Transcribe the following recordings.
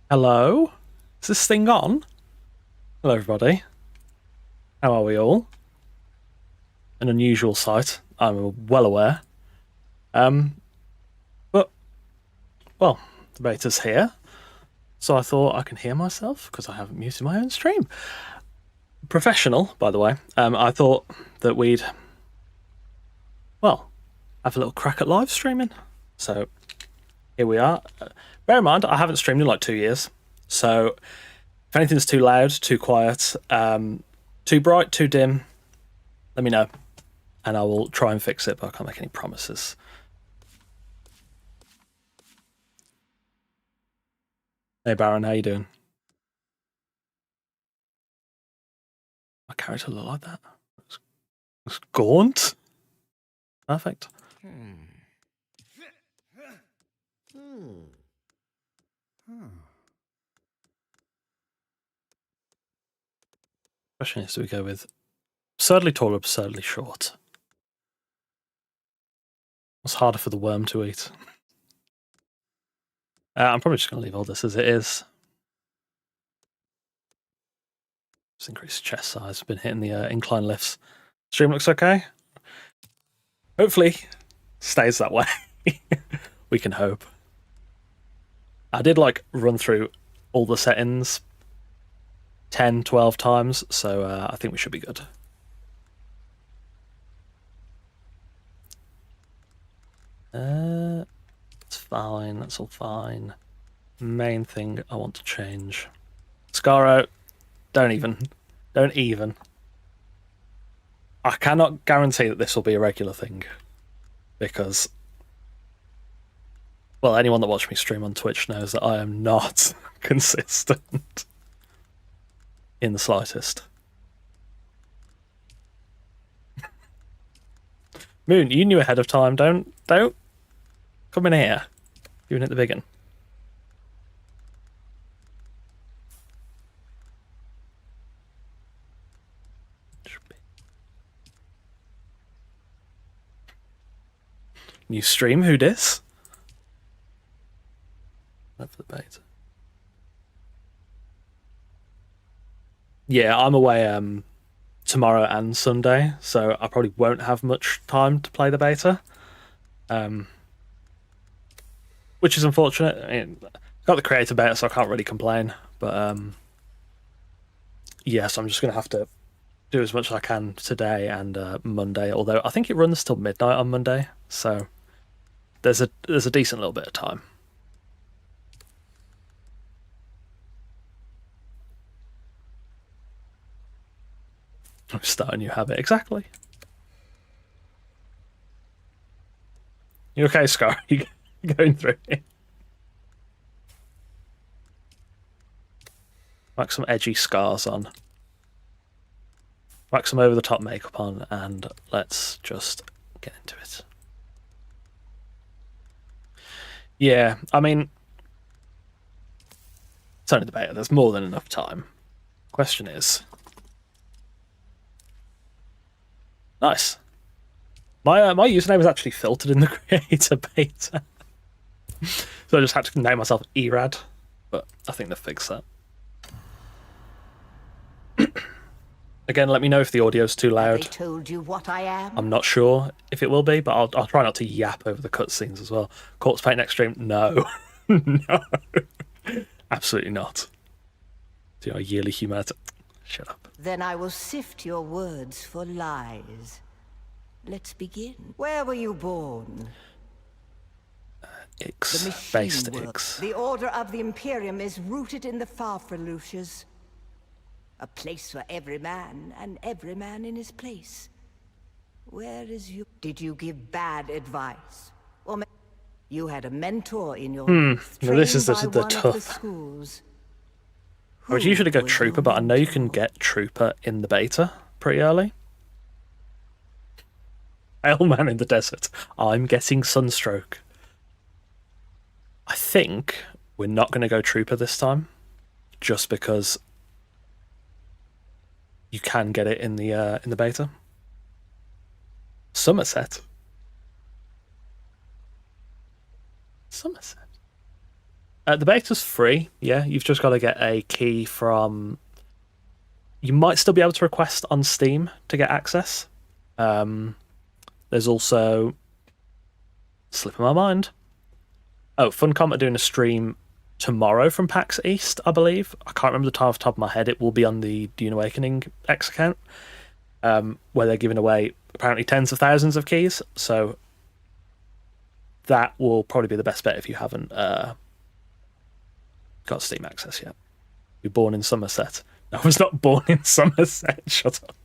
Hello? Is this thing on? Hello, everybody. How are we all? An unusual sight, I'm well aware. Um, but, well, the beta's here, so I thought I can hear myself because I haven't muted my own stream. Professional, by the way. I thought that we'd, well, have a little crack at live streaming. So, here we are. Bear in mind, I haven't streamed in like 2 years, so if anything's too loud, too quiet, too bright, too dim, let me know. And I will try and fix it, but I can't make any promises. Hey Baron, how you doing? My character look like that? It's gaunt? Perfect. Question is, do we go with absurdly tall or absurdly short? What's harder for the worm to eat? I'm probably just going to leave all this as it is. Just increase chest size. Been hitting the incline lifts. Stream looks okay. Hopefully, stays that way. We can hope. I did like run through all the settings 10, 12 times, so I think we should be good. It's fine. That's all fine. Main thing I want to change. Scaro, don't even. I cannot guarantee that this will be a regular thing because, well, anyone that watched me stream on Twitch knows that I am not consistent in the slightest. Moon, you knew ahead of time. Don't come in here. You hit the big one. New stream, who dis? Wait for the bait. Yeah, I'm away tomorrow and Sunday, so I probably won't have much time to play the beta. Which is unfortunate. I mean, got the creator beta, so I can't really complain. But yes, I'm just going to have to do as much as I can today and Monday. Although I think it runs till midnight on Monday, so there's a decent little bit of time. Start a new habit, exactly. You okay, Scar? You going through it? Whack some edgy scars on. Whack some over the top makeup on, and let's just get into it. Yeah, I mean, it's only the beta. There's more than enough time. Question is, nice. My username was actually filtered in the creator beta, so I just had to name myself Erad, but I think they've fixed that. Again, let me know if the audio's too loud. They told you what I am? I'm not sure if it will be, but I'll try not to yap over the cutscenes as well. Corpse paint next stream? No. No. Absolutely not. Do our yearly humanity. Shut up. Then I will sift your words for lies. Let's begin. Where were you born? Ix. Based Ix. The order of the Imperium is rooted in the Farfreluches. A place for every man, and every man in his place. Where is you? Did you give bad advice? Or you had a mentor in your youth, No, this is the trained by one of tough. the schools. I would usually go Who was Trooper, your but I know you can mentor? get Trooper in the beta pretty early. Pale man in the desert. I'm getting sunstroke. I think we're not going to go Trooper this time, just because you can get it in the beta. Somerset. Somerset. The beta's free, yeah. You've just got to get a key from... You might still be able to request on Steam to get access. There's also... Slipping my mind. Oh, Funcom are doing a stream tomorrow from PAX East, I believe. I can't remember the time off the top of my head. It will be on the Dune Awakening X account, where they're giving away apparently tens of thousands of keys. So that will probably be the best bet if you haven't got Steam access yet. You're born in Somerset. I was not born in Somerset. Shut up.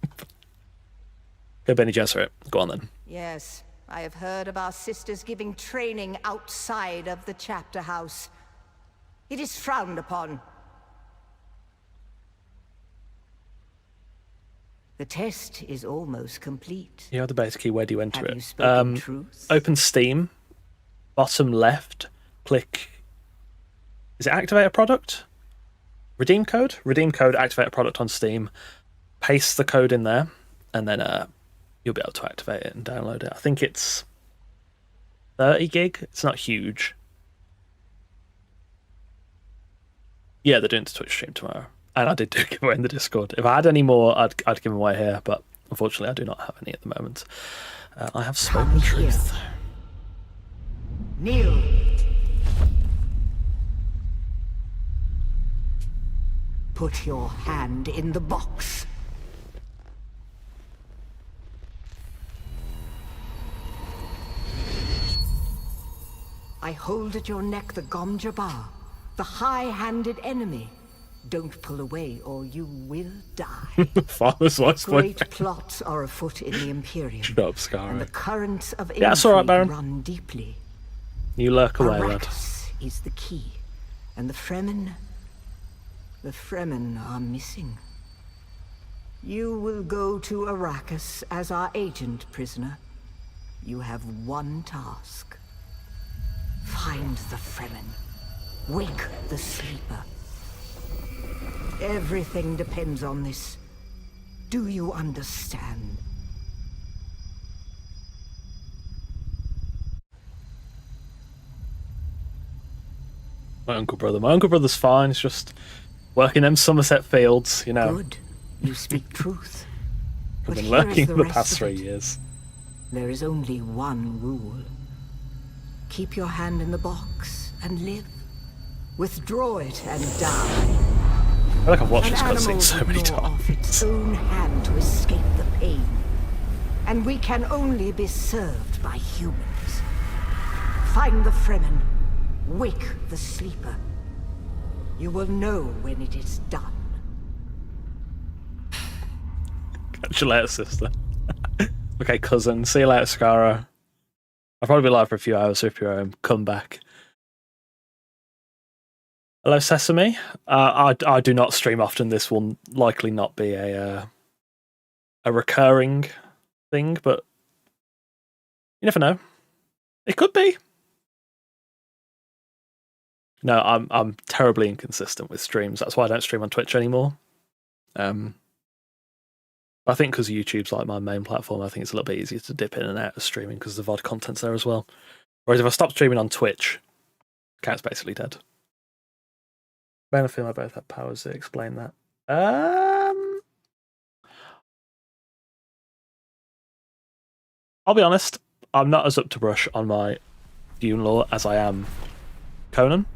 Go, Benny Gesserit. Go on then. Yes, I have heard of our sisters giving training outside of the chapter house. It is frowned upon. The test is almost complete. You have the beta key. Where do you enter Have it? you spoken truth? Open Steam. Bottom left. Click. Is it activate a product? Redeem code? Redeem code, activate a product on Steam. Paste the code in there, and then you'll be able to activate it and download it. I think it's 30 gig. It's not huge. Yeah, they're doing the Twitch stream tomorrow. And I did do a giveaway in the Discord. If I had any more, I'd give them away here, but unfortunately I do not have any at the moment. I have spoken truth. Kneel. Put your hand in the box. I hold at your neck the Gom Jabbar, the high-handed enemy. Don't pull away or you will die. Father's voice. Great plots are afoot in the Imperium. Shut up, Scar. And the currents of Yeah, that's all right, intrigue Baron. run deeply. You lurk away, lad. Arrakis is the key, and the Fremen are missing. You will go to Arrakis as our agent, prisoner. You have one task. Find the Fremen. Wake the sleeper. Everything depends on this. Do you understand? My uncle brother's fine. He's just working them Somerset fields, you know. Good. You speak truth. I've But been here lurking is for the the past rest of 3 it. years. There is only one rule. Keep your hand in the box and live. Withdraw it and die. I feel like I've watched An this cutscene animal so many will gnaw off its times. own hand to escape the pain. And we can only be served by humans. Find the Fremen. Wake the sleeper. You will know when it is done. Catch you later, sister. Okay, cousin. See you later, Scara. I'll probably be live for a few hours, so if you're home, come back. Hello, Sesame. I do not stream often. This will likely not be a recurring thing, but you never know. It could be. No, I'm terribly inconsistent with streams. That's why I don't stream on Twitch anymore. I think because YouTube's like my main platform, I think it's a little bit easier to dip in and out of streaming because the VOD content's there as well. Whereas if I stop streaming on Twitch, the account's basically dead. Ben, I feel like both have powers to explain that. I'll be honest, I'm not as up to brush on my Dune lore as I am Conan.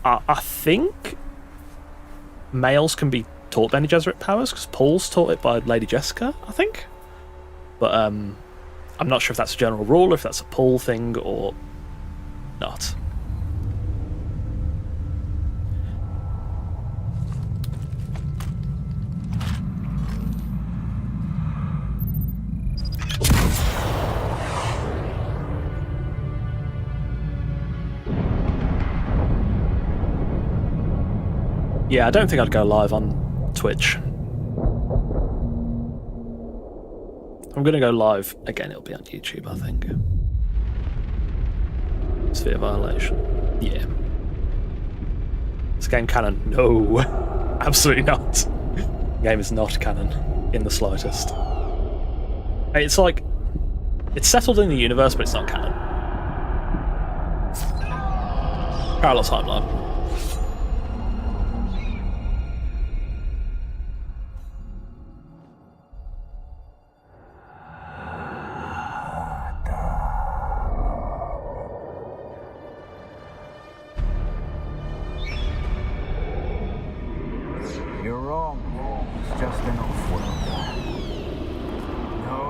I think males can be taught Bene Gesserit powers because Paul's taught it by Lady Jessica, I think. But I'm not sure if that's a general rule, or if that's a Paul thing or not. Yeah, I don't think I'd go live on Twitch. I'm going to go live again. It'll be on YouTube, I think. Sphere violation. Yeah. Is game canon? No, absolutely not. The game is not canon in the slightest. It's like it's settled in the universe, but it's not canon. Parallel timeline. You're wrong. It's just an off-world. No,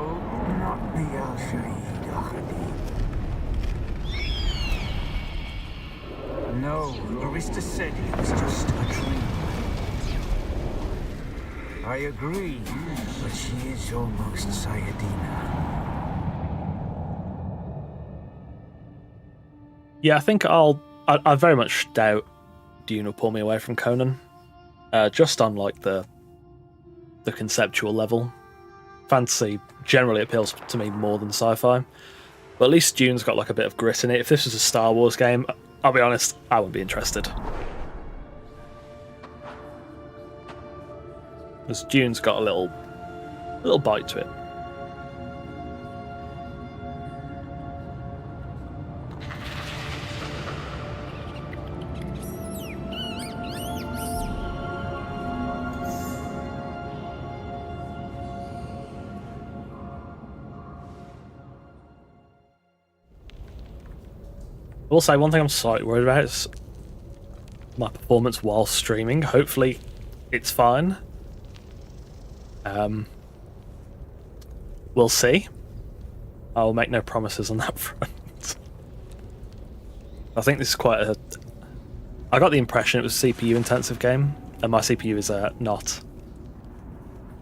not the Al-Shaheed Ahadi. No, Arista said it was just a dream. I agree, but she is almost Sayadina. Yeah, I think I very much doubt Dune will pull me away from Conan. Just on like the conceptual level. Fantasy generally appeals to me more than sci-fi. But at least Dune's got like a bit of grit in it. If this was a Star Wars game, I'll be honest, I wouldn't be interested. Because Dune's got a little bite to it. I will say one thing I'm slightly worried about is my performance while streaming. Hopefully it's fine. We'll see. I will make no promises on that front. I think this is quite a... I got the impression it was a CPU intensive game, and my CPU is not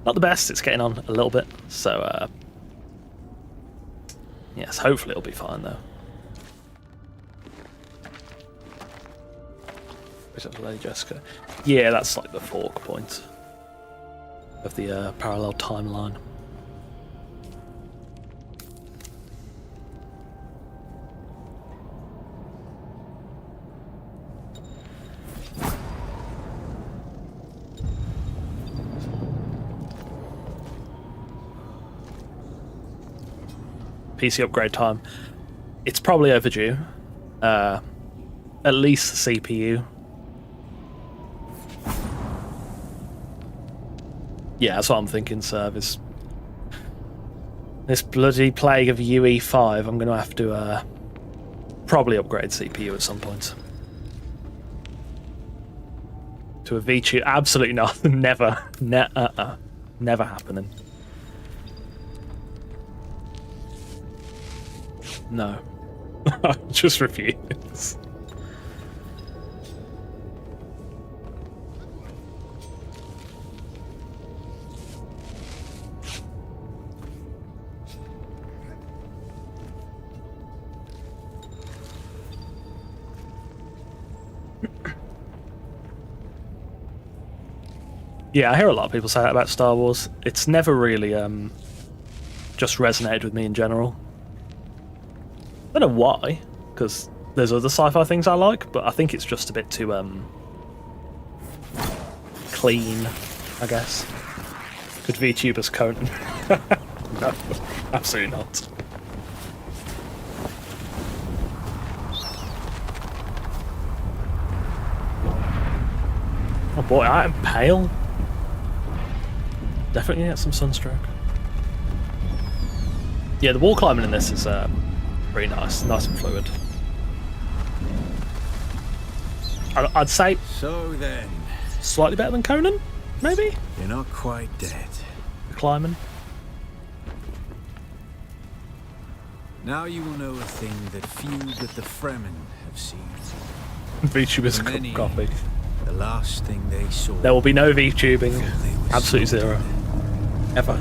the best. It's getting on a little bit, so yes, hopefully it'll be fine though. Lady Jessica. Yeah, that's like the fork point of the parallel timeline. PC upgrade time. It's probably overdue. At least the CPU. Yeah, that's what I'm thinking, Service. This bloody plague of UE5, I'm going to have to probably upgrade CPU at some point. To a V2, absolutely not. Never. Never happening. No. I just refuse. Yeah, I hear a lot of people say that about Star Wars. It's never really just resonated with me in general. I don't know why, because there's other sci-fi things I like, but I think it's just a bit too clean, I guess. Could VTubers Conan? No, absolutely not. Oh boy, I am pale. Definitely get some sunstroke. Yeah, the wall climbing in this is pretty nice and fluid. I'd say So then, slightly better than Conan, maybe? you're not quite dead. The climbing. Now you will know a thing that few but the Fremen have seen. VTubers For many, coffee. the last thing they saw. There will be no VTubing. They were Absolutely slaughtered. zero. Ever.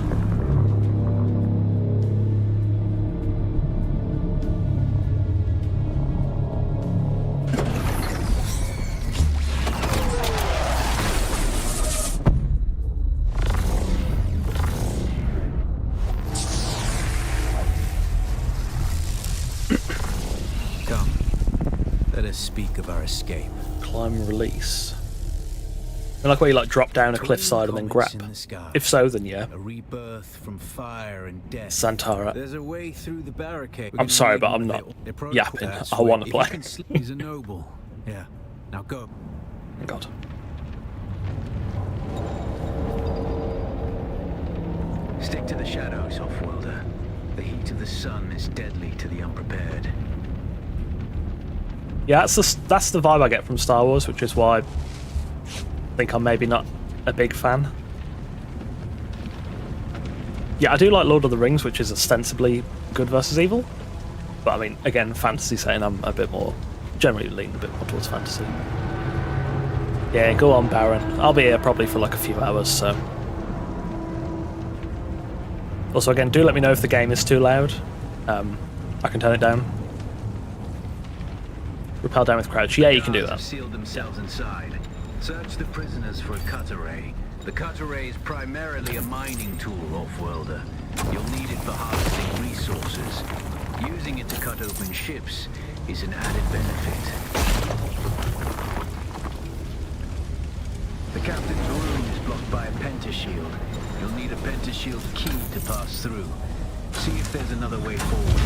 Come, let us speak of our escape. Climb and release. I like where you like drop down a cliffside and then Comets grab. in the sky. If so, then yeah. A rebirth from fire and death. Santara. There's a way through the barricade. I'm sorry, but I'm not yapping. I want to play. He's a noble, Yeah. Now go. Oh, God. Stick to the shadows, off-worlder. The heat of the sun is deadly to the unprepared. Yeah, that's the vibe I get from Star Wars, which is why I think I'm maybe not a big fan. Yeah, I do like Lord of the Rings, which is ostensibly good versus evil. But I mean, again, fantasy setting, I'm a bit more, generally lean a bit more towards fantasy. Yeah, go on, Baron. I'll be here probably for like a few hours, so. Also, again, do let me know if the game is too loud. I can turn it down. Repel down with crouch. Yeah, you can do Guards that. have sealed themselves inside. Search the prisoners for a cut array. The cut array is primarily a mining tool, off-worlder. You'll need it for harvesting resources. Using it to cut open ships is an added benefit. The captain's room is blocked by a pentashield. You'll need a pentashield key to pass through. See if there's another way forward.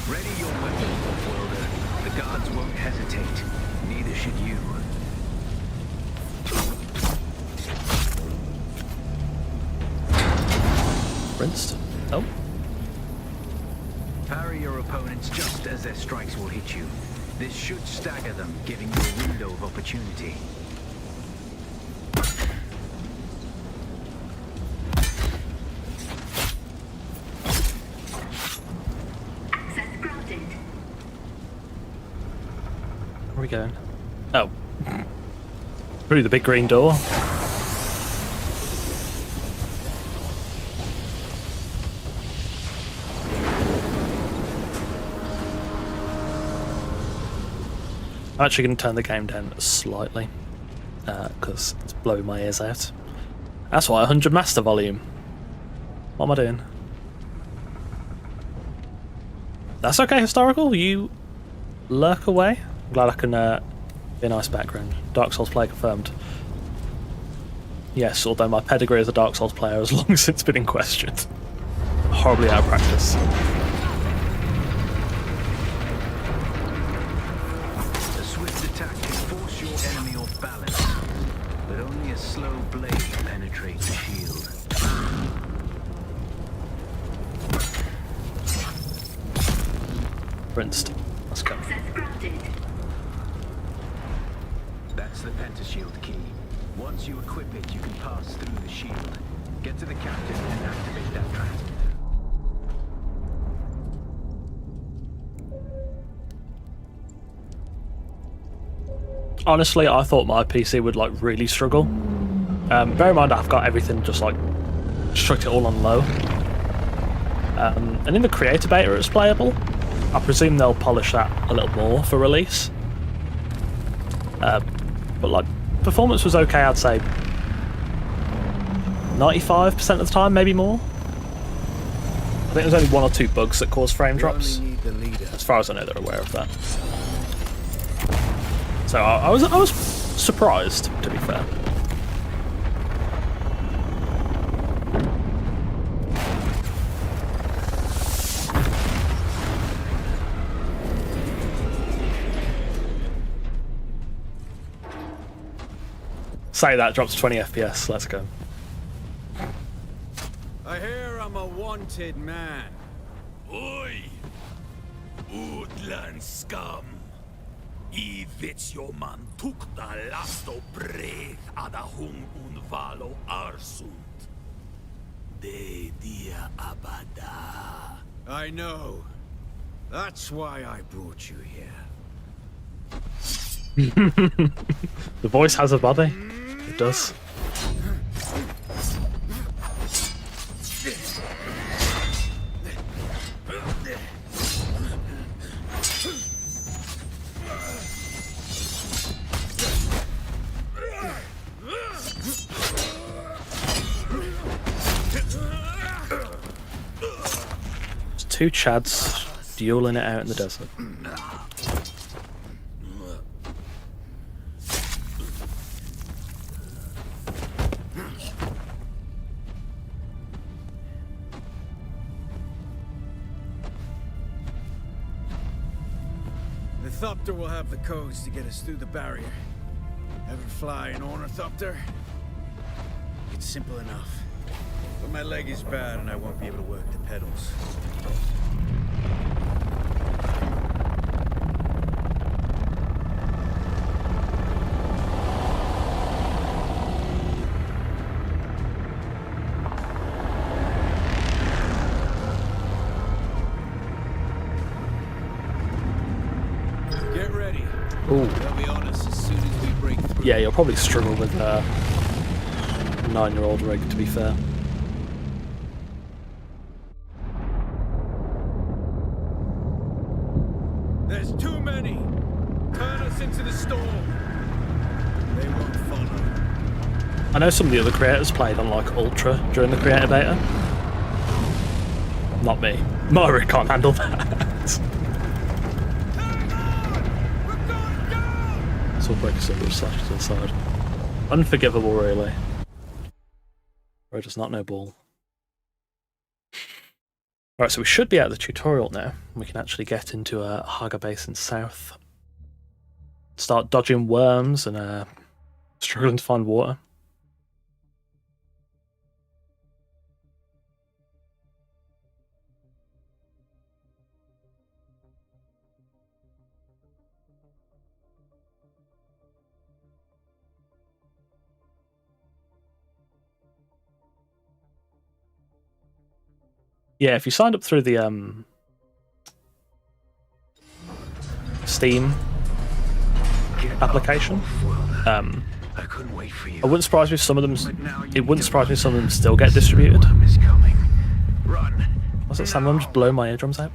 Ready your weapons, off-worlder. The guards won't hesitate. Neither should you. Rinsed. Oh. Parry your opponents just as their strikes will hit you. This should stagger them, giving you a window of opportunity. Where are we going? Oh. Through the big green door. I'm actually going to turn the game down slightly because it's blowing my ears out. That's why 100 master volume. What am I doing? That's okay, Historical. You lurk away. I'm glad I can be a nice background. Dark Souls player confirmed. Yes, although my pedigree as a Dark Souls player has long since been in question. Horribly out of practice. A swift attack can force your enemy off balance, but only a slow blade penetrates the shield. Rinsed. Let's go. That's the pentashield key. Once you equip it, you can pass through the shield. Get to the captain and activate that transmitter. Honestly, I thought my PC would like really struggle. Bear in mind I've got everything just like chucked it all on low. And in the creator beta it's playable. I presume they'll polish that a little more for release. But like performance was okay, I'd say 95% of the time, maybe more. I think there's only one or two bugs that cause frame drops. As far as I know, they're aware of that. So I was surprised, to be fair. Say that drops 20 FPS. Let's go. I hear I'm a wanted man. Oi! Utland scum! I vits your man tuk da lasto breath ada hung un valo arsund. De dia abada. I know. That's why I brought you here. The voice has a body. It does. There's two Chads dueling it out in the desert. The ornithopter will have the codes to get us through the barrier. Ever fly an ornithopter? It's simple enough. But my leg is bad and I won't be able to work the pedals. Get ready. Ooh. They'll be on us as soon as we break through. Yeah, you'll probably struggle with a 9-year-old rig, to be fair. There's too many. Turn us into the storm. They won't follow. I know some of the other creators played on like Ultra during the creator beta. Not me. My rig can't handle that. So we'll break us up with slash to the side. Unforgivable, really. Road does not know ball. Alright, so we should be out of the tutorial now. We can actually get into a Haga Basin South. Start dodging worms and struggling to find water. Yeah, if you signed up through the Steam application, I couldn't wait for you. it wouldn't surprise me if some of them. It wouldn't surprise me if some of them still get distributed. Is coming. Run. What's that sound? I'm just blowing my eardrums out.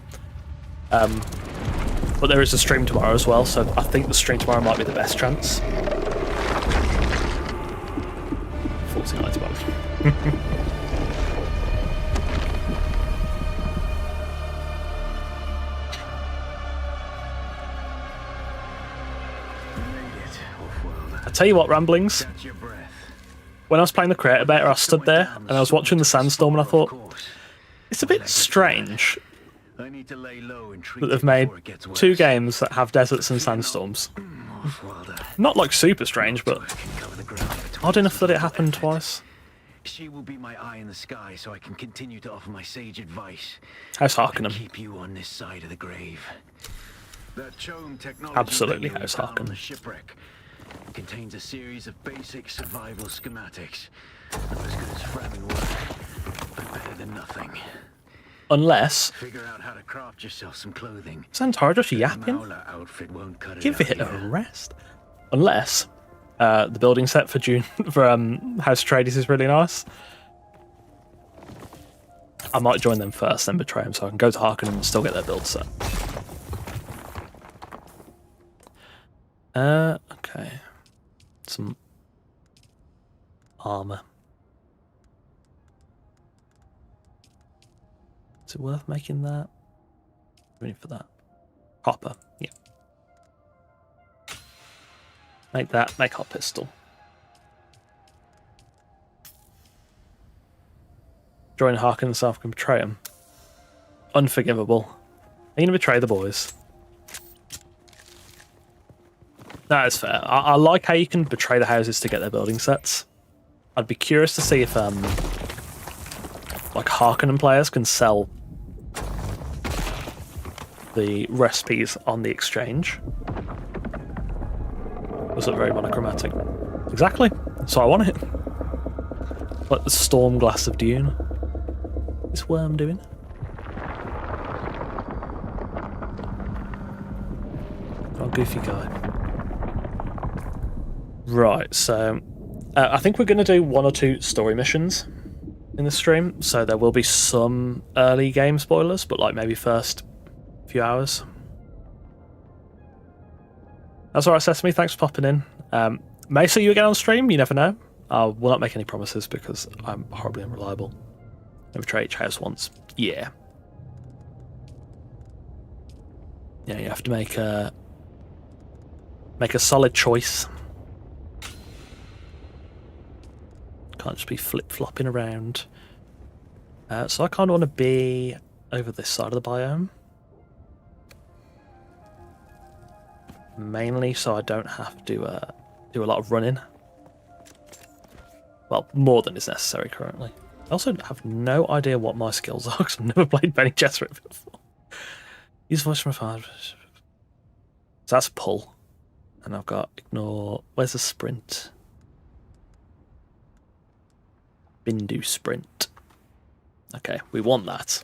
But there is a stream tomorrow as well, so I think the stream tomorrow might be the best chance. 14.95. I tell you what, Ramblings. Catch your breath. When I was playing the creator beta, I stood there and I was watching the sandstorm, and I thought it's a bit strange I need to lay low and treat that they've it made before it gets 2 worse. games that have deserts and sandstorms. Off-worlder. Not like super strange, but I can cover the ground between odd enough that it us. happened twice. She will be my eye in the sky, so I can continue to offer my sage advice. House And Harkenham. keep you on this side of the grave. That Chome technology Absolutely that you House found on Harkenham. the shipwreck contains a series of basic survival schematics. Not as good as Fremen work, but better than nothing. Unless Figure out how to craft yourself some clothing. Santara just The yapping. Mauler outfit won't cut Give it it out a here. rest. Unless the building set for Dune for House Atreides is really nice. I might join them first, then betray them, so I can go to Harkenham and still get their build set. Okay. Some armor. Is it worth making that? Ready for that? Hopper, yeah. Make that, make our pistol. Join Harkin and South can betray him. Unforgivable. Are you gonna betray the boys? That is fair. I like how you can betray the houses to get their building sets. I'd be curious to see if like Harkonnen players can sell the recipes on the exchange. Was it very monochromatic? Exactly. That's what I wanted. Like the storm glass of Dune. What's Worm doing? Oh, goofy guy. Right, so I think we're going to do 1 or 2 story missions in the stream, so there will be some early game spoilers, but like maybe first few hours. That's alright, Sesame, thanks for popping in. May see you again on stream, you never know. I will not make any promises because I'm horribly unreliable. Never try each house once. Yeah. Yeah, you have to make a solid choice. Can't just be flip-flopping around. So I kind of want to be over this side of the biome. mainly so I don't have to do a lot of running. Well, more than is necessary currently. I also have no idea what my skills are because I've never played Benny Gesserit before. Use voice from afar. So that's pull. And I've got ignore. Where's the sprint? Bindu sprint. Okay, we want that.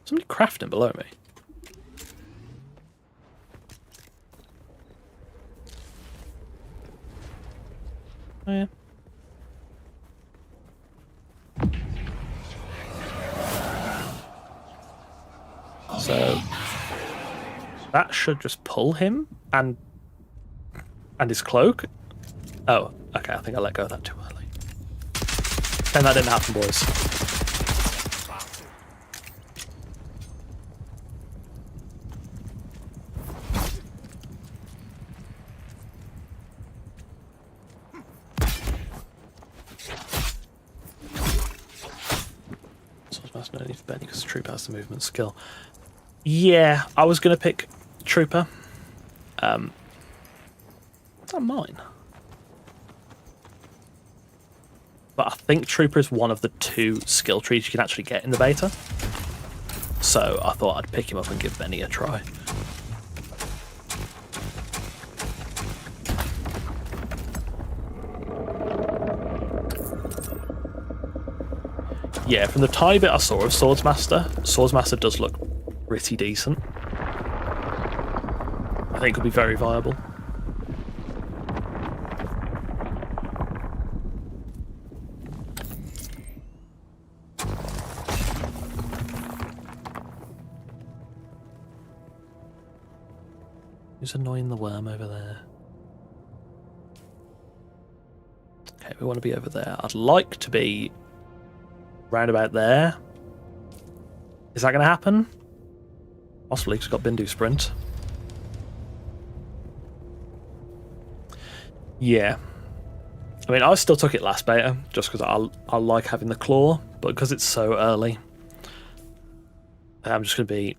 Somebody crafting below me. Oh yeah. So that should just pull him and his cloak. Oh, okay, I think I let go of that too early. And that didn't happen, boys. No need for Benny because Trooper has the movement skill. Yeah, I was going to pick Trooper. Is that mine? But I think Trooper is one of the 2 skill trees you can actually get in the beta. So I thought I'd pick him up and give Benny a try. Yeah, from the tiny bit I saw of Swordsmaster does look pretty decent. I think it could be very viable. Who's annoying the worm over there? Okay, we want to be over there. I'd like to be round about there. Is that going to happen? Possibly, because it's got Bindu sprint. Yeah. I mean, I still took it last beta, just because I like having the claw, but because it's so early, I'm just going to be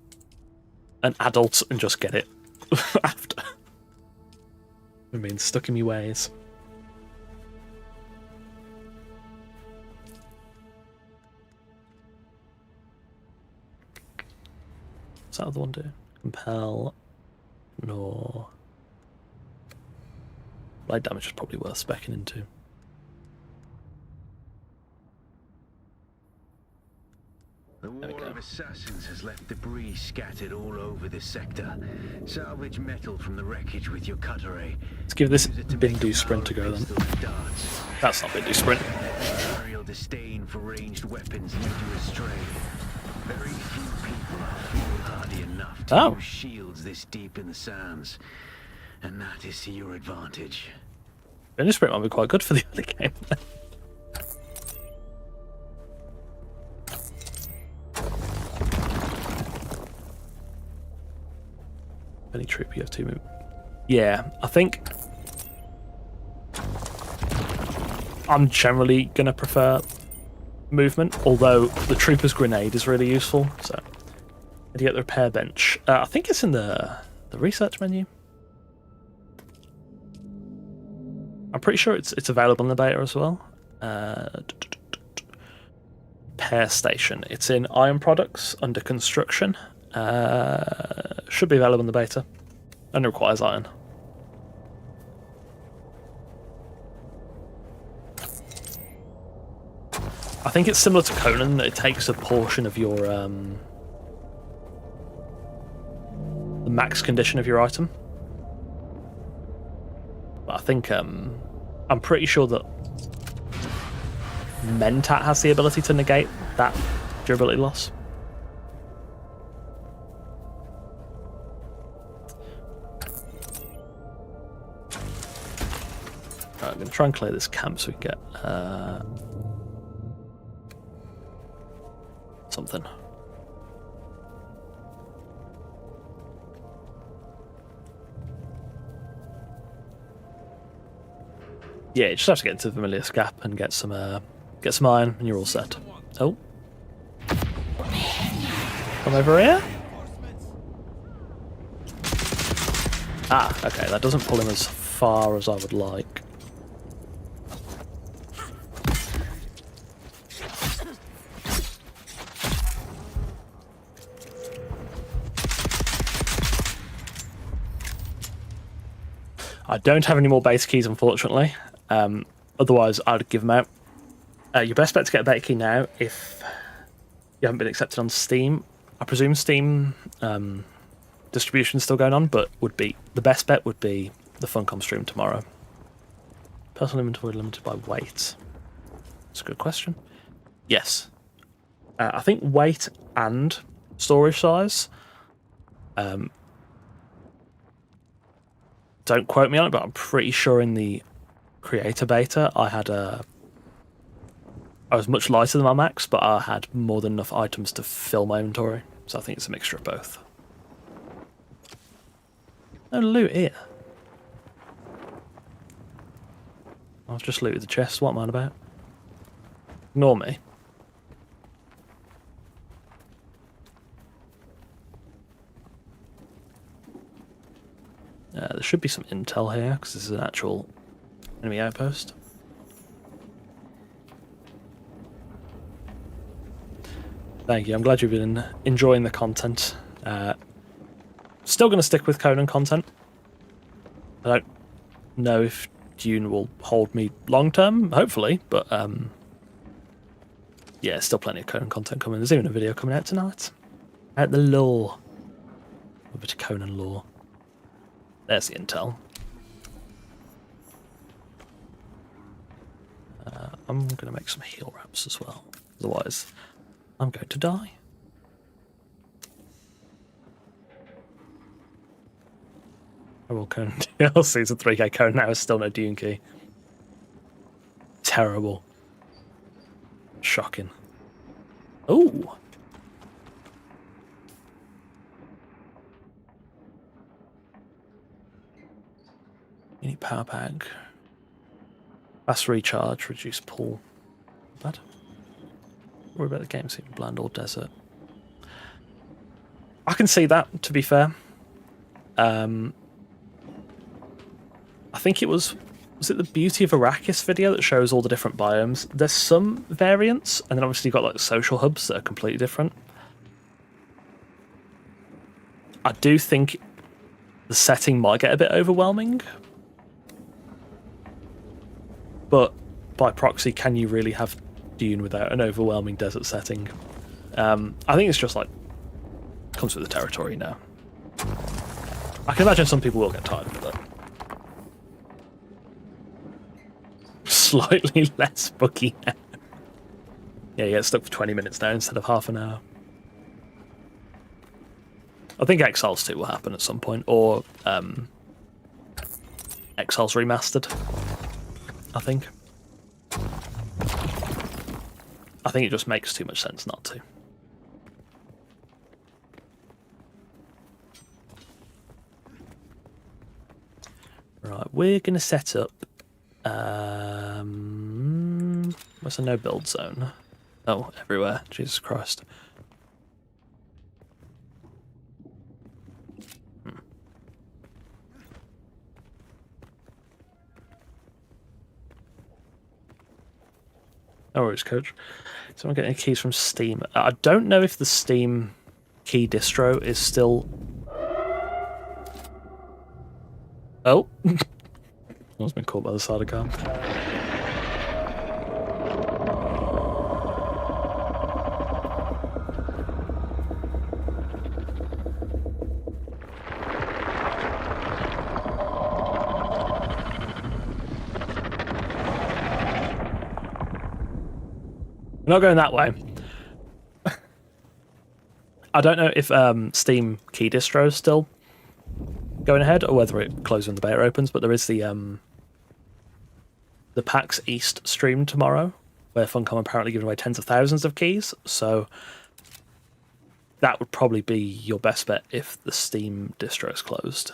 an adult and just get it after. I mean, stuck in my ways. What's that other one do? Compel, nor blade damage is probably worth speccing into. The war of assassins has left debris scattered all over this sector. Salvage metal from the wreckage with your cutter. Let's give this Bindu sprint a go then. That's not Bindu sprint. Imperial disdain for ranged weapons lead you astray. Very few people are foolhardy enough to use shields this deep in the sands, and that is to your advantage. Bindu sprint might be quite good for the early game. Any troop you have 2 move. Yeah, I think I'm generally going to prefer movement, although the trooper's grenade is really useful. So, how do you get the repair bench? I think it's in the research menu. I'm pretty sure it's available in the beta as well. Repair station. It's in Iron Products under construction. Should be available in the beta. And requires iron. I think it's similar to Conan, that it takes a portion of your the max condition of your item. But I think I'm pretty sure that Mentat has the ability to negate that durability loss. Right, I'm going to try and clear this camp so we can get something. Yeah, you just have to get into the Familius Gap and get some iron, and you're all set. Oh, come over here. Ah, okay, that doesn't pull him as far as I would like. I don't have any more base keys, unfortunately. Otherwise, I'd give them out. Your best bet to get a beta key now, if you haven't been accepted on Steam. I presume Steam distribution is still going on, but the best bet would be the Funcom stream tomorrow. Personal inventory limited by weight. That's a good question. Yes. I think weight and storage size. Don't quote me on it, but I'm pretty sure in the creator beta I was much lighter than my max, but I had more than enough items to fill my inventory. So I think it's a mixture of both. No loot here. I've just looted the chest. What am I on about? Ignore me. There should be some intel here, because this is an actual enemy outpost. Thank you. I'm glad you've been enjoying the content. Still going to stick with Conan content. I don't know if Dune will hold me long term, hopefully, but yeah, still plenty of Conan content coming. There's even a video coming out tonight. Out the lore. A bit of Conan lore. There's the intel. I'm going to make some heal wraps as well. Otherwise, I'm going to die. I will Conan DLC. It's a 3K Conan now. Still no Dune key. Terrible. Shocking. Ooh. Mini power pack. Fast recharge, reduce pull. Bad. Worry about the game seeming bland or desert. I can see that, to be fair. I think it was it the Beauty of Arrakis video that shows all the different biomes? There's some variants, and then obviously you've got like social hubs that are completely different. I do think the setting might get a bit overwhelming. But by proxy, can you really have Dune without an overwhelming desert setting? I think it's just like comes with the territory now. I can imagine some people will get tired of it. Slightly less buggy now. Yeah, you get stuck for 20 minutes now instead of half an hour. I think Exiles 2 will happen at some point, or Exiles Remastered. I think it just makes too much sense not to. Right, we're going to set up... what's a no-build zone? Oh, everywhere. Jesus Christ. No worries, coach. So I'm getting keys from Steam. I don't know if the Steam key distro is still... Oh! Someone's been caught by the side of the car. We're not going that way. I don't know if Steam key distro is still going ahead, or whether it closes when the beta opens, but there is the PAX East stream tomorrow, where Funcom apparently giving away tens of thousands of keys, so that would probably be your best bet if the Steam distro is closed.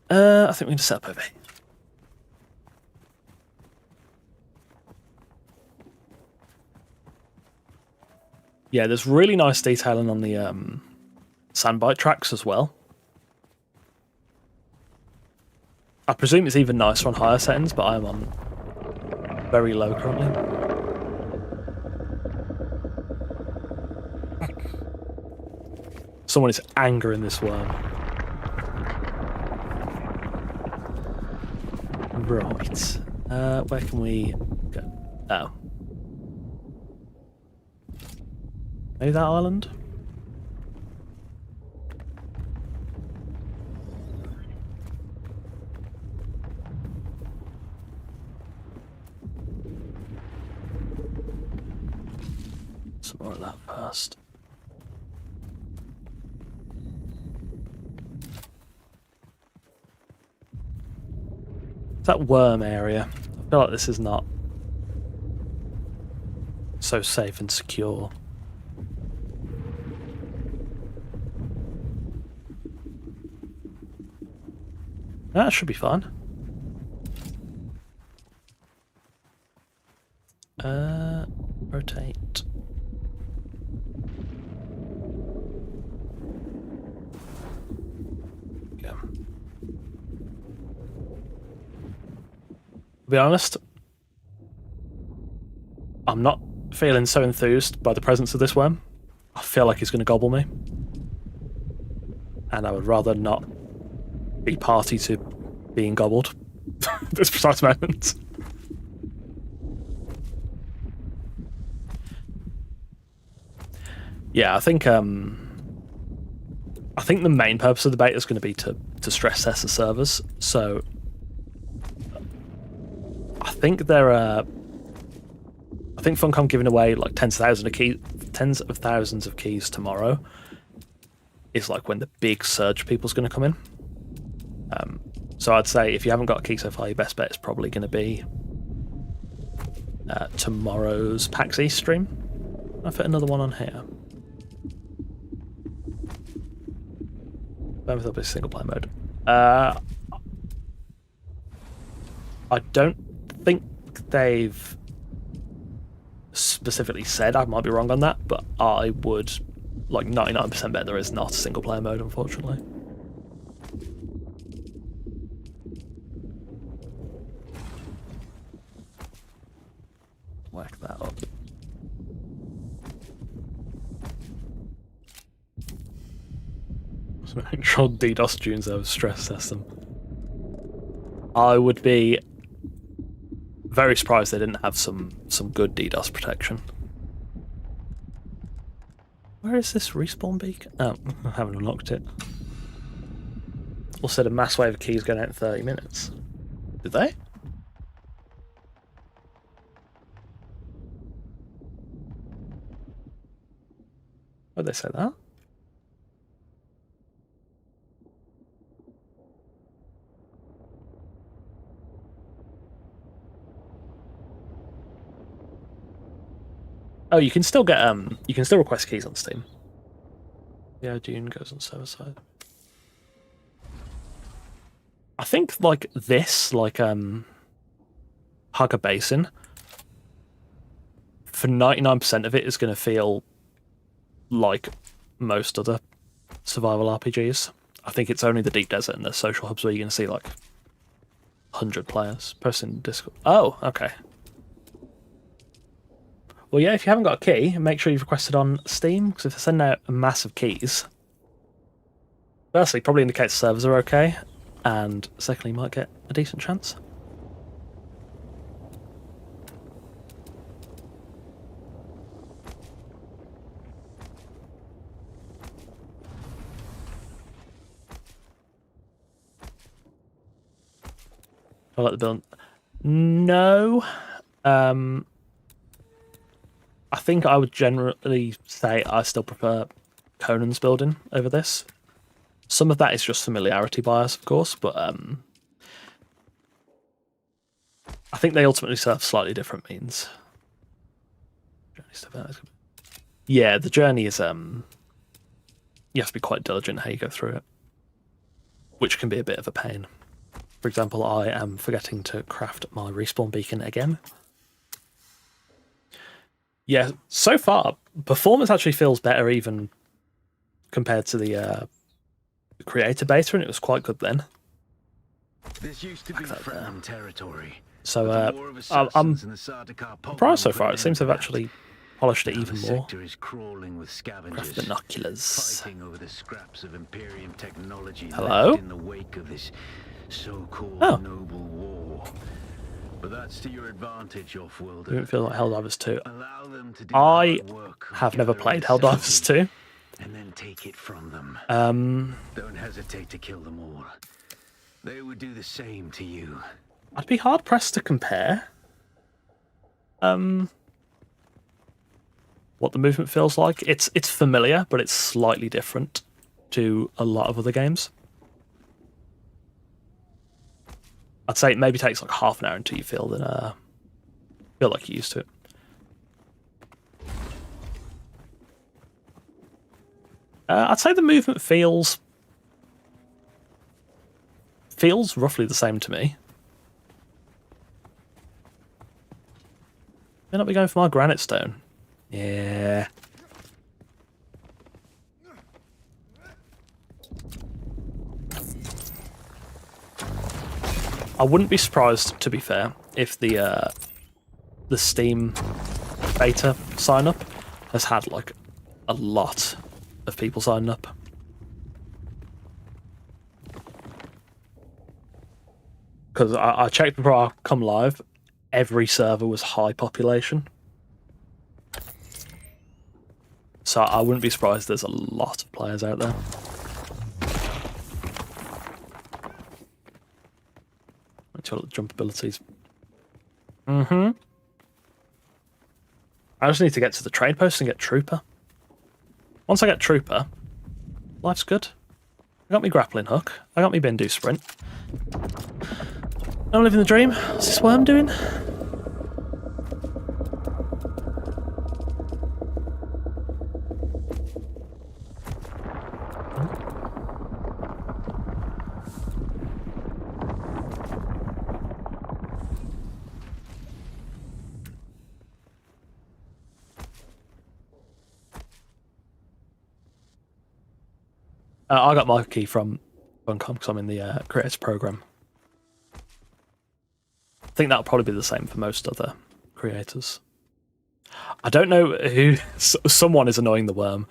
I think we're going to set up over here. Yeah, there's really nice detailing on the sandbite tracks as well. I presume it's even nicer on higher settings, but I'm on very low currently. Someone is angering this worm. Right. Where can we go? Oh. Maybe that island? Some more of that first. That worm area. I feel like this is not so safe and secure. That should be fine. Rotate. Yeah. To be honest, I'm not feeling so enthused by the presence of this worm. I feel like he's going to gobble me. And I would rather not be party to being gobbled at this precise moment. Yeah, I think the main purpose of the beta is going to be to stress test the servers. So I think Funcom giving away like tens of thousands of keys tomorrow is like when the big surge of people's going to come in. So I'd say if you haven't got a key so far, your best bet is probably going to be tomorrow's PAX East stream. I'll fit another one on here. There'll be single player mode. I don't think they've specifically said, I might be wrong on that, but I would like 99% bet there is not a single player mode, unfortunately. Whack that up. So control DDoS tunes, I would stress test them. I would be very surprised they didn't have some good DDoS protection. Where is this respawn beacon? Oh, I haven't unlocked it. Also, a mass wave of keys going out in 30 minutes. Did they? Why'd they say that? Oh, you can still get you can still request keys on Steam. Yeah, Dune goes on server side. I think like this, like Hugger Basin, for 99% of it is going to feel like most other survival RPGs. I think it's only the Deep Desert and the social hubs where you're going to see like 100 players. Post in Discord. Oh, okay. Well, yeah, if you haven't got a key, make sure you've requested on Steam, because if they send out a mass of keys, firstly, probably indicates servers are okay, and secondly, you might get a decent chance. I like the build. No. I think I would generally say I still prefer Conan's building over this. Some of that is just familiarity bias, of course, but I think they ultimately serve slightly different means. Yeah, the journey is you have to be quite diligent how you go through it, which can be a bit of a pain. For example, I am forgetting to craft my respawn beacon again. Yeah, so far, performance actually feels better even compared to the creator beta, and it was quite good then. This used to be Fremen territory. So But the war of I'm assassins and the Sardaukar surprised so pogrom far. It seems they've prevailed. actually polished it Now even the more. sector is crawling with Craft scavengers, binoculars. fighting over the scraps of Imperium technology Hello? left in the wake of this so-called Oh. noble war. But that's to your advantage, I off-worlder. don't feel like Helldivers 2. Allow them to do I the hard work of have never gathering played Helldivers necessities 2. and then take it from them. Um, Don't hesitate to kill them all. They would do the same to you. I'd be hard pressed to compare. What the movement feels like. It's familiar, but it's slightly different to a lot of other games. I'd say it maybe takes like half an hour until you feel like you're used to it. I'd say the movement feels roughly the same to me. May not be going for my granite stone. Yeah. I wouldn't be surprised, to be fair, if the Steam beta sign up has had like a lot of people signing up. Because I checked before I come live, every server was high population. So I wouldn't be surprised there's a lot of players out there. Let's look at the jump abilities. I just need to get to the trade post and get Trooper. Once I get Trooper, life's good. I got me grappling hook. I got me Bindu sprint. I'm living the dream. Is this what I'm doing? I got my key from Funcom because I'm in the creators program. I think that'll probably be the same for most other creators. I don't know who. Someone is annoying the worm,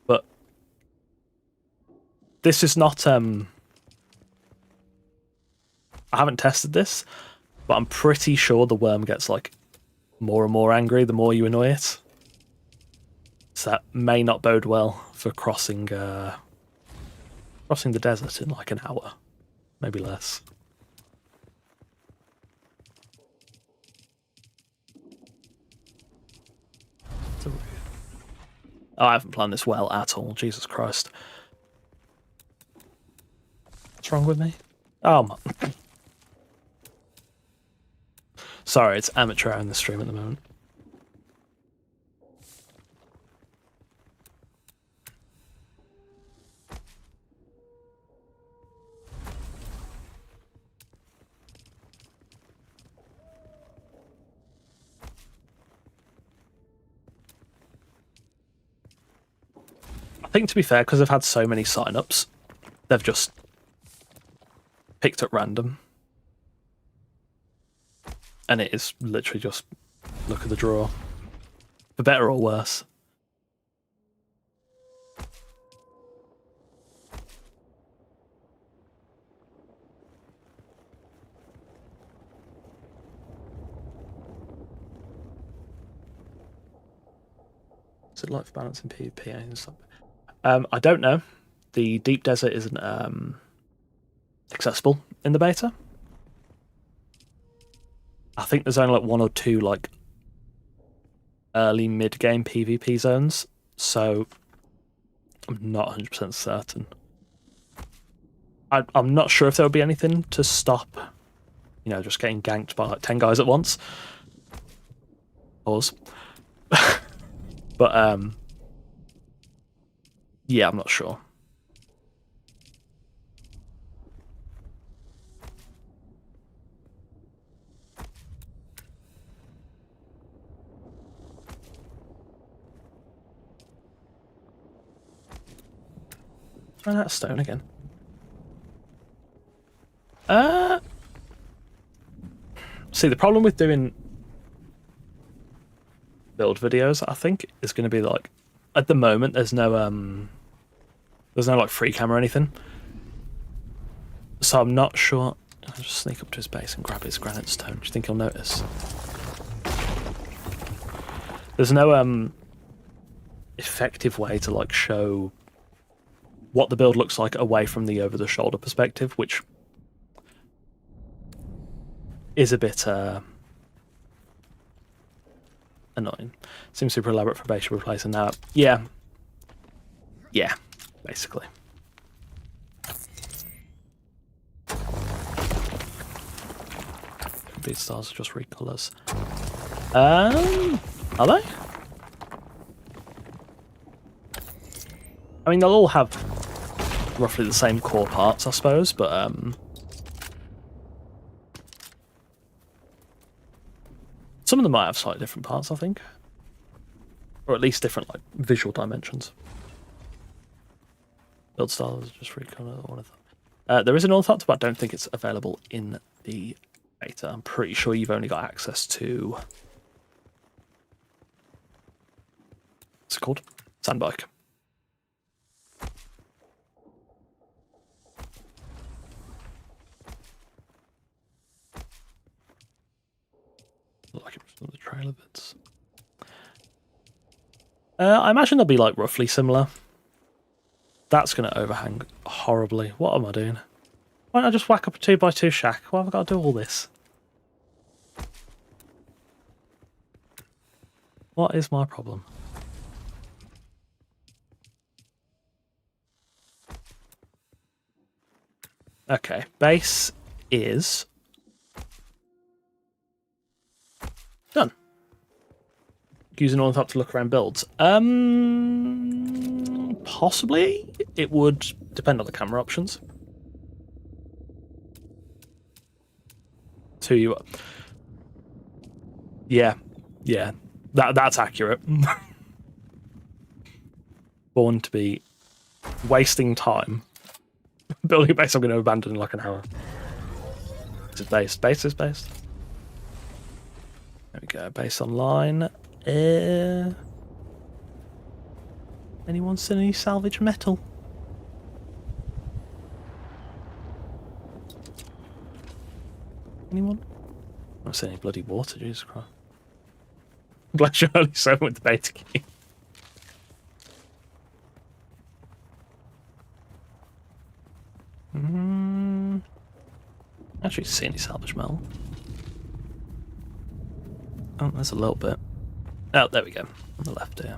but this is not. I haven't tested this, but I'm pretty sure the worm gets like more and more angry the more you annoy it. So that may not bode well for crossing the desert in like an hour, maybe less. Oh, I haven't planned this well at all. Jesus Christ. What's wrong with me? Oh, my. Sorry, it's amateur hour in the stream at the moment. I think, to be fair, because they've had so many sign-ups, they've just picked at random. And it is literally just look at the draw. For better or worse. Is it life balance in PvP and stuff? I don't know. The deep desert isn't accessible in the beta. I think there's only like one or two like early mid-game PvP zones, so I'm not 100% certain. I'm not sure if there would be anything to stop, you know, just getting ganked by like 10 guys at once. Pause. But yeah, I'm not sure. Run out of stone again. See, the problem with doing build videos, I think, is going to be like, at the moment, there's no like free cam or anything, so I'm not sure. I'll just sneak up to his base and grab his granite stone. Do you think he'll notice? There's no effective way to like show what the build looks like away from the over-the-shoulder perspective, which is a bit annoying. Seems super elaborate for base you're replacing now. Yeah, basically. These stars are just recolors. Are they? I mean, they'll all have roughly the same core parts, I suppose, but some of them might have slightly different parts, I think. Or at least different, like, visual dimensions. Build style is just recolor, one of them. There is an orthodox, but I don't think it's available in the beta. I'm pretty sure you've only got access to... What's it called? Sandbike. Like it from the trailer bits. I imagine they'll be like roughly similar. That's going to overhang horribly. What am I doing? Why don't I just whack up a 2x2 shack? Why have I got to do all this? What is my problem? Okay, base is done. Using all that to look around builds. Possibly. It would depend on the camera options. To you. Yeah. That's accurate. Born to be wasting time. Building a base I'm going to abandon in like an hour. Is it based? Base is based. There we go. Base online. Anyone seen any salvage metal? Anyone? I don't see any bloody water, Jesus Christ. Bless you, only so with the beta key. Actually, see any salvage metal? Oh, there's a little bit. Oh, there we go. On the left here.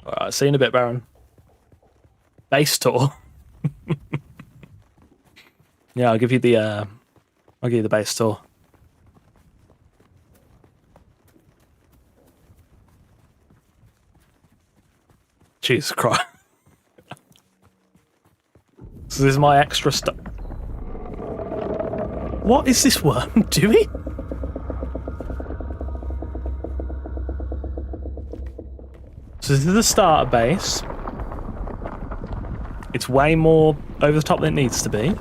Alright, see you in a bit, Baron. Base tour. Yeah, I'll give you the base tour. Jesus Christ. So this is my extra stuff. What is this worm doing? So this is the starter base. It's way more over the top than it needs to be.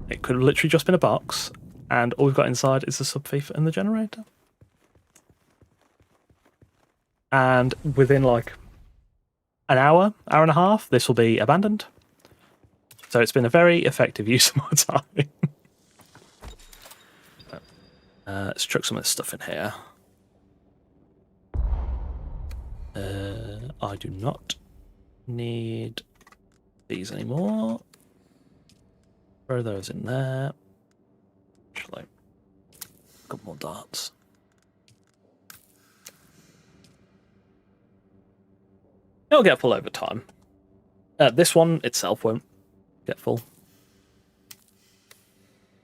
It could have literally just been a box, and all we've got inside is the subfief and the generator. And within like an hour and a half, this will be abandoned. So it's been a very effective use of my time. Let's chuck some of this stuff in here. I do not need these anymore. Throw those in there. Actually, a couple more darts. It'll get full over time. This one itself won't get full.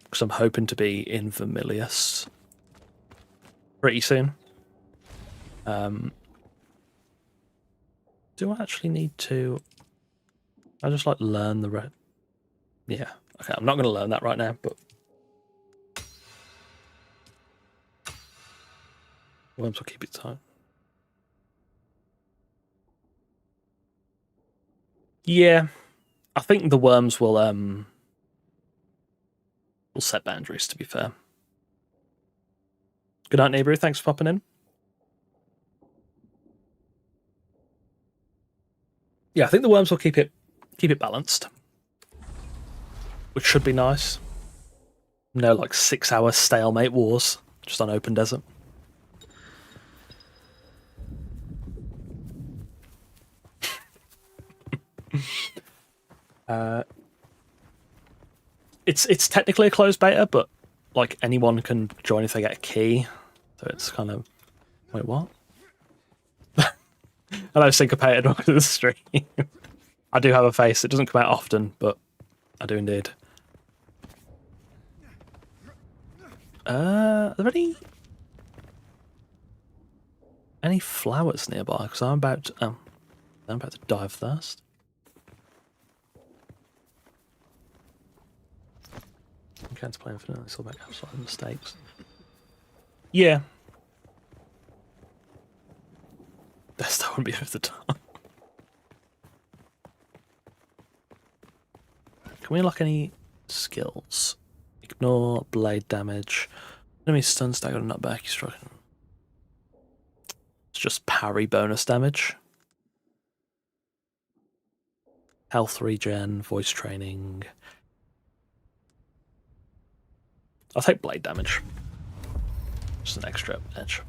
Because I'm hoping to be in Vermilius pretty soon. Do I actually need to... I just like learn the red. Yeah, okay, I'm not going to learn that right now, but Worms will keep it tight. Yeah, I think the worms will set boundaries, to be fair. Good night, neighbour. Thanks for popping in. Yeah, I think the worms will keep it balanced, which should be nice. No, like 6-hour stalemate wars just on open desert. It's technically a closed beta, but like anyone can join if they get a key. So it's kind of wait, what? Hello, syncopated. Welcome to the stream. I do have a face. It doesn't come out often, but I do indeed. Are there any flowers nearby? Because I'm about to die of thirst. You can't play infinitely. It's all about outside mistakes. Yeah. That still wouldn't be over the top. Can we unlock any skills? Ignore blade damage. Enemy stun stagger and nutback. He's striking. It's just parry bonus damage. Health regen, voice training. I'll take blade damage. Just an extra edge.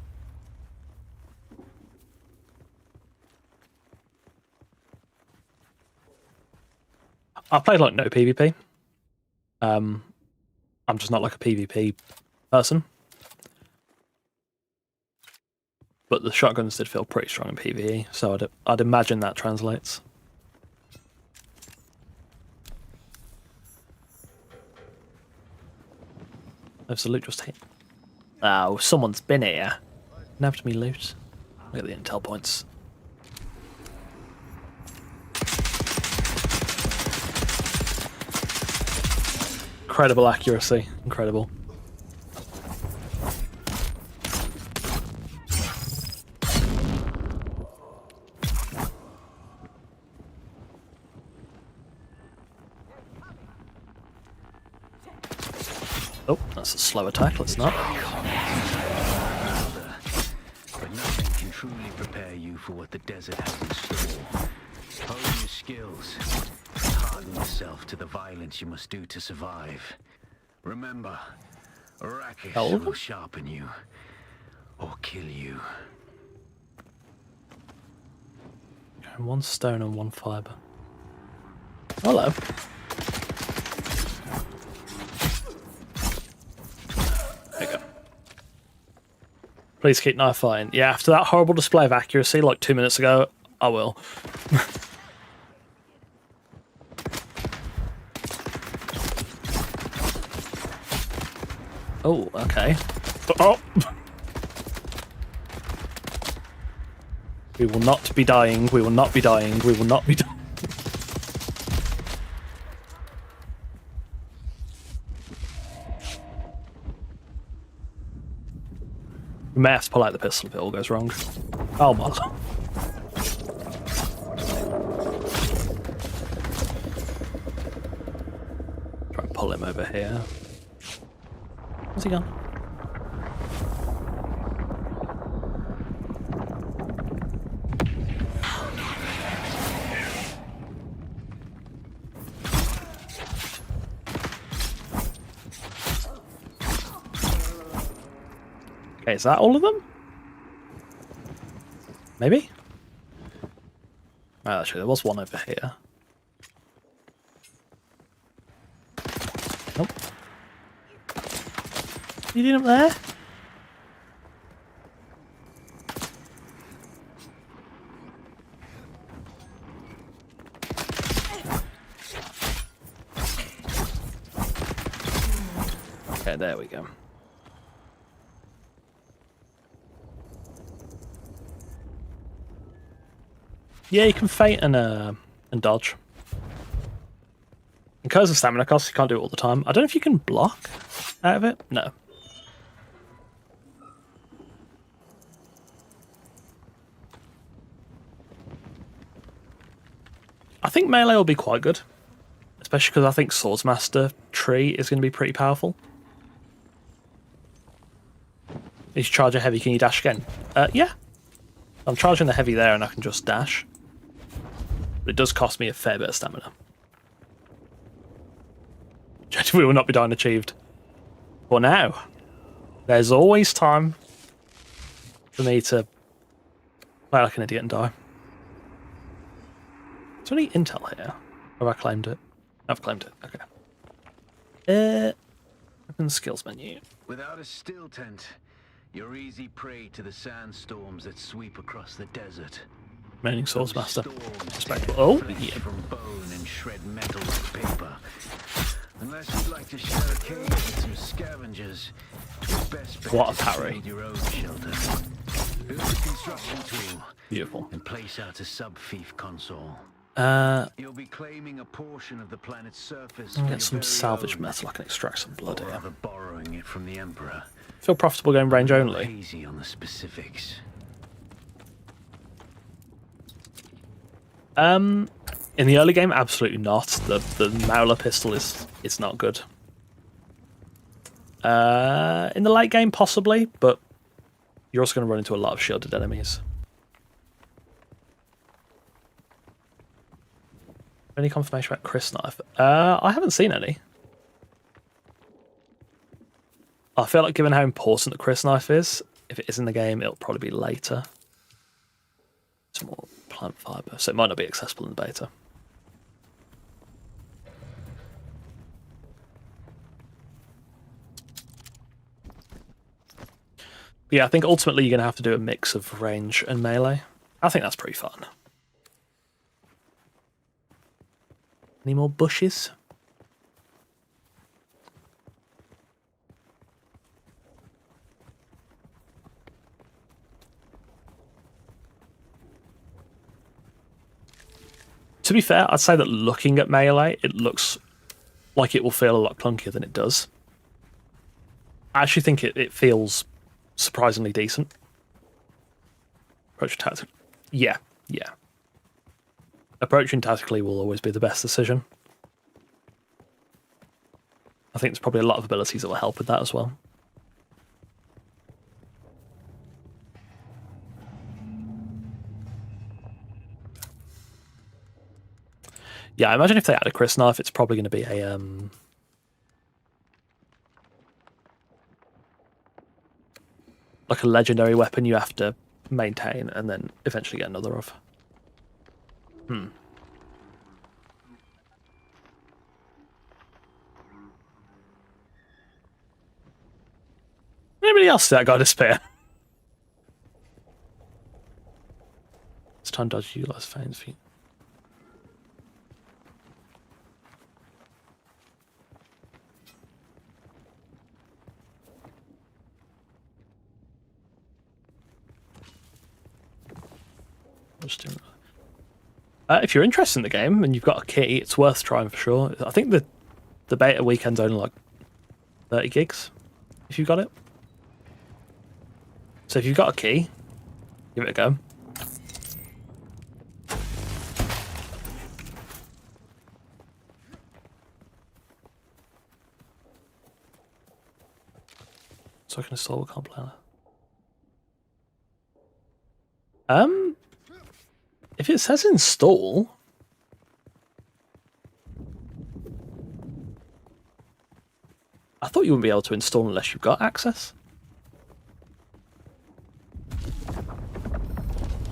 I've played like no PvP. I'm just not like a PvP person. But the shotguns did feel pretty strong in PvE, so I'd imagine that translates. There's the loot just hit. Oh, someone's been here. Nabbed me loot. Look at the intel points. Incredible accuracy. Incredible. Oh, that's a slow attack, let's not. But nothing can truly prepare you for what the desert has in store. Hone your skills. Harden yourself to the violence you must do to survive. Remember, Arrakis will sharpen you or kill you. One stone and one fibre. Hello. There you go. Please keep knife fighting. Yeah, after that horrible display of accuracy like 2 minutes ago, I will. Oh, okay. Oh! We will not be dying, we will not be dying, we will not be dying. We may have to pull out the pistol if it all goes wrong. Oh my lord. Try and pull him over here. Where's he gone? Okay, is that all of them? Maybe? Oh, actually, there was one over here. Nope. You doing up there? Okay, there we go. Yeah, you can feint and dodge. Because of stamina costs, you can't do it all the time. I don't know if you can block out of it. No. think melee will be quite good. Especially because I think Swordsmaster tree is going to be pretty powerful. Is charge a heavy, can you dash again? Yeah. I'm charging the heavy there and I can just dash. But it does cost me a fair bit of stamina. We will not be dying achieved. For now. There's always time for me to play like an idiot and die. Is there any intel here? Have I claimed it? I've claimed it, okay. Open skills menu. Without a still tent, you're easy prey to the sandstorms that sweep across the desert. Remaining Swordsmaster. Storms Respectable. tear Oh, flesh yeah. from bone and shred metal like paper. Unless you'd like to share a cave with some scavengers, it's best bet What a to parry. build your own shelter. Build a construction tool Beautiful. and place out a sub-fief console. You'll be claiming a portion of the planet's surface. I'll for get some your very salvage own, metal. I can extract some blood or here. rather borrowing it from the Emperor. Feel profitable going range only. Hazy on the specifics. In the early game, absolutely not. The Mauler pistol is not good. In the late game, possibly, but you're also going to run into a lot of shielded enemies. Any confirmation about Chris Knife? I haven't seen any. I feel like given how important the Chris Knife is, if it is in the game, it'll probably be later. It's more plant fiber, so it might not be accessible in the beta. But yeah, I think ultimately you're going to have to do a mix of range and melee. I think that's pretty fun. Any more bushes? To be fair, I'd say that looking at melee, it looks like it will feel a lot clunkier than it does. I actually think it feels surprisingly decent. Approach tactic. Yeah. Approaching tactically will always be the best decision. I think there's probably a lot of abilities that will help with that as well. Yeah, I imagine if they add a Chris Knife, it's probably going to be a like a legendary weapon you have to maintain and then eventually get another of. Anybody else see that guy disappear? It's time dodge to utilize Fane's feet. If you're interested in the game and you've got a key, it's worth trying for sure. I think the beta weekend's only like 30 gigs if you've got it. So if you've got a key, give it a go. So I can install a comp planner. If it says install, I thought you wouldn't be able to install unless you've got access.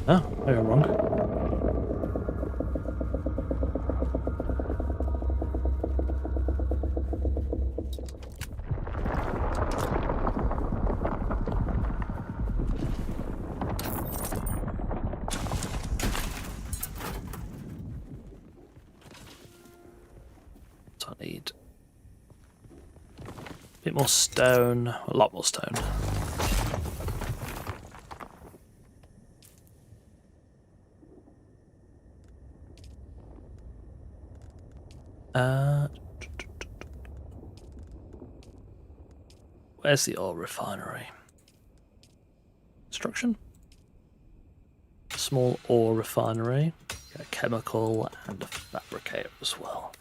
Oh, maybe I'm wrong. So I need a bit more stone, a lot more stone. Where's the ore refinery? Construction? Small ore refinery. Okay, chemical and a fabricator as well.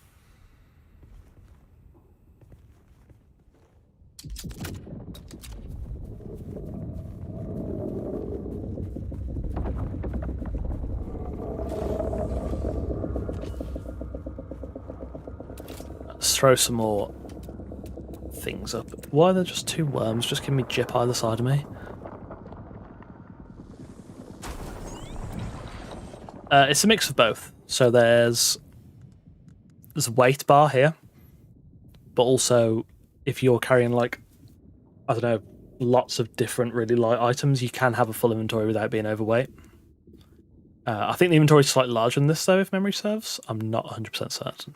Let's throw some more things up. Why are there just 2 worms? Just give me jip either side of me. It's a mix of both. So there's a weight bar here, but also if you're carrying like, I don't know, lots of different really light items, you can have a full inventory without being overweight. I think the inventory is slightly larger than this though, if memory serves. I'm not 100% certain.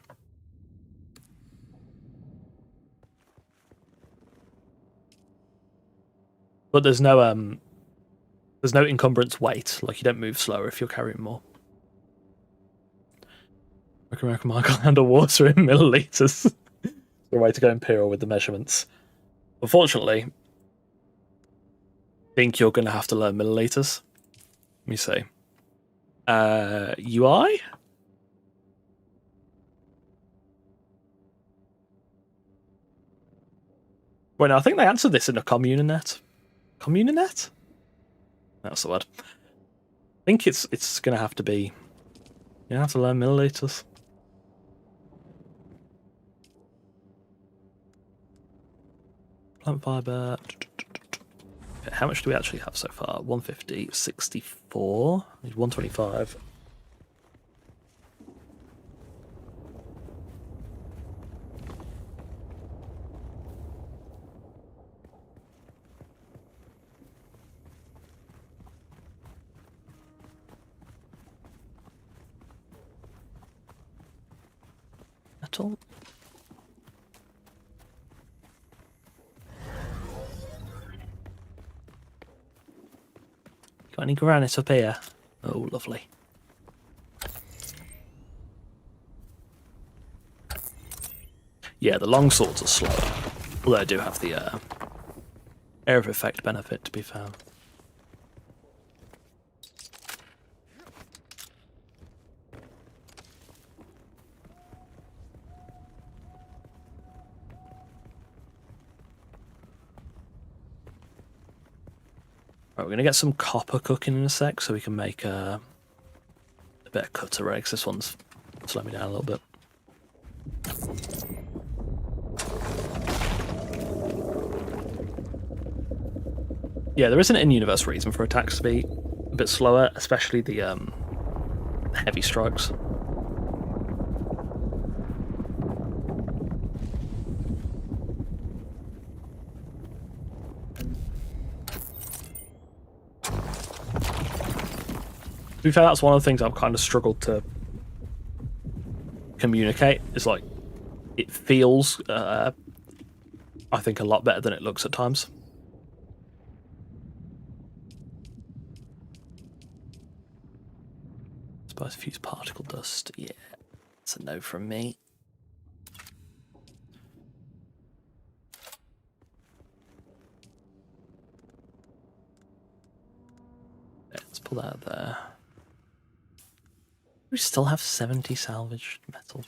But there's no encumbrance weight, like you don't move slower if you're carrying more. I can reckon Michael handle water in milliliters. The way to go imperial with the measurements. Unfortunately, I think you're going to have to learn milliliters. Let me see. UI? Well, no, I think they answered this in a communinet. Communinet? That's the word. I think it's going to have to be... You have to learn milliliters. Plant fibre. How much do we actually have so far? 150, 64, 125. Metal. Got any granite up here? Oh, lovely. Yeah, the long swords are slower. Although I do have the area of effect benefit, to be fair. Right, we're going to get some copper cooking in a sec so we can make a bit of cutter eggs. This one's slowing me down a little bit. Yeah, there isn't an in-universe reason for attacks to be a bit slower, especially the heavy strikes. To be fair, that's one of the things I've kind of struggled to communicate. Is like, it feels, I think, a lot better than it looks at times. I suppose fuse particle dust, yeah, it's a no from me. Yeah, let's pull that out there. We still have 70 salvaged metal.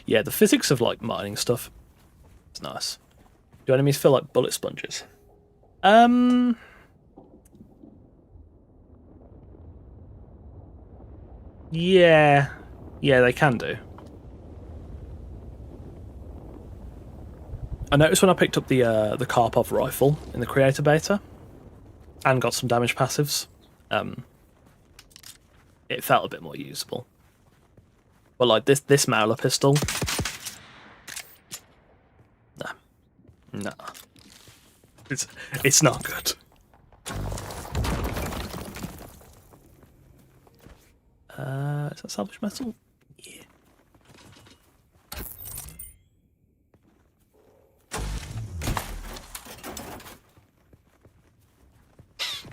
Yeah, the physics of like mining stuff is nice. Do enemies feel like bullet sponges? Yeah, they can do. I noticed when I picked up the Karpov rifle in the creator beta and got some damage passives, it felt a bit more usable. But like this Mauler pistol, nah, it's not good. Is that salvage metal? Yeah.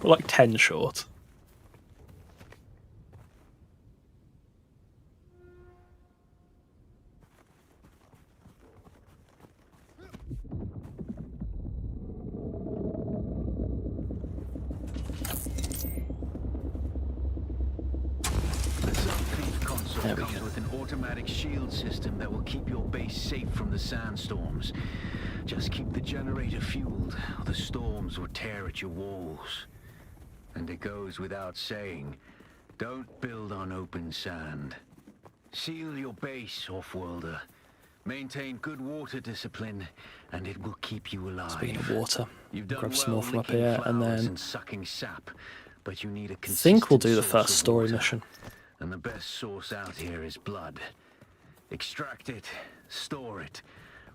We're like 10 short. There we comes go. with an automatic shield system that will keep your base safe from the sandstorms. Just keep the generator fueled, or the storms will tear at your walls. And it goes without saying, don't build on open sand. Seal your base, off-worlder. Maintain good water discipline, and it will keep you alive. Speaking of water, You've done grab some well more from up licking here, and flowers then and sucking sap, but you need a I think we'll consistent do the source first of story water. mission. And the best source out here is blood. Extract it, store it,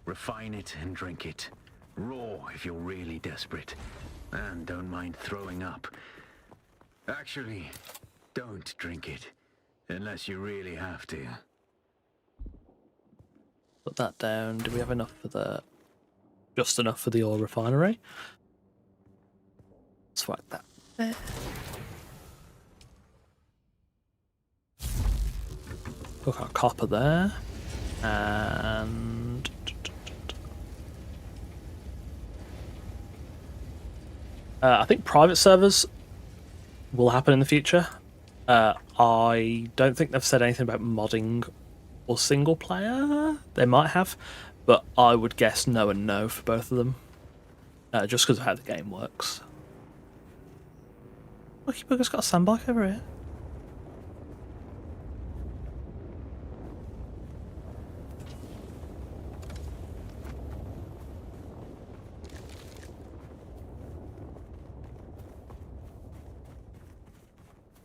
refine it, and drink it. Raw if you're really desperate. And don't mind throwing up. Actually, don't drink it. Unless you really have to. Put that down. Do we have enough for the... Just enough for the ore refinery? Let's whack that there. Look at copper there. And... I think private servers will happen in the future. I don't think they've said anything about modding or single player. They might have, but I would guess no and no for both of them. Just because of how the game works. Lucky Bugger's got a sandbike over here.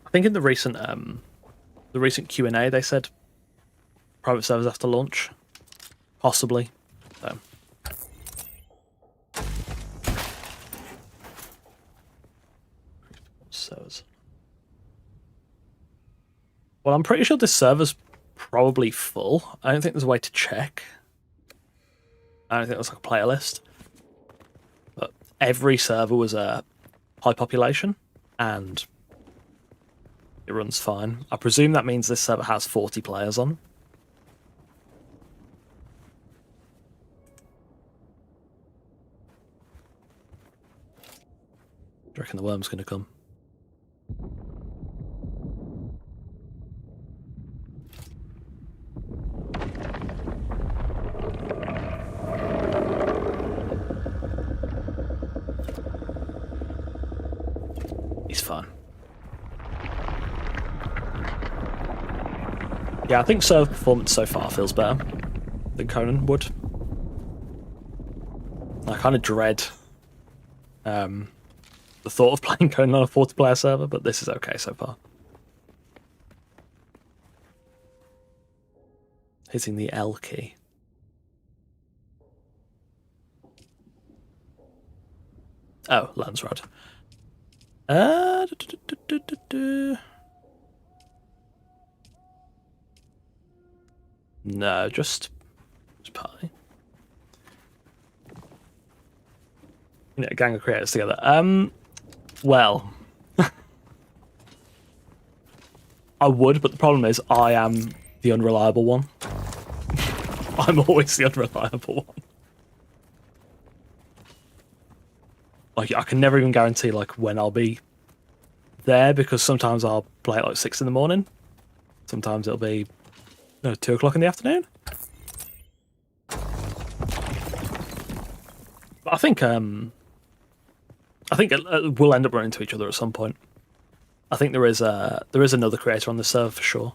I think in the recent Q&A they said private servers have to launch, possibly. So. Servers. Well, I'm pretty sure this server's probably full. I don't think there's a way to check. I don't think there's like a player list. But every server was a high population, and it runs fine. I presume that means this server has 40 players on. Do you reckon the worm's going to come? He's fine. Yeah, I think server performance so far feels better than Conan would. I kind of dread the thought of playing Conan on a 40-player server, but this is okay so far. Hitting the L key. Oh, lens rod. No, just pie. You know, a gang of creators together. Well, I would, but the problem is I am the unreliable one. I'm always the unreliable one. Like, I can never even guarantee like when I'll be there, because sometimes I'll play at like 6 in the morning. Sometimes it'll be 2 o'clock in the afternoon. But I think we'll end up running into each other at some point. I think there is another creator on the server for sure.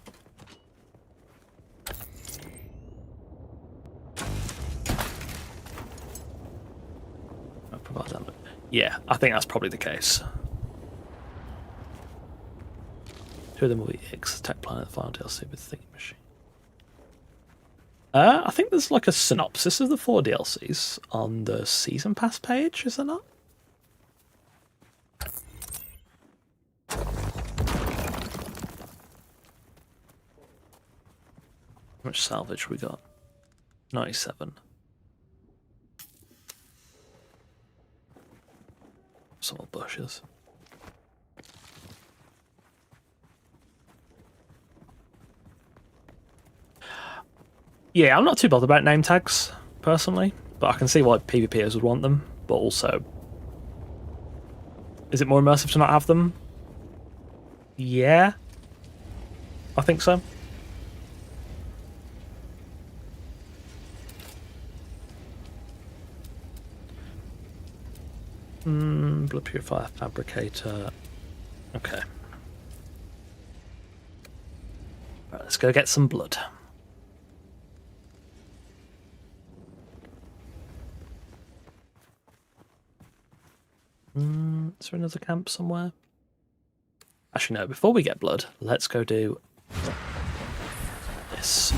Yeah, I think that's probably the case. 2 of them will be X, Tech Planet, the final DLC with Thinking Machine. I think there's like a synopsis of the 4 DLCs on the Season Pass page, is there not? How much salvage we got? 97. Some more bushes. Yeah, I'm not too bothered about name tags, personally, but I can see why PvPers would want them, but also... Is it more immersive to not have them? Yeah. I think so. Blood purifier, fabricator. Okay. Right, let's go get some blood. Is there another camp somewhere? Actually, no. Before we get blood, let's go do this.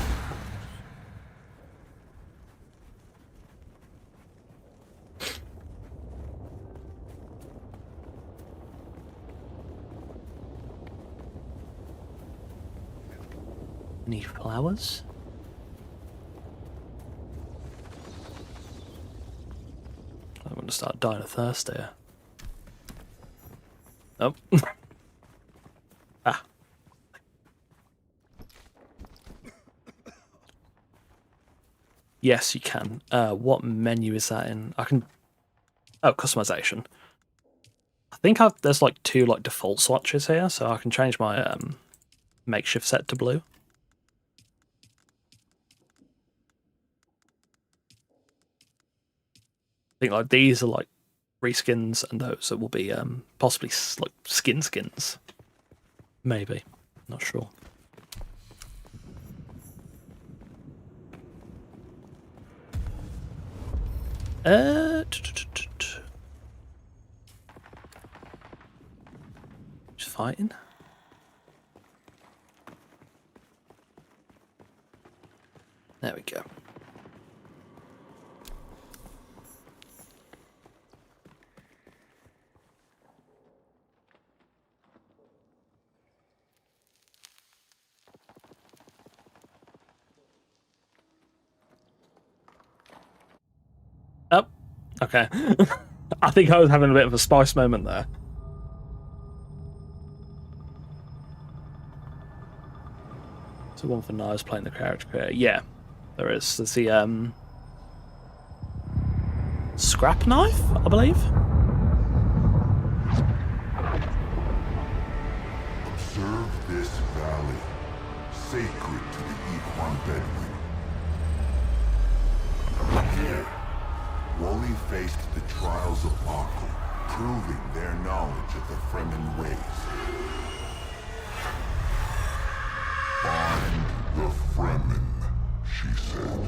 Any flowers? I'm going to start dying of thirst here. Nope. Ah. Yes, you can. What menu is that in? I can... Oh, customization. I think there's like two like default swatches here, so I can change my makeshift set to blue. I think like these are like reskins, and those that will be possibly like skins. Maybe, not sure. Just fighting. There we go. Oh, okay. I think I was having a bit of a spice moment there. So one for Niles playing the character creator. Yeah, there is. There's the scrap knife, I believe. Observe this valley, sacred to the Ikhwan Bedouin. Here, Woli faced the trials of Akhl, proving their knowledge of the Fremen ways. Find the Fremen, she said.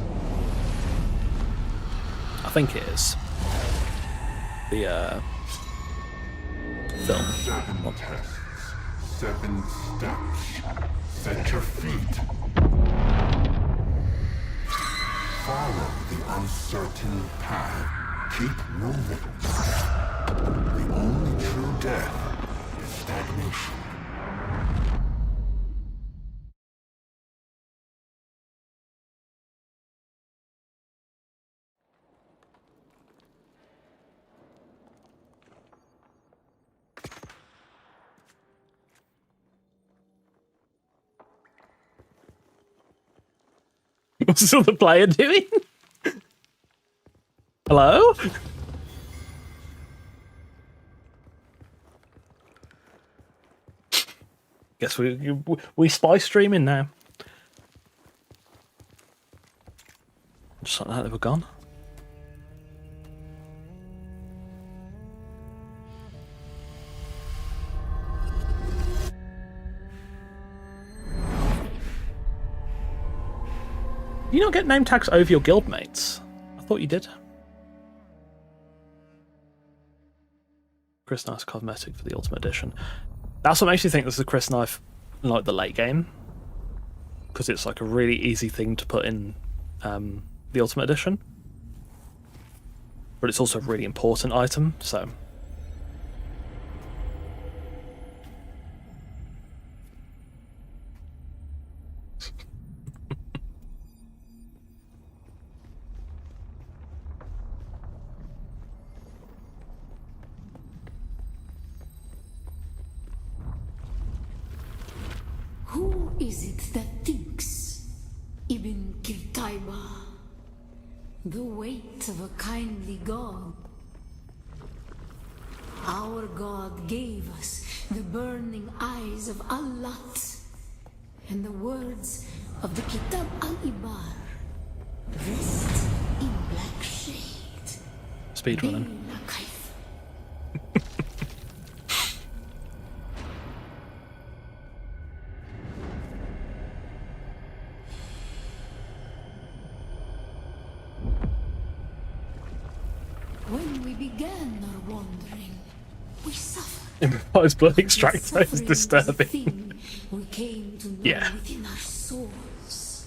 I think it is. The film. 7 tests, 7 steps. Set your feet. Follow the uncertain path. Keep moving. The only true death is stagnation. What's the other player doing? Hello? Guess we spy streaming now. Just like that, they were gone. Do you not get name tags over your guildmates? I thought you did. Chris Knife cosmetic for the Ultimate Edition. That's what makes me think this is a Chris Knife in like the late game, because it's like a really easy thing to put in the Ultimate Edition, but it's also a really important item. So. Who is it that thinks? Ibn Kirtaiba, the weight of a kindly god. Our god gave us the burning eyes of Allat and the words of the Kitab al-Ibar, dressed in black shade. Speedrunning. began our wandering, we suffered. Improvised blood extractor is Suffering was a disturbing. thing we came to know Yeah. within our souls.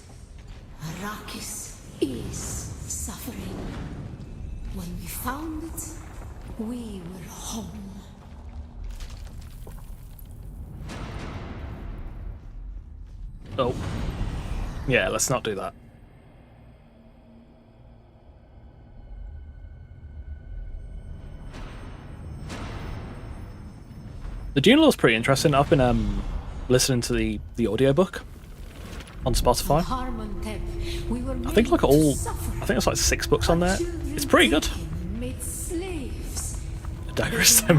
Arrakis is suffering. When we found it, we were home. Oh. Yeah, let's not do that. The Dune lore's pretty interesting. I've been listening to the audiobook on Spotify. I think like all, I think there's like 6 books on there. It's pretty good. I digress them.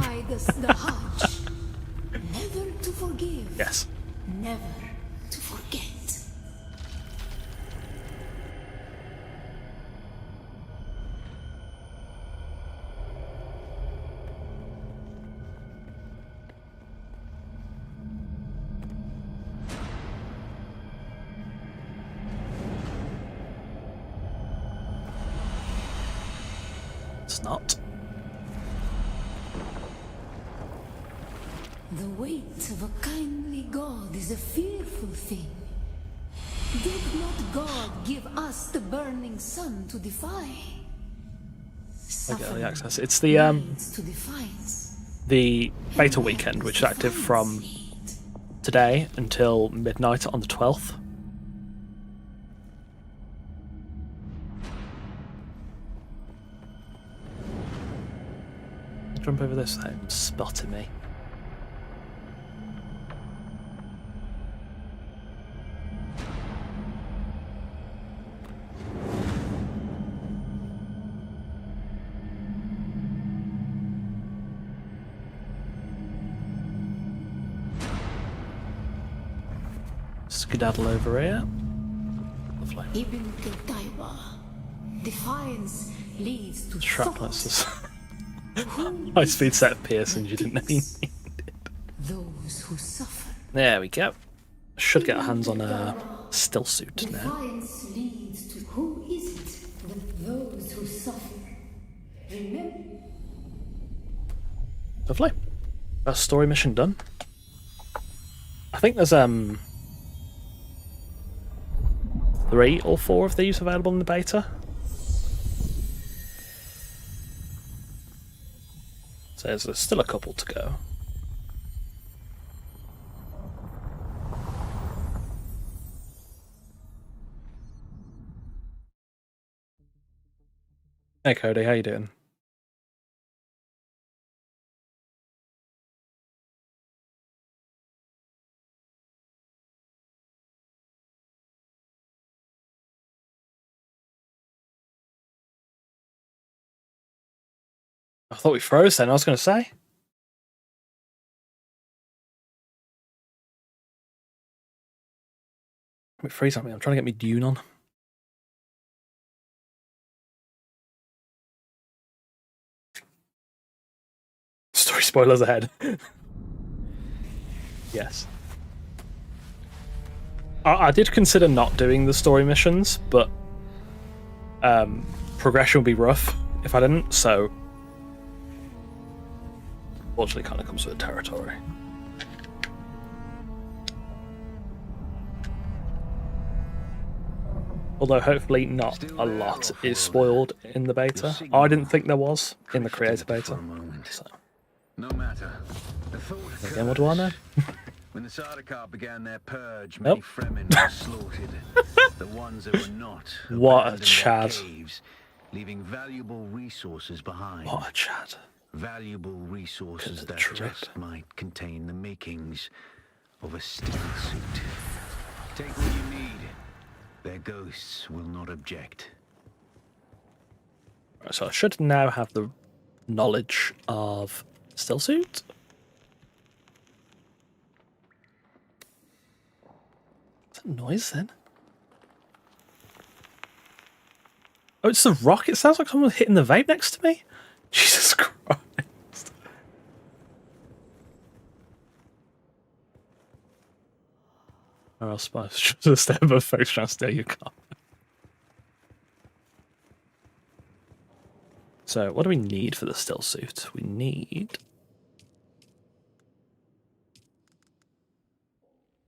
Never to forgive. Yes. Never to forget. It's not. The weight of a kindly God is a fearful thing. Did not God give us the burning sun to defy? I get early access. It's the beta weekend, which is active from today until midnight on the 12th. Jump over this thing, spotting me. Skedaddle over here. Lovely. Ibn Qutayba. Defiance leads to Shrapnels. thought. High speed set of piercings you didn't know you needed. Those who suffer. There we go. Should get our hands on a still suit now. Defiance leads to who is it but those who suffer? Remember. Lovely. First story mission done. I think there's 3 or 4 of these available in the beta. So there's still a couple to go. Hey Cody, how you doing? I thought we froze then, I was going to say. Wait, freeze on me, I'm trying to get me Dune on. Story spoilers ahead. Yes. I did consider not doing the story missions, but progression would be rough if I didn't, so unfortunately kind of comes with the territory. Although hopefully not a lot is spoiled in the beta. I didn't think there was in the creator beta. So. No matter. The thought Again, what do I know? When the Sardaukar began their purge, Nope. many Fremen were slaughtered. The ones that were not What a abandoned their Chad. caves, leaving valuable resources behind. What a chat. Valuable resources Couldn't that have just might contain the makings of a steel suit. Take what you need. Their ghosts will not object. Right, so I should now have the knowledge of still suit. What's that noise then? Oh, it's the rock. It sounds like someone's hitting the vape next to me. Jesus Christ. Or else I should just step above folks trying to steal your car. So, what do we need for the still suit? We need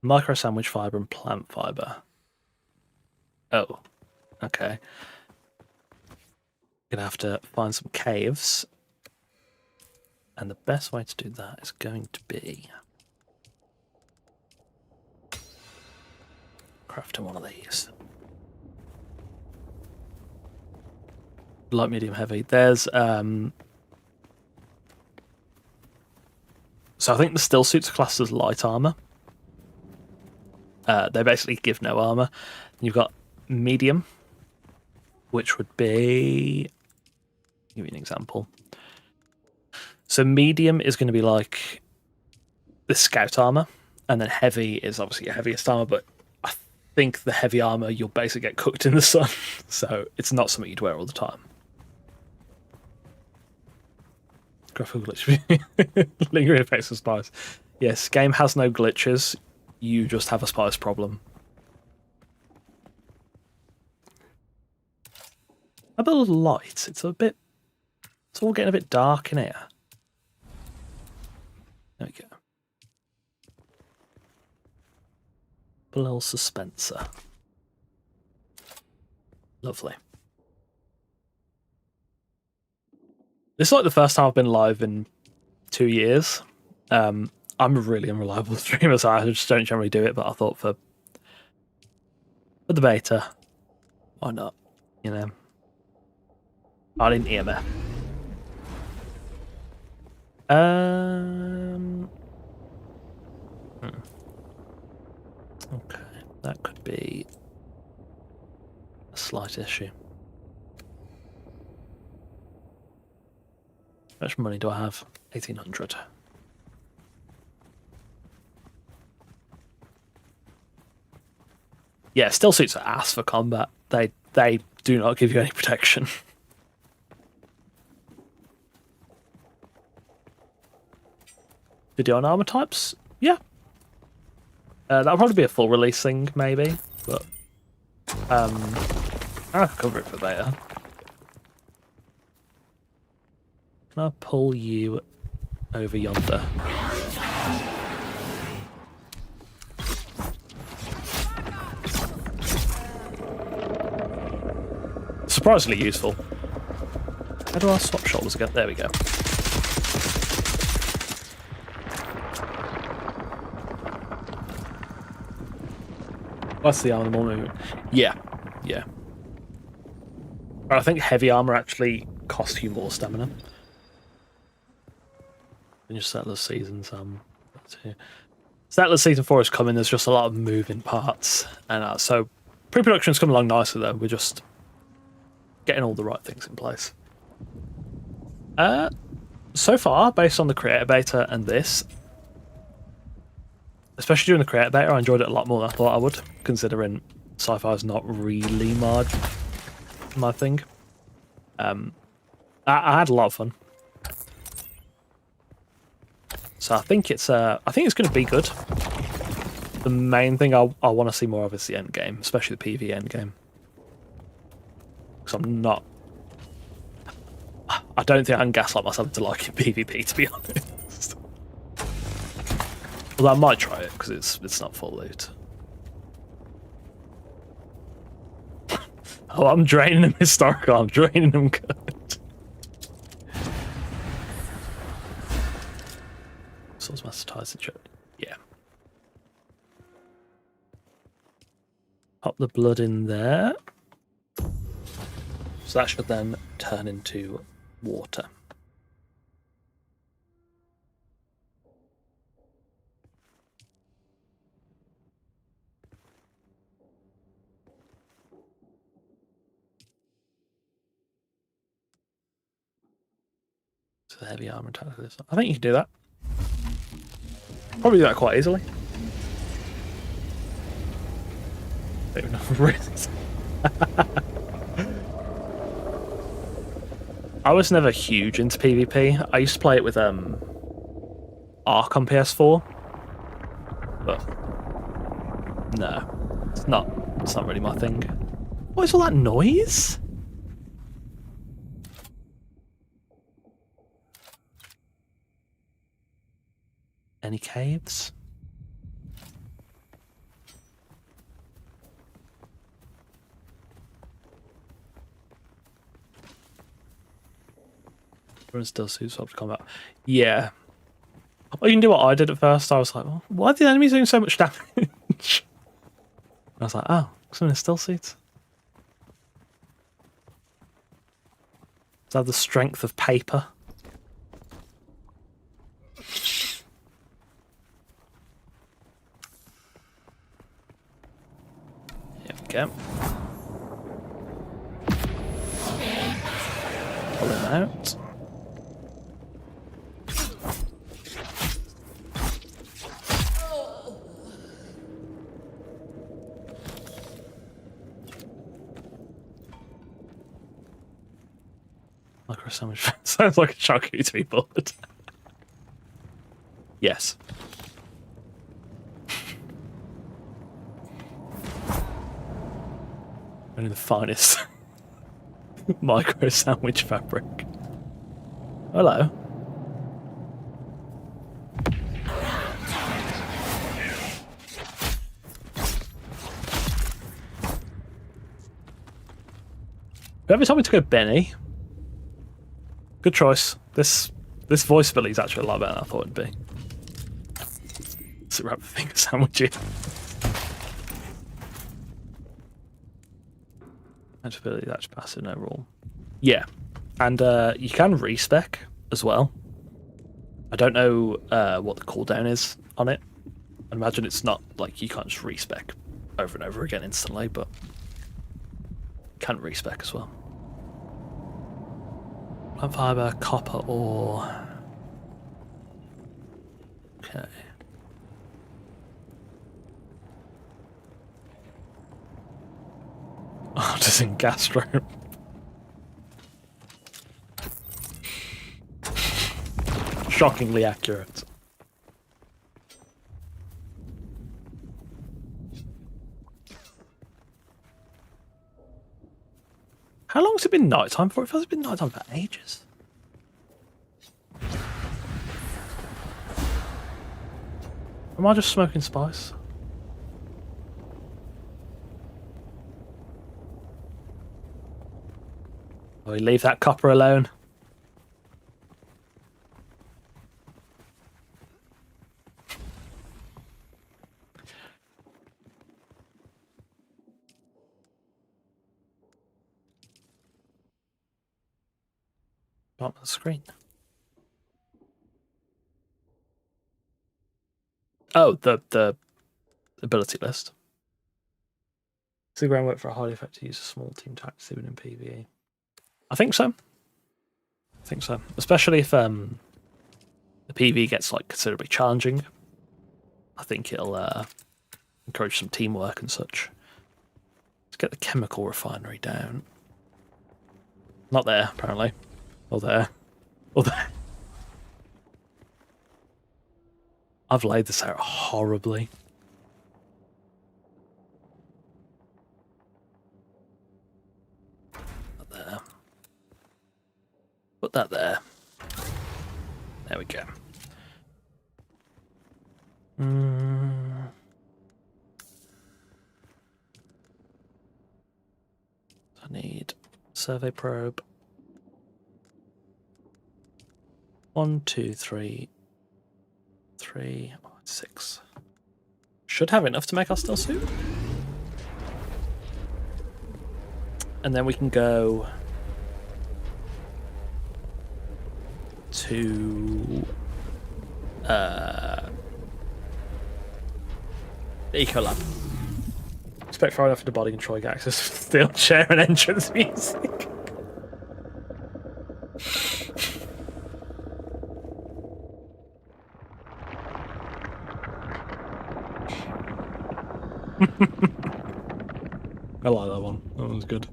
micro sandwich fiber and plant fiber. Oh, okay. Gonna have to find some caves, and the best way to do that is going to be crafting one of these. Light, medium, heavy. There's so I think the still suits are classed as light armor. They basically give no armor. You've got medium, which would be, I'll give you an example. So medium is going to be like the scout armor, and then heavy is obviously your heaviest armor, but I think the heavy armor you'll basically get cooked in the sun, so it's not something you'd wear all the time. Graphical glitch. Lingering effects of spice. Yes, game has no glitches. You just have a spice problem. A bit of light. It's all getting a bit dark in here. There we go. Put a little suspenser. Lovely. This is like the first time I've been live in 2 years. I'm a really unreliable streamer, so I just don't generally do it, but I thought for the beta, why not? You know. I didn't hear me. Okay, that could be a slight issue. How much money do I have? 1,800. Yeah, still suits are ass for combat. They do not give you any protection. Video on armor types? Yeah. That'll probably be a full release thing, maybe, but I'll cover it for beta. Can I pull you over yonder? Surprisingly useful. How do I swap shoulders again? There we go. What's the armor movement? Yeah, yeah. But I think heavy armor actually costs you more stamina. And just Settlers Season Settlers Season 4 is coming. There's just a lot of moving parts, and so pre-production's come along nicely. Though we're just getting all the right things in place. So far, based on the creator beta and this, especially during the creator beta, I enjoyed it a lot more than I thought I would, considering sci-fi is not really my thing. I had a lot of fun. So I think it's going to be good. The main thing I want to see more of is the end game, especially the PvE end game. Because I don't think I can gaslight myself into liking PvP, to be honest. Although I might try it because it's not full loot. Oh, I'm draining them historical. I'm draining them good. Source Master ties and yeah. Pop the blood in there. So that should then turn into water. So the heavy armor attack this. I think you can do that. Probably do that quite easily. Don't even know really. I was never huge into PvP. I used to play it with Ark on PS4, but no, it's not really my thing. What is all that noise? any caves? Everyone still suits up to combat. Yeah. Well, you can do what I did at first. I was like, well, why are the enemies doing so much damage? I was like, oh, some in still suits. Does that have the strength of paper? Here we go. Pull him out. Micro sandwich sounds like a charcuterie board. Yes. Only the finest micro sandwich fabric. Hello. Whoever told me to go Benny. Good choice. This voice ability is actually a lot better than I thought it'd be. Let's wrap the finger sandwich in. Ability that's passive overall. Yeah. And you can respec as well. I don't know what the cooldown is on it. I imagine it's not like you can't just respec over and over again instantly, but you can respec as well. Plant fiber, copper ore. Okay. Oh, just in gastro. Shockingly accurate. How long has it been nighttime for? It feels it's been nighttime for ages. Am I just smoking spice? Oh, we leave that copper alone. Bottom of the screen. Oh, the ability list. It's the groundwork for a highly effective use of small team tactics even in PvE. I think so. I think so. Especially if the PvE gets like considerably challenging. I think it'll encourage some teamwork and such. Let's get the chemical refinery down. Not there, apparently. Or there. Or there. I've laid this out horribly. Not there. Put that there. There we go. I need survey probe. 1, 2, 3, 3, 6. Should have enough to make our stealth suit. And then we can go to the Ecolab. Expect far enough for the body control get access to steel chair and entrance music. I like that one. That one's good.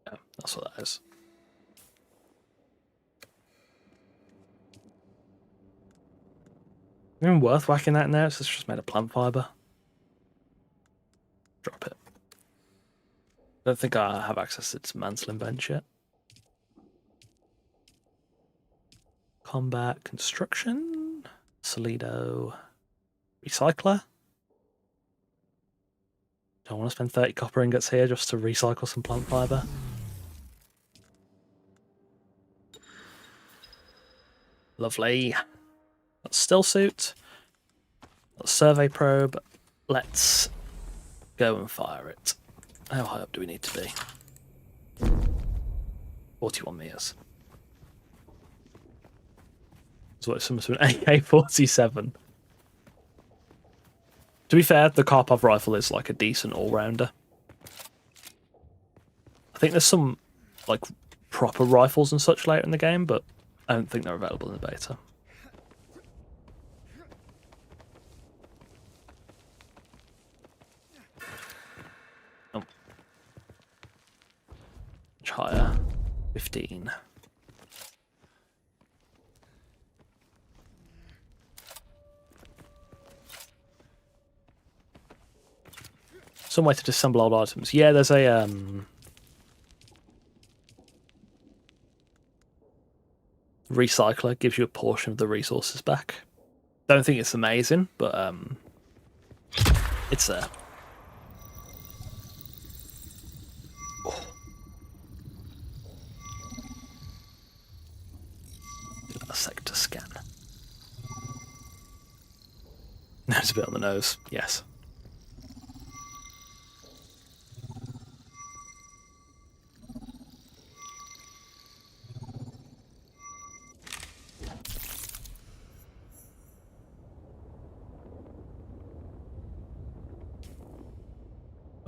Yeah, that's what that is. Even worth whacking that in there? It's just made of plant fibre. Drop it. Don't think I have access to dismantling bench yet. Combat, construction, Solido, recycler. Don't want to spend 30 copper ingots here just to recycle some plant fibre. Lovely. That's still suit. That's survey probe. Let's go and fire it. How high up do we need to be? 41 meters. So it's almost an AK-47. To be fair, the Karpov rifle is like a decent all-rounder. I think there's some like proper rifles and such later in the game, but I don't think they're available in the beta. Oh. Much higher. 15. Some way to disassemble old items. Yeah, there's a recycler, gives you a portion of the resources back. Don't think it's amazing, but it's there. Oh. Do a sector scan. There's a bit on the nose, yes.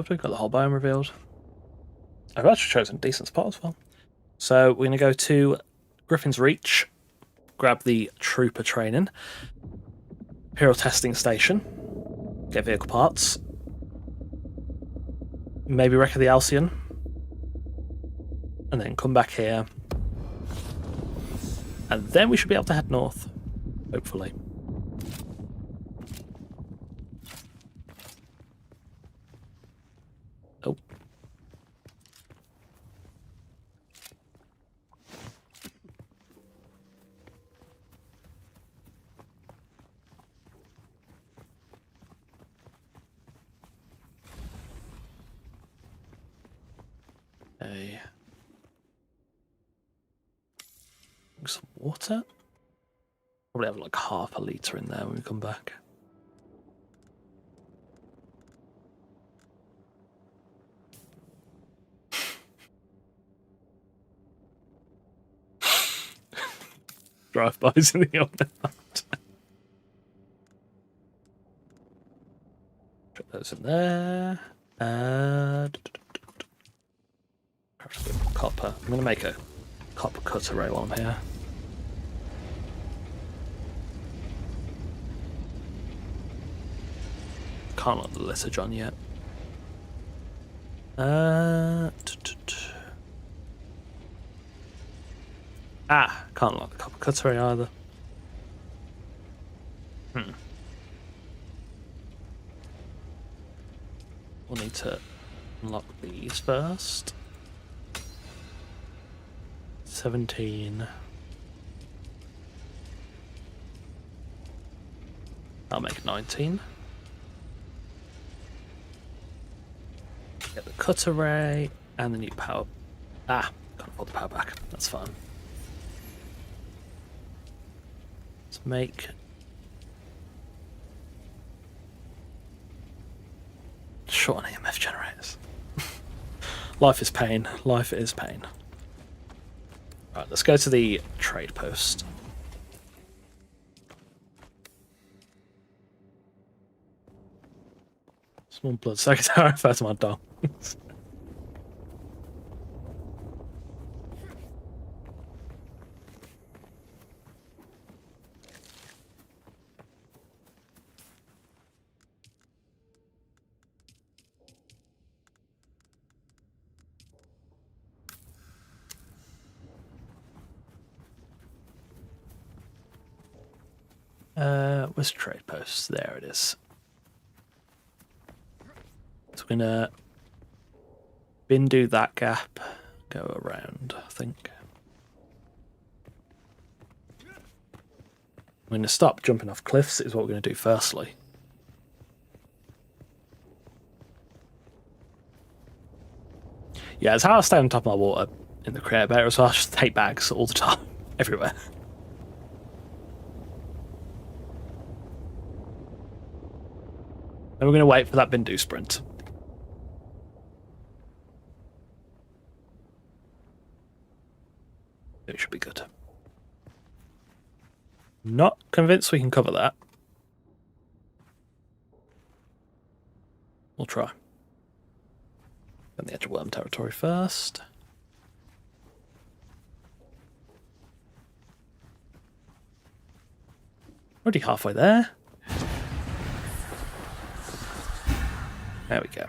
We've got the whole biome revealed. I've actually chosen a decent spot as well. So we're going to go to Griffin's Reach, grab the trooper training, Imperial testing station, get vehicle parts, maybe wreck of the Alcyon, and then come back here. And then we should be able to head north, hopefully. Oh. Okay. Some water. Probably have like half a litre in there when we come back. Drive-bys in the old out. Put those in there. Perhaps a bit more copper. I'm going to make a copper cutter ray while I'm here. Can't let the litter on yet. Can't lock the copper cutter ray either. We'll need to unlock these first. 17. I'll make 19. Get the cutter ray and the new power. Can't afford the power back. That's fine. Let's make short on EMF generators. Life is pain. Life is pain. Right, let's go to the trade post. Small blood secretary first my dog. Where's the trade post? There it is. So we're gonna do that gap, go around, I think. I'm gonna stop jumping off cliffs is what we're gonna do firstly. Yeah, it's how I stay on top of my water in the creator beta, so I just take bags all the time, everywhere. And we're going to wait for that Bindu sprint. It should be good. Not convinced we can cover that. We'll try. On the edge of worm territory first. Already halfway there. There we go.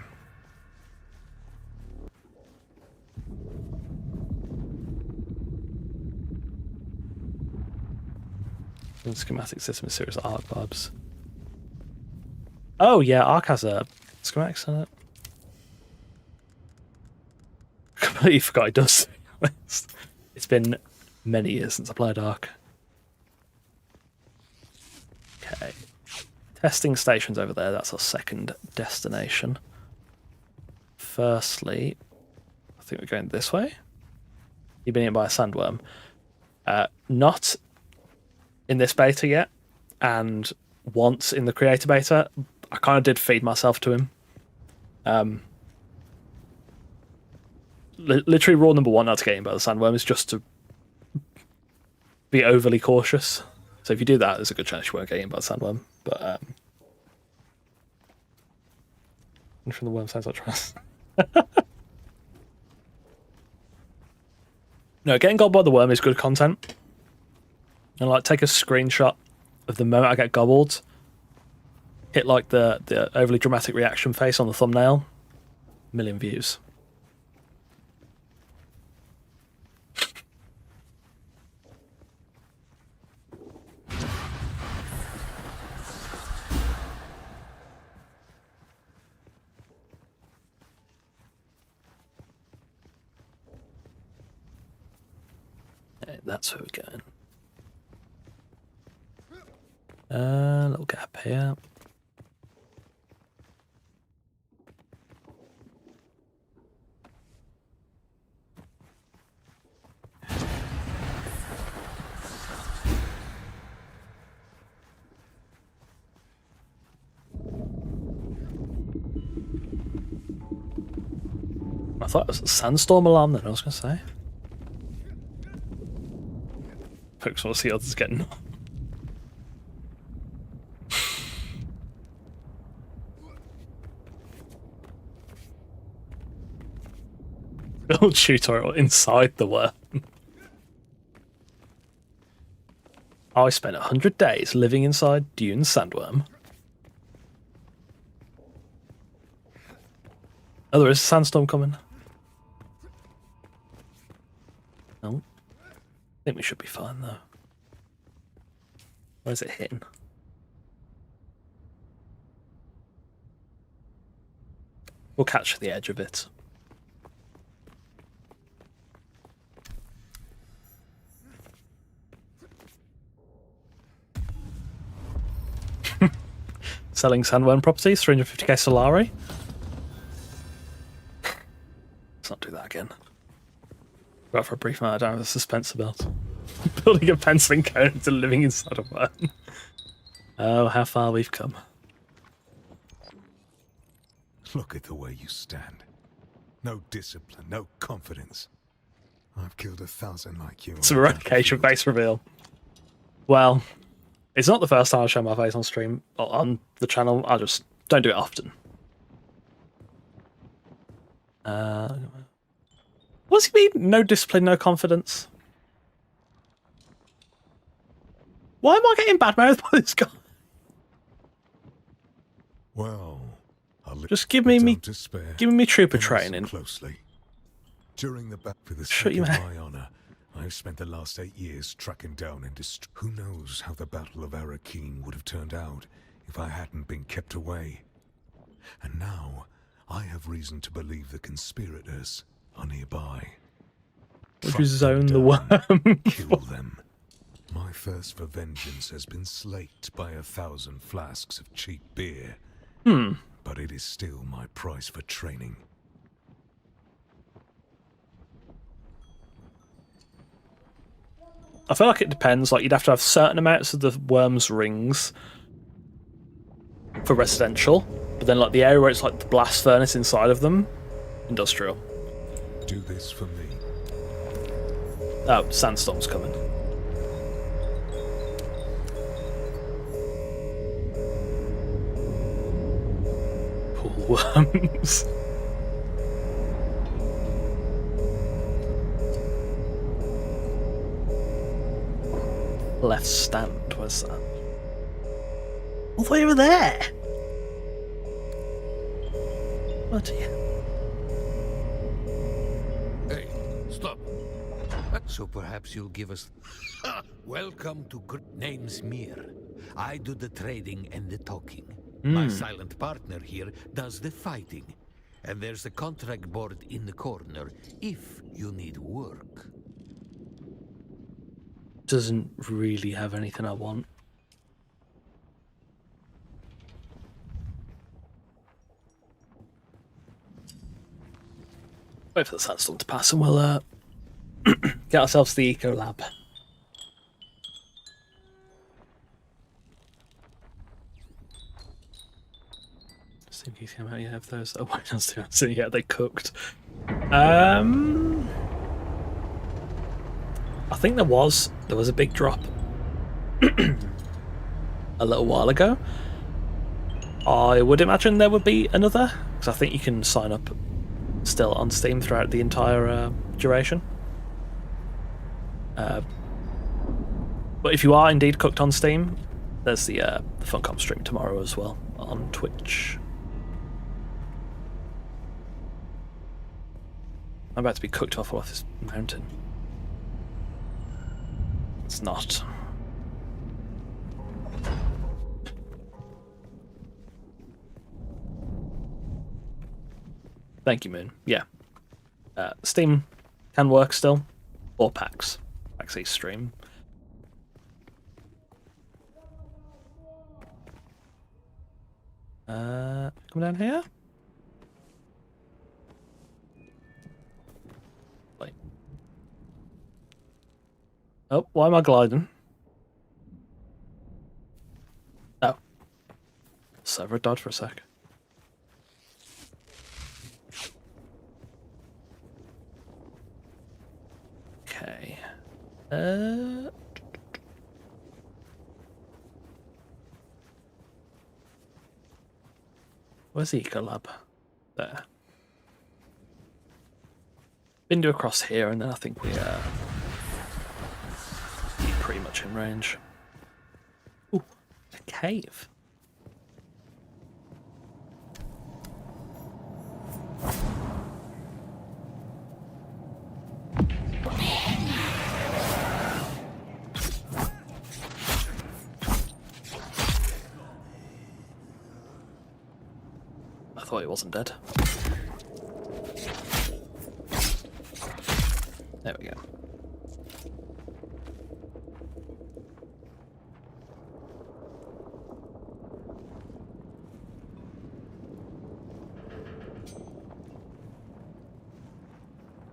The schematic system is serious Ark vibes. Oh yeah, Ark has a schematics in it. Completely forgot it does. It's been many years since I played Ark. Okay. Testing stations over there, that's our second destination. Firstly, I think we're going this way. You've been hit by a sandworm. Not in this beta yet, and once in the creator beta, I kind of did feed myself to him. Literally rule number one not to get hit by the sandworm is just to be overly cautious. So if you do that, there's a good chance you won't get hit by the sandworm. But from the worm sounds like trust. No, getting gobbled by the worm is good content. And like take a screenshot of the moment I get gobbled. Hit like the overly dramatic reaction face on the thumbnail. 1 million views. That's where we're going. Little gap here. I thought it was a sandstorm alarm then, I was going to say. Folks want to see others getting. Build tutorial inside the worm. I spent 100 days living inside Dune sandworm. Oh, there is a sandstorm coming. No. I think we should be fine though. Where's it hitting? We'll catch the edge of it. Selling sandworm properties, 350k Solari. Let's not do that again. Right for a brief amount of time with a suspense belt. Building a penciling cone into living inside a worm. Oh, how far we've come. Look at the way you stand. No discipline, no confidence. I've killed 1,000 like you. It's a eradication face reveal. Well, it's not the first time I show my face on stream or on the channel. I just don't do it often. What's he mean? No discipline, no confidence. Why am I getting badmouthed by this guy? Well, just give me trooper training. Closely. During the battle for the Shut sake your of mouth. my honor, I've spent the last 8 years tracking down and who knows how the Battle of Arrakis would have turned out if I hadn't been kept away. And now, I have reason to believe the conspirators are nearby. Would Track you them zone the down, worm? kill them. My thirst for vengeance has been slaked by 1,000 flasks of cheap beer. But it is still my price for training. I feel like it depends. Like, you'd have to have certain amounts of the worm's rings for residential, but then like the area where it's like the blast furnace inside of them, industrial. Do this for me. Oh, sandstorm's coming. Pool worms. Left stand, where's that? All the way over there! Bloody hell. Hey, stop. So perhaps you'll give us... Welcome to Name's Mir. I do the trading and the talking. My silent partner here does the fighting. And there's a contract board in the corner if you need work. Doesn't really have anything I want. Wait for the sandstorm to pass and we'll get ourselves the eco lab. See if you can have those. Oh, wait, so yeah, they cooked. I think there was a big drop a little while ago. I would imagine there would be another, because I think you can sign up still on Steam throughout the entire duration. But if you are indeed cooked on Steam, there's the Funcom stream tomorrow as well on Twitch. I'm about to be cooked off this mountain. It's not. Thank you, Moon. Yeah. Steam can work still. Or PAX. PAX East stream. Come down here? Wait. Oh, why am I gliding? Oh. Server died for a sec. Okay. Where's the Eco Lab? There. Been to across here, and then I think we pretty much in range. Ooh, a cave. I thought he wasn't dead. There we go.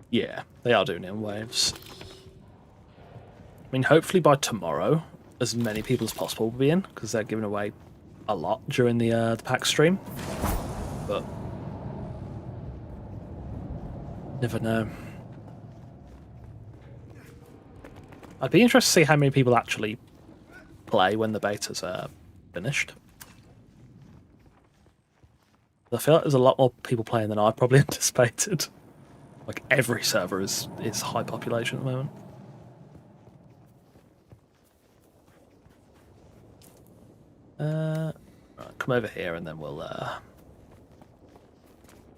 Yeah, they are doing it in waves. I mean, hopefully by tomorrow, as many people as possible will be in, because they're giving away a lot during the PAX stream. But never know. I'd be interested to see how many people actually play when the beta's finished. I feel like there's a lot more people playing than I probably anticipated. Like, every server is high population at the moment. Right, come over here and then we'll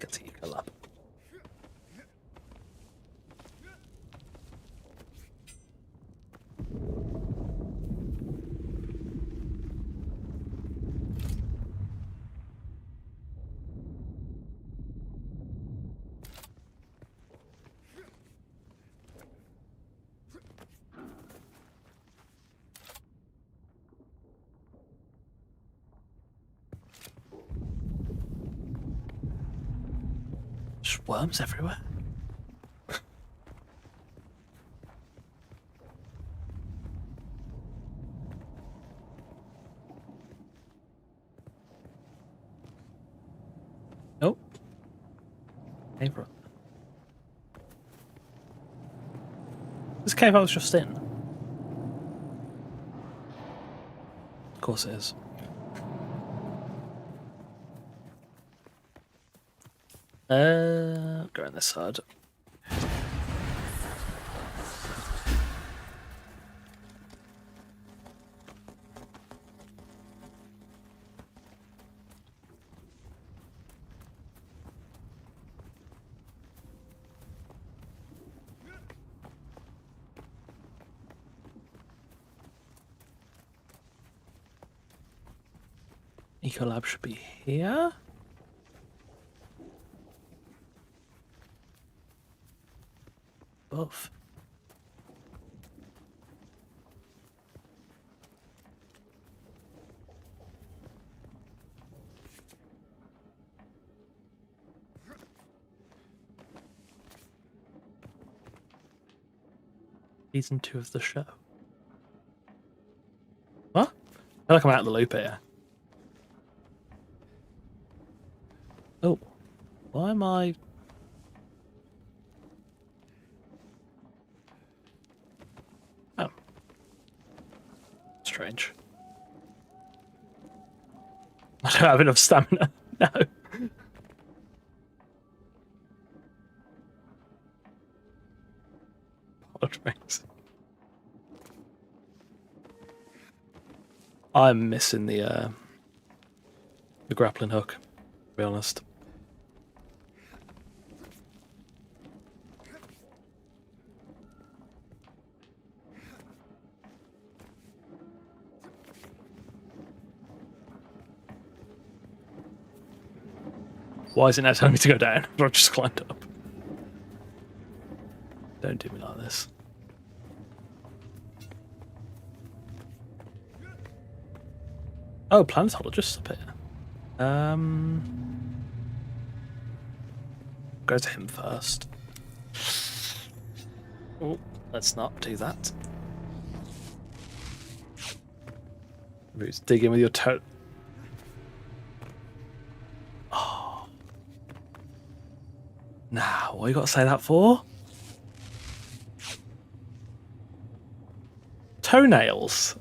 get to Eco Lab. Just worms everywhere. Nope. Hey, bro. This cave I was just in. Of course it is. Go on this side. Ecolab should be here. Above. Season 2 of the show. What? I feel like I'm out of the loop here. Oh, why am I... Oh. Strange. I don't have enough stamina. No. Apologize. I'm missing the grappling hook, to be honest. Why is it now telling me to go down? I just climbed up. Don't do me like this. Oh, planetologist up here. Go to him first. Oh, let's not do that. Roots, dig in with your toe. Oh. Nah, what you got to say that for? Toenails.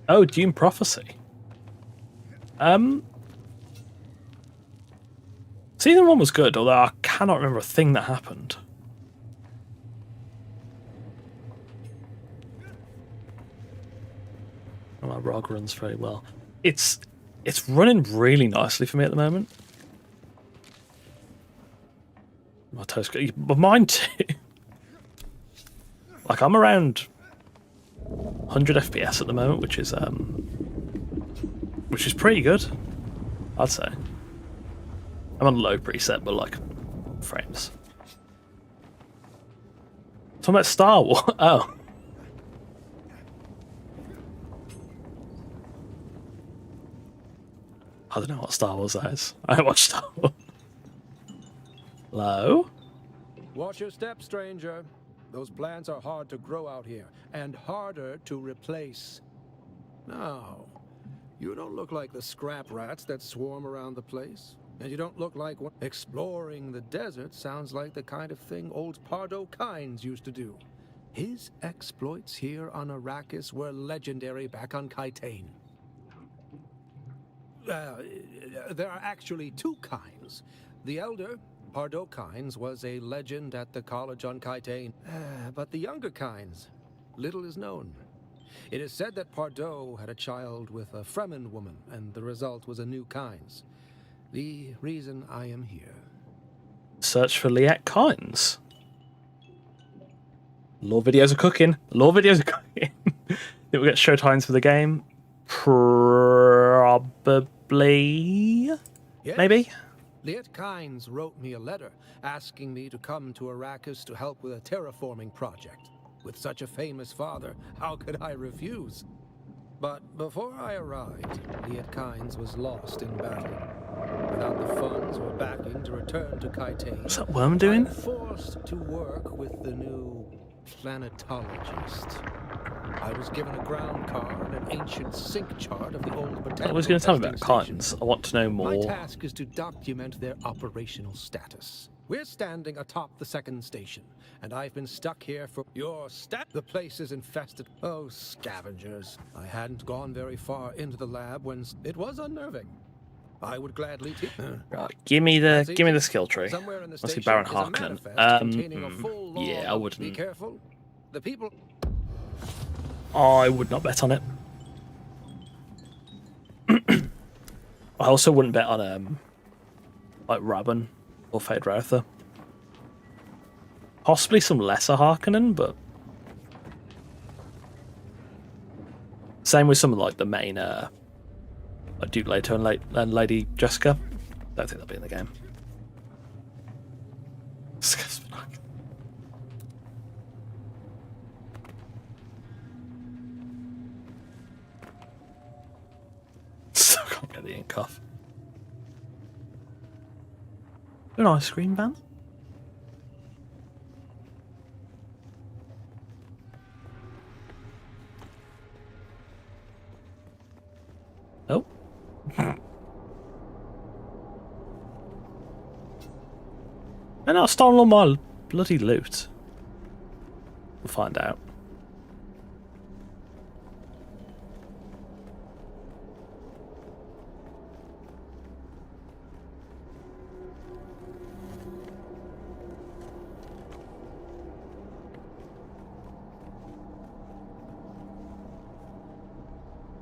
Oh, Dune Prophecy. Season 1 was good, although I cannot remember a thing that happened. Oh, my ROG runs very well. It's running really nicely for me at the moment. My toes, but mine too. Like I'm around 100 FPS at the moment, which is pretty good, I'd say. I'm on low preset, but like frames. Talking about Star Wars. Oh. I don't know what Star Wars that is. I don't watch Star Wars. Hello? Watch your step, stranger. Those plants are hard to grow out here, and harder to replace. Now, you don't look like the scrap rats that swarm around the place. And you don't look like one. Exploring the desert sounds like the kind of thing old Pardo Kynes used to do. His exploits here on Arrakis were legendary back on Kytane. There are actually two Kynes. The elder, Pardo Kynes, was a legend at the college on Kytane. But the younger Kynes, little is known. It is said that Pardo had a child with a Fremen woman, and the result was a new Kynes. The reason I am here. Search for Liette Kynes. Law videos are cooking. Law videos are cooking. Think we'll get show times for the game? Probably. Yes. Maybe. Liette Kynes wrote me a letter asking me to come to Arrakis to help with a terraforming project. With such a famous father, how could I refuse? But before I arrived, Liet Kynes was lost in battle. Without the funds or backing to return to Kaitain, What's that worm doing? I'm forced to work with the new planetologist. I was given a ground card, an ancient sync chart of the old botanical I was going to tell me about testing Kynes. station. I want to know My more. task is to document their operational status. We're standing atop the second station, and I've been stuck here for your stat. The place is infested. Oh, scavengers. I hadn't gone very far into the lab when it was unnerving. I would gladly teach. Right, give me the skill tree. Somewhere in the Let's see station Baron is a Harkonnen. manifest containing a full log Yeah, I of- wouldn't. Be careful. The people. I would not bet on it. I also wouldn't bet on like Rabban or Feyd-Rautha. Possibly some lesser Harkonnen, but same with some of like the main like Duke Leto and Lady Jessica. Don't think they'll be in the game. Still can't get the ink off. An ice cream van? Oh. And I've stolen all my bloody loot. We'll find out.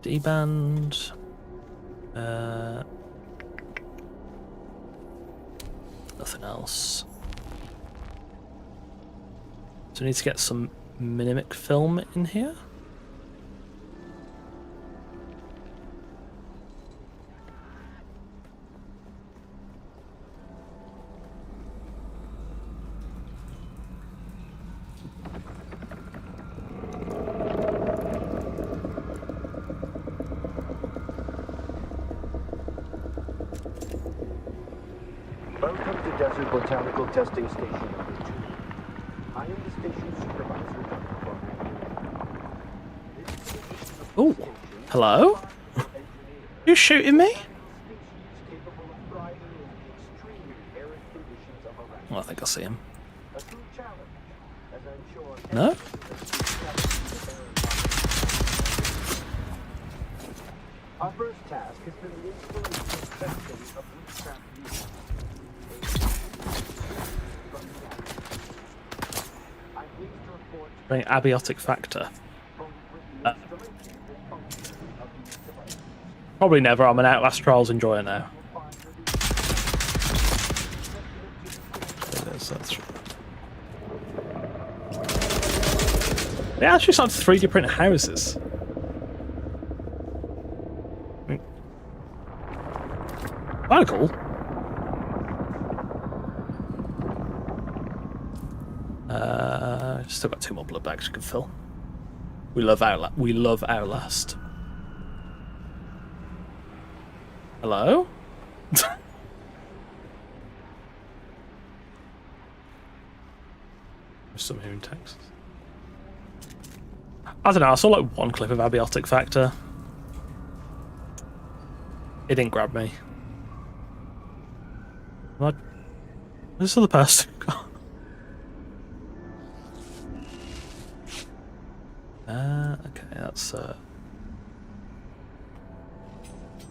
D-band. Nothing else. So we need to get some minimic film in here. Welcome to Desert Botanical Testing Station number 2. I am the station supervisor, Dr. Barnett. Oh, hello? You shooting me? Well, I think I see him. No? Our first task has been the installation and testing of witchcraft units. I'm pleased to report Bring abiotic factor. Probably never. I'm an Outlast Trials enjoyer now. It is, that's true. They actually started 3D print houses. Kind of cool. Still got 2 more blood bags you can fill. We love Outlast. Hello? There's some here in Texas. I don't know, I saw like one clip of abiotic factor. It didn't grab me. What? Where's the other person gone? Okay, that's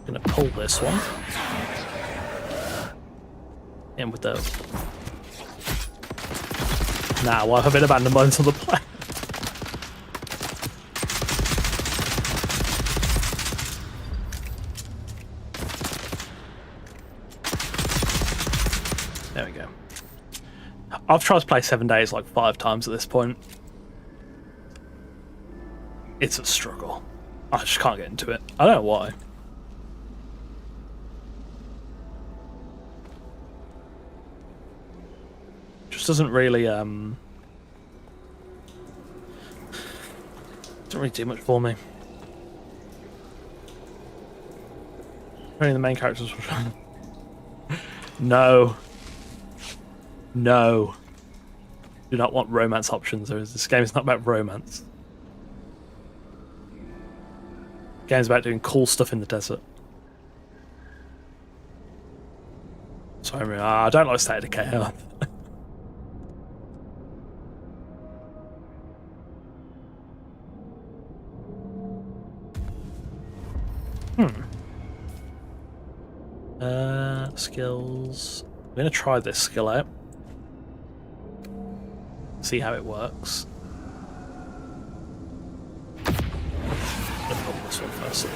gonna pull this one. In with the. Now, why have I been abandoned by another player? There we go. I've tried to play 7 Days like 5 times at this point. It's a struggle. I just can't get into it. I don't know why. Just doesn't really do much for me. Only the main characters. No. No. Do not want romance options. This game is not about romance. The game's about doing cool stuff in the desert. Sorry, I don't like State of Decay. Skills. I'm gonna try this skill out. See how it works. I'm gonna put this one first. Is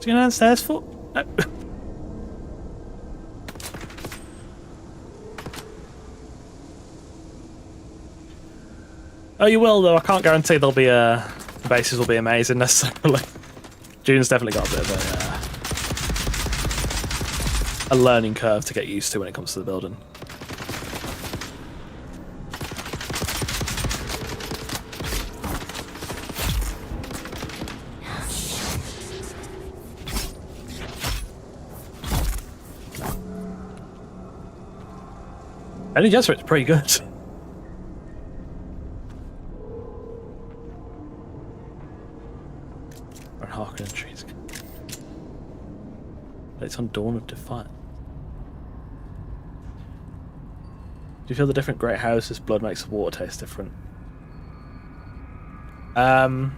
he going downstairs for? No. Oh, you will though. I can't guarantee there'll be the bases will be amazing necessarily. Dune's definitely got a bit of a learning curve to get used to when it comes to the building. Any Jesuit's pretty good. Or Harkin and trees. It's on Dawn of Defiance. Do you feel the different great houses' blood makes the water taste different? Oh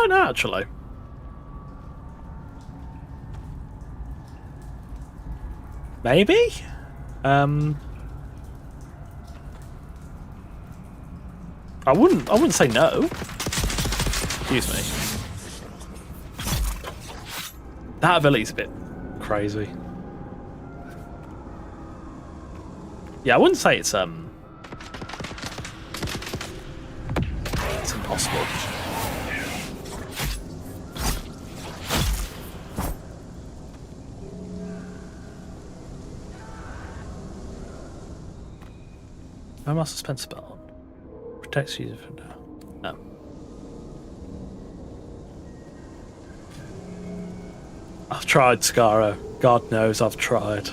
no, actually. Maybe? I wouldn't say no. Excuse me. That ability's a bit crazy. Yeah, I wouldn't say it's impossible. My master spent spell protects you from now. No. I've tried, Scarro. God knows I've tried.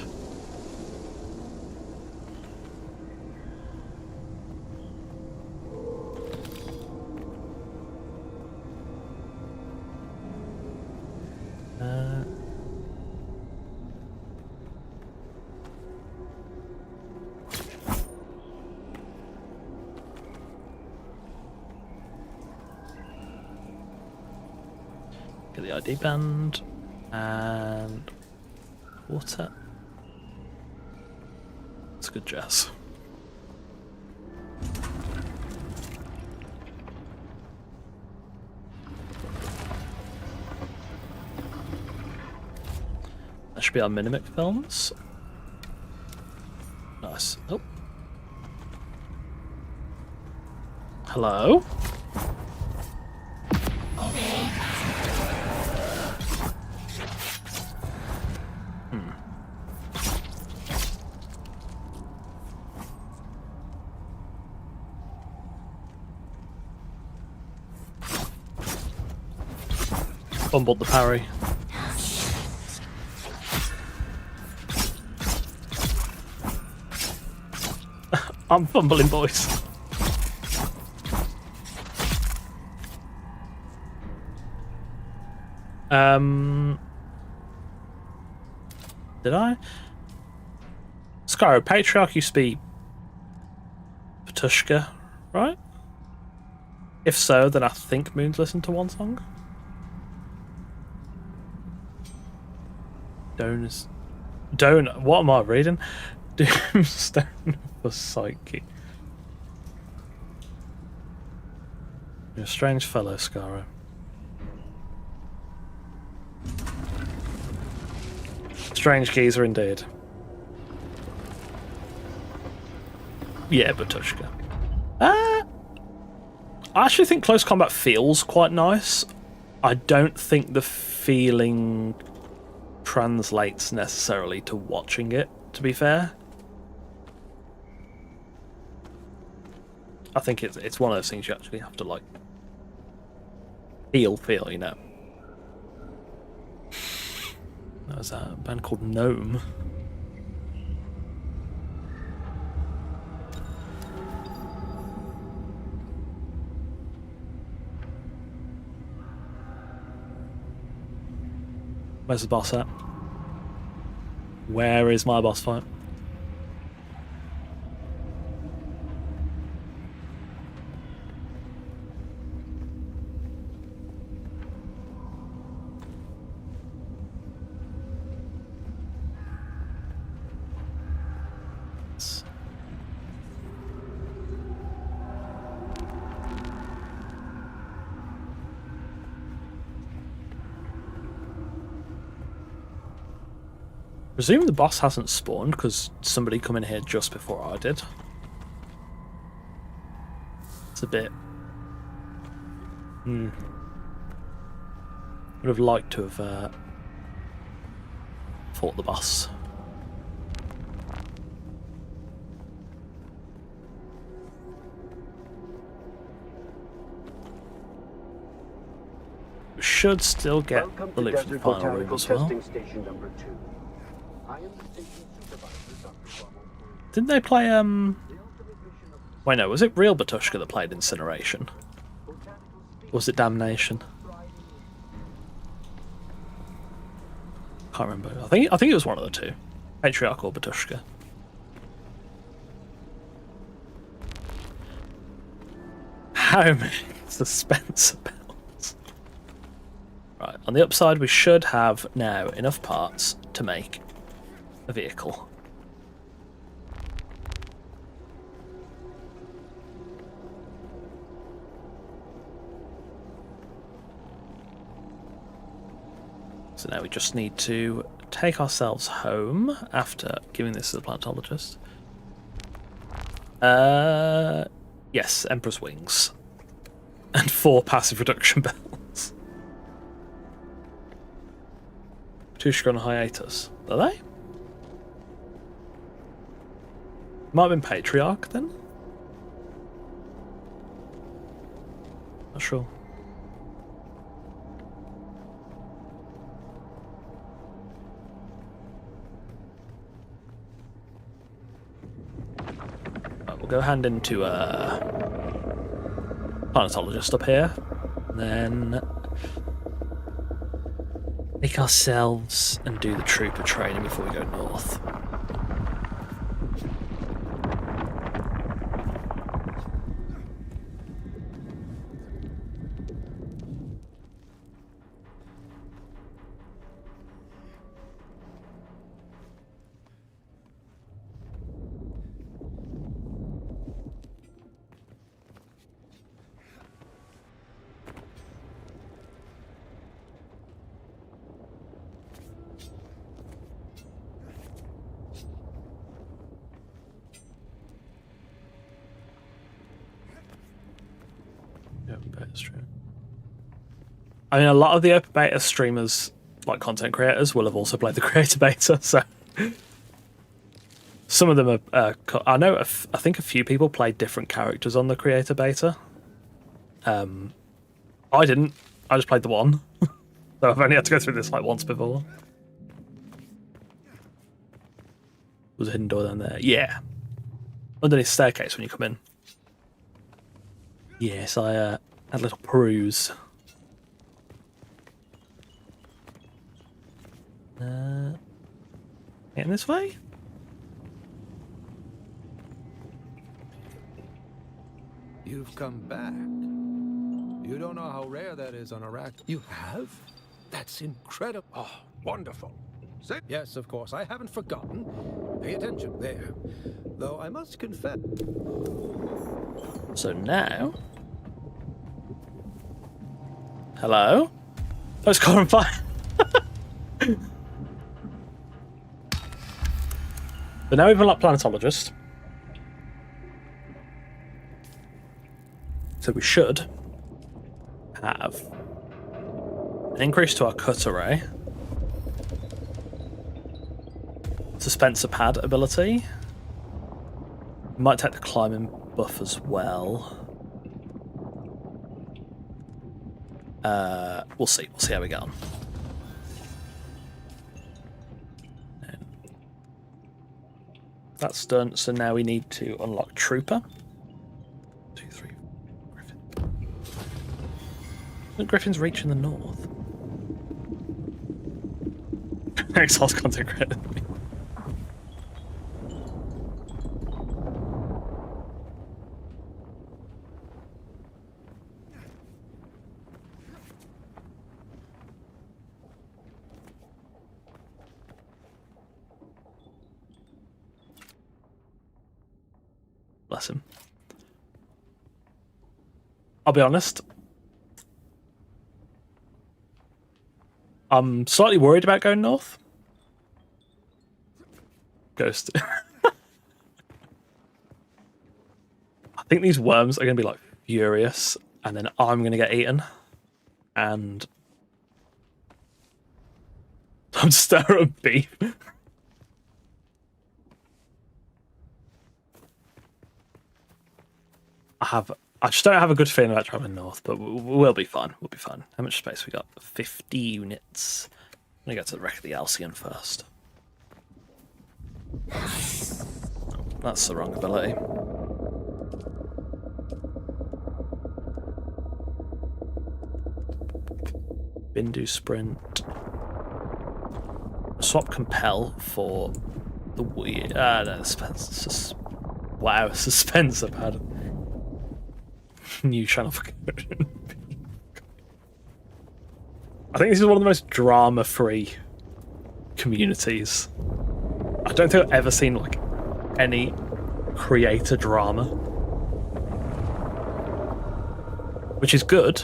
Get the ID band and water. That's good, Jess. That should be our Minimic films. Nice. Oh. Hello? Fumbled the parry. I'm fumbling, boys. Did I? Skyro, Patriarch used to be Patushka, right? If so, then I think Moon's listened to one song. What am I reading? Doomstone for Psyche. You're a strange fellow, Scarro. Strange geezer indeed. Yeah, Batushka. I actually think close combat feels quite nice. I don't think the feeling translates necessarily to watching it, to be fair. I think it's one of those things you actually have to like feel, you know. There was a band called Gnome. Where's the boss at? Where is my boss fight? Presume the boss hasn't spawned because somebody come in here just before I did. It's a bit... Would have liked to have fought the boss. We should still get Welcome the to loot from the Desert final room Botanical as well. Testing Station number 2. I am the station supervisor, Dr. Ronald. Didn't they play Wait, no, was it real Batushka that played Incineration? Or was it Damnation? Can't remember. I think it was one of the two. Patriarch or Batushka. How many suspense bells? Right, on the upside we should have now enough parts to make a vehicle. So now we just need to take ourselves home after giving this to the planetologist. Yes, Emperor's Wings. And 4 passive reduction bells. Batushka on hiatus. Are they? Might have been Patriarch then? Not sure. We'll go hand into planetologist up here, and then make ourselves and do the trooper training before we go north. I mean, a lot of the open beta streamers, like content creators, will have also played the creator beta, so some of them are. I know. I think a few people played different characters on the creator beta. I didn't. I just played the one, so I've only had to go through this like once before. There's a hidden door down there. Yeah, underneath the staircase when you come in. Yes, I had a little peruse. Getting this way? You've come back. You don't know how rare that is on Arrakis. You have? That's incredible. Oh, wonderful. Yes, of course. I haven't forgotten. Pay attention there. Though I must confess. So now... Hello? Oh, it's caught on fire. But now we've unlocked planetologist. So we should have an increase to our cut array, dispenser pad ability. We might take the climbing buff as well. We'll see. We'll see how we get on. That's done. So now we need to unlock Trooper. 2, 3, Griffin. Look, Griffin's reaching the north. Exile's content credit. Bless him. I'll be honest. I'm slightly worried about going north. Ghost. I think these worms are going to be like furious, and then I'm going to get eaten. And I'm stirring beef. I just don't have a good feeling about traveling north, but we'll be fine. We'll be fine. How much space we got? 50 units. I'm gonna go to the wreck of the Alcyon first. Oh, that's the wrong ability. Bindu sprint. Swap compel for the weird. No, suspense. Wow, suspense I've had. New channel for I think this is one of the most drama-free communities. I don't think I've ever seen like any creator drama, which is good.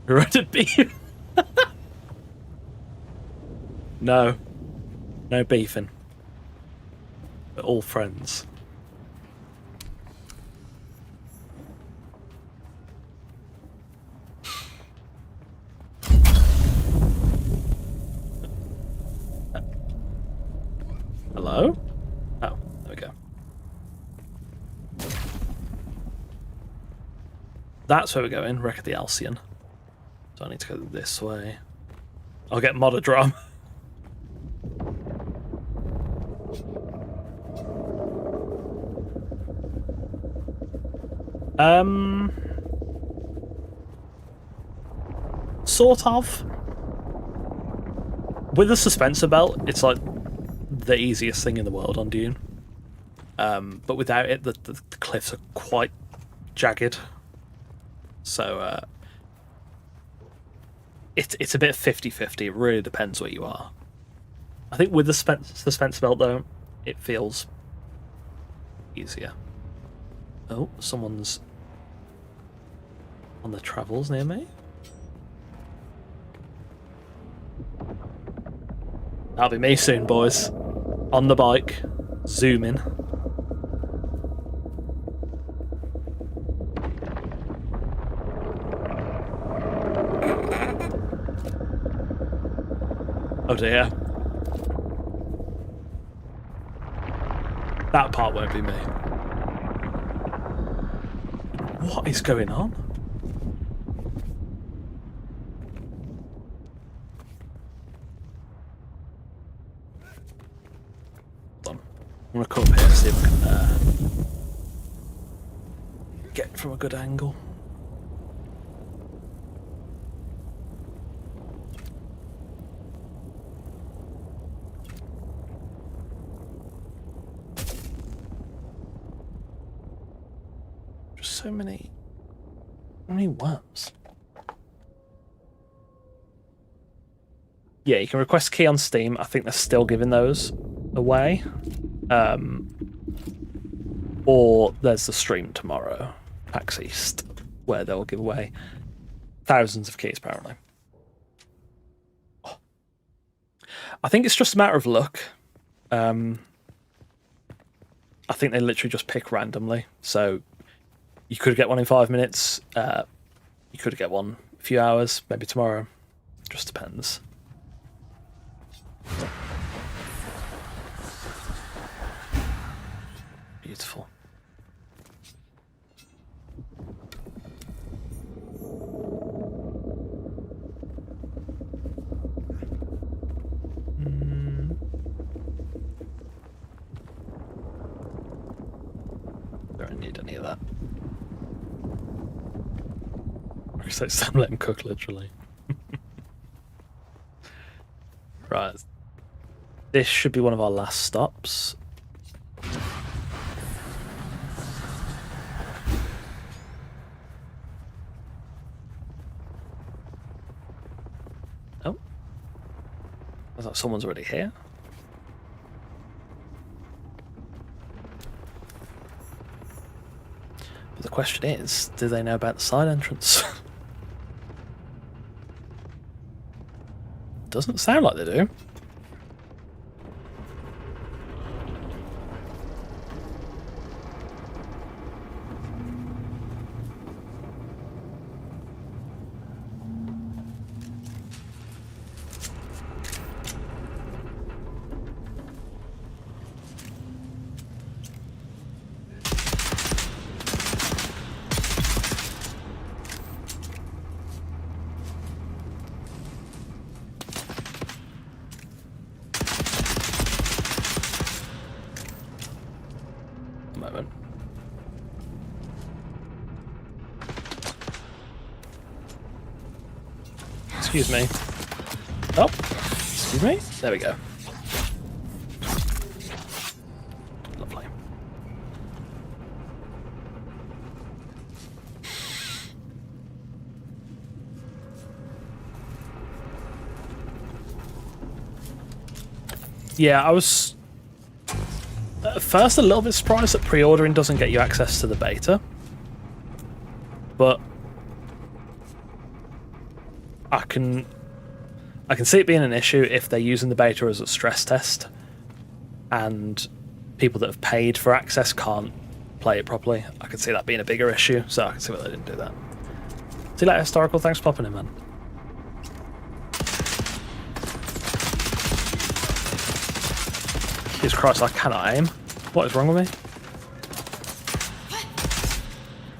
Reddit beef. No beefing. We're all friends. Hello? Oh, there we go. That's where we're going, wreck of the Alcyon. So I need to go this way. I'll get modder drum. Sort of. With the suspensor belt, it's like the easiest thing in the world on Dune. But without it, the cliffs are quite jagged. So it's a bit 50-50. It really depends where you are. I think with the suspense belt, though, it feels easier. Oh, someone's on the travels near me. That'll be me soon, boys. On the bike, zooming. Oh dear. That part won't be me. What is going on? Hold on. I'm gonna come up here and see if we can get from a good angle. So many worms. Yeah, you can request a key on Steam. I think they're still giving those away. Or there's the stream tomorrow, PAX East, where they'll give away thousands of keys, apparently. I think it's just a matter of luck. I think they literally just pick randomly. So you could get one in 5 minutes. You could get one a few hours, maybe tomorrow. Just depends. Beautiful. Don't need any of that. I say Sam let him cook, literally. Right. This should be one of our last stops. Oh. I thought someone's already here. But the question is, do they know about the side entrance? Doesn't sound like they do. Moment. Excuse me. Oh, excuse me. There we go. Lovely. Yeah, I was at first a little bit surprised that pre-ordering doesn't get you access to the beta, but I can see it being an issue if they're using the beta as a stress test and people that have paid for access can't play it properly. I can see that being a bigger issue, so I can see why they didn't do that. See you later, Historical. Thanks for popping in, man. Jesus Christ, I cannot aim. What is wrong with me?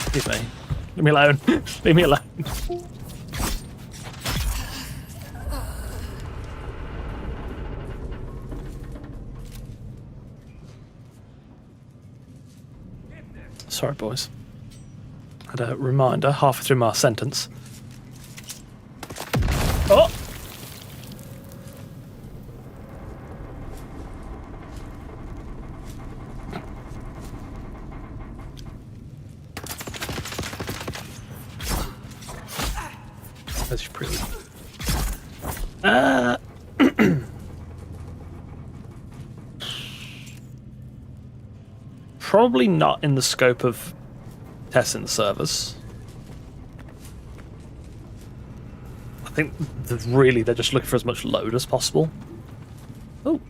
Excuse me. Leave me alone. Leave me alone. Sorry, boys. Had a reminder halfway through my sentence. Oh! That's pretty. Probably not in the scope of testing the servers. I think they're just looking for as much load as possible. Oh.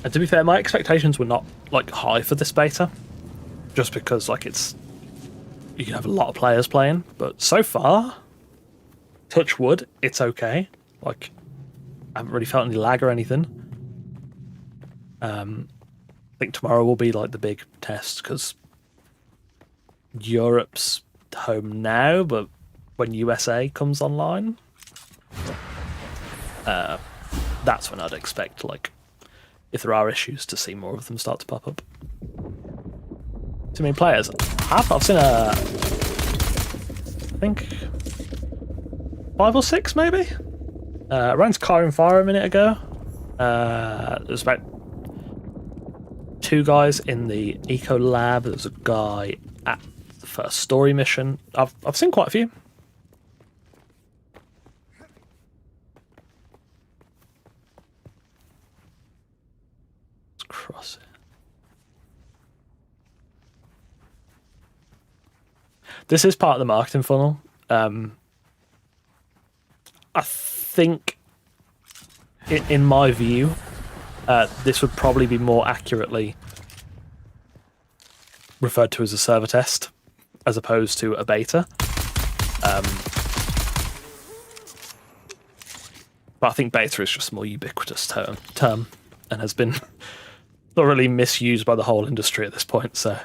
And to be fair, my expectations were not like high for this beta, just because like you can have a lot of players playing, but so far, touch wood, it's okay. Like, I haven't really felt any lag or anything. I think tomorrow will be like the big test because Europe's home now, but when USA comes online, that's when I'd expect, like, if there are issues, to see more of them start to pop up. Too many players. I've seen I think 5 or 6 maybe. Ran Car and Fire a minute ago. There's about 2 guys in the Eco Lab. There's a guy at the first story mission. I've seen quite a few. Let's cross it. This is part of the marketing funnel. I think, in my view, this would probably be more accurately referred to as a server test as opposed to a beta. But I think beta is just a more ubiquitous term and has been thoroughly misused by the whole industry at this point, so...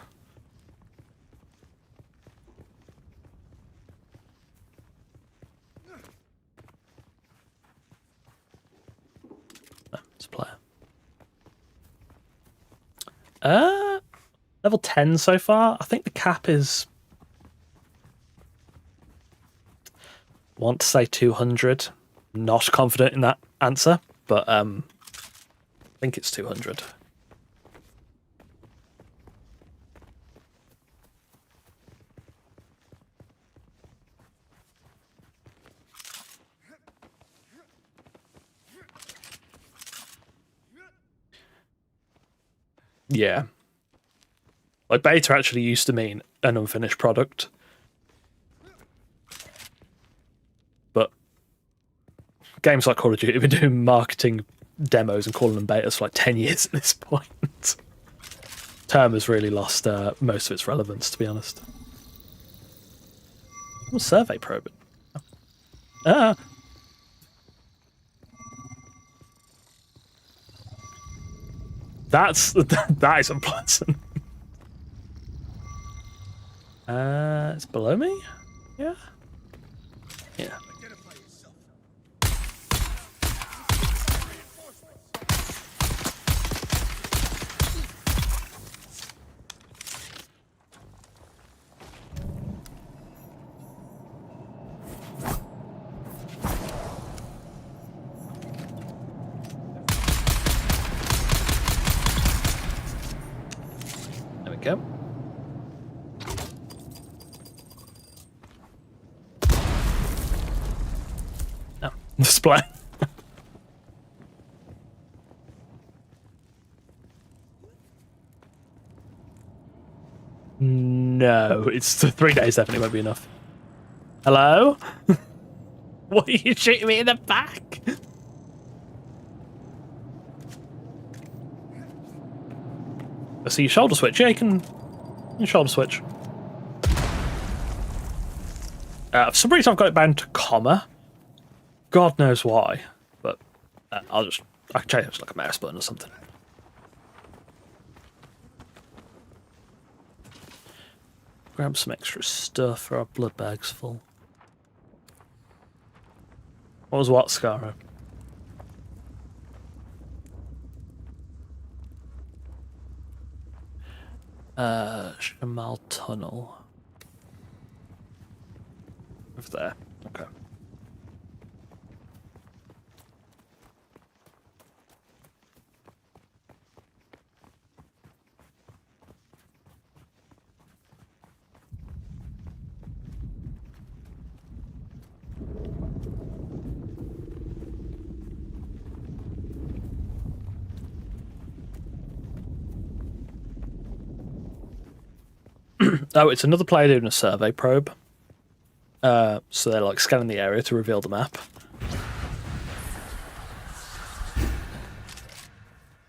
It's a player. Level 10 so far. I think the cap is... I want to say 200. Not confident in that answer, but I think it's 200. Yeah. Like, beta actually used to mean an unfinished product. But games like Call of Duty have been doing marketing demos and calling them betas for like 10 years at this point. Term has really lost most of its relevance, to be honest. Oh, survey probe. That is unpleasant. It's below me? Yeah? Yeah. There we go. Oh, display. No, it's 3 days definitely won't be enough. Hello? What are you shooting me in the back? I see your shoulder switch. Yeah, you can shoulder switch. For some reason I've got it bound to comma. God knows why, but I can change it to like a mouse button or something. Grab some extra stuff for our blood bags full. What was what, Scarro? Shamal Tunnel. Over there. Okay. Oh, it's another player doing a survey probe. So they're like scanning the area to reveal the map.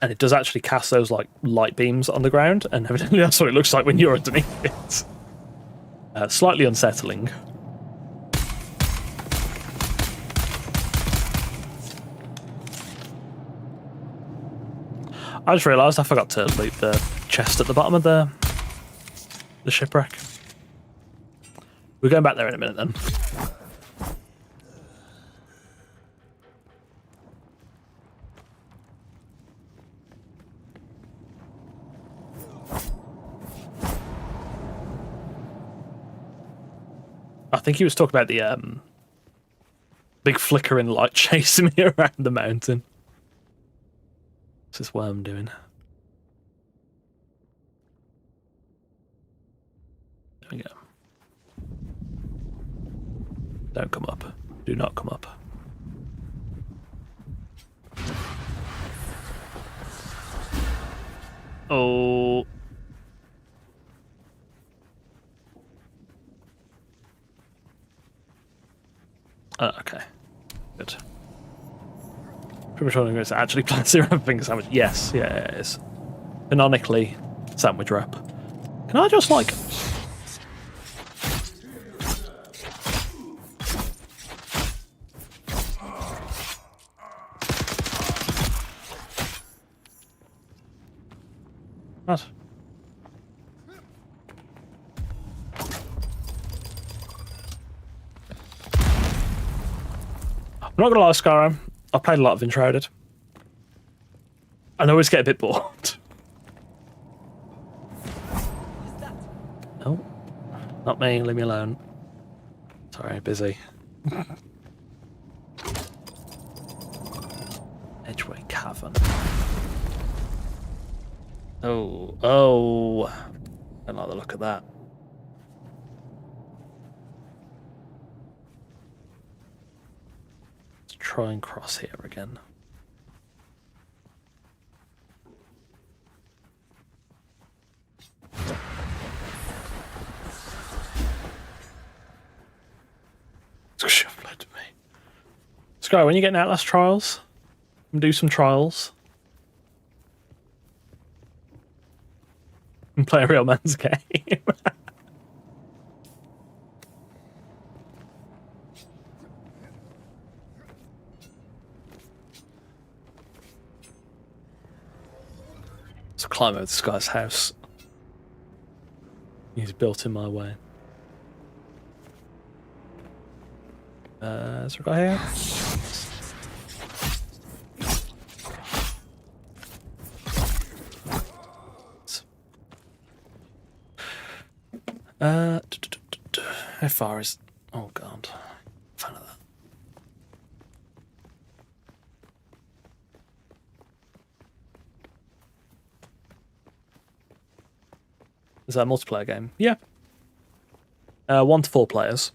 And it does actually cast those like light beams on the ground, and evidently that's what it looks like when you're underneath it. Slightly unsettling. I just realised I forgot to loot the chest at the bottom of the shipwreck. We're going back there in a minute then. I think he was talking about the big flickering light chasing me around the mountain. This is what I'm doing. There we go. Don't come up. Do not come up. Oh. Okay. Good. Premature is actually planting around finger sandwich. Yes, yeah, it is. Canonically, sandwich wrap. Can I just like... What? I'm not gonna lie, Skyrim. I played a lot of Enshrouded. I always get a bit bored. Oh, not me. Leave me alone. Sorry, busy. Edgeway Cavern. Oh. Don't like the look of that. Let's try and cross here again. Shuffle to me. Sky, when you get Outlast Trials, do some trials. And play a real man's game. Let's climb over this guy's house. He's built in my way. Is there a guy here? How far is... Oh god. Fan of that. Is that a multiplayer game? Yeah. 1 to 4 players.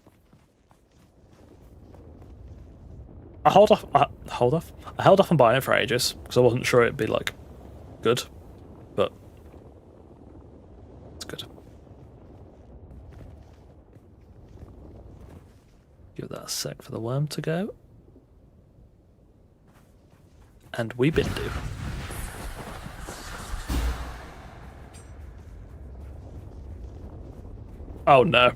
I held off on buying it for ages because I wasn't sure it'd be like good, but it's good. Give that a sec for the worm to go, and we been do. Oh no.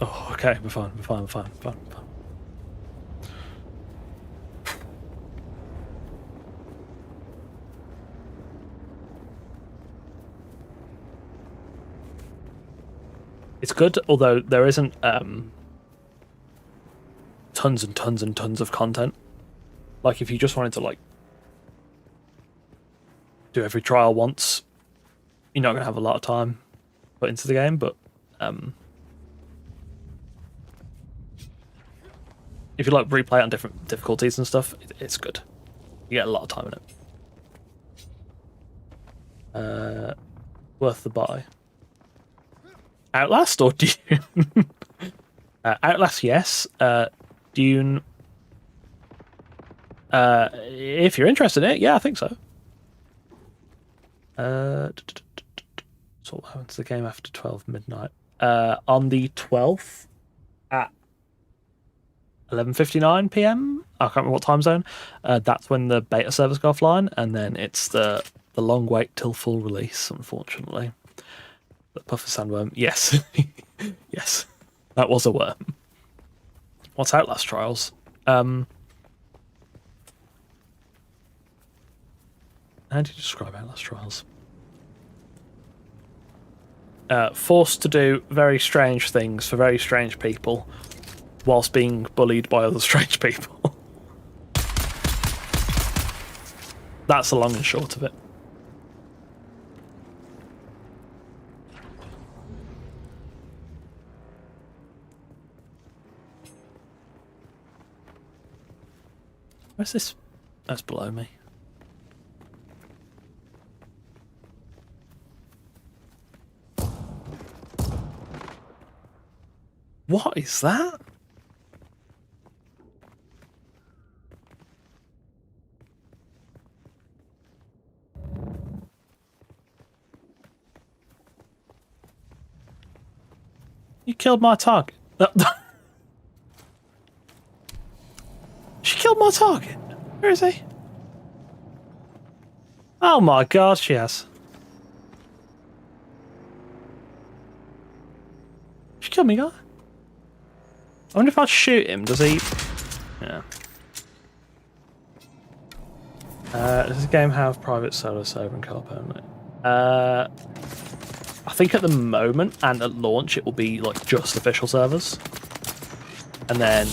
Oh, okay, we're fine. It's good, although there isn't tons and tons and tons of content. Like, if you just wanted to, like, do every trial once, you're not going to have a lot of time put into the game, but if you like replay it on different difficulties and stuff, it's good. You get a lot of time in it. Worth the buy. Outlast or Dune? Outlast, yes. Dune, if you're interested in it, yeah, I think so. So what happens to the game after 12 midnight? On the 12th at 11:59 p.m. I can't remember what time zone. That's when the beta servers go offline, and then it's the long wait till full release, unfortunately. The Puffer Sandworm, yes. Yes. That was a worm. What's Outlast Trials? How do you describe Outlast Trials? Forced to do very strange things for very strange people whilst being bullied by other strange people. That's the long and short of it. Where's this? That's below me. What is that? You killed my target. She killed my target. Where is he? Oh my god, she has. She killed me, guy. I wonder if I shoot him, does he... Yeah. Does this game have private solo server and co-op only? I think at the moment and at launch it will be like just official servers, and then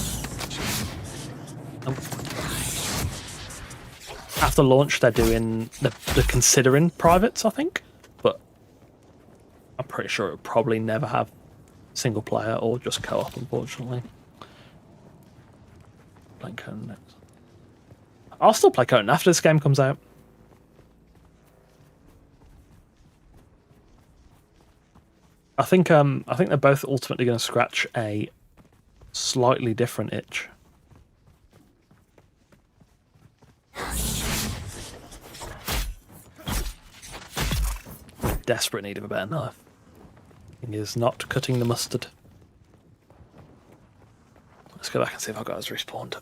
after launch they're considering privates, I think, but I'm pretty sure it'll probably never have single player or just co-op, unfortunately. Playing Conan next. I'll still play Conan after this game comes out. I think they're both ultimately going to scratch a slightly different itch. Desperate need of a better knife. Thing is not cutting the mustard. Let's go back and see if our guys respawned.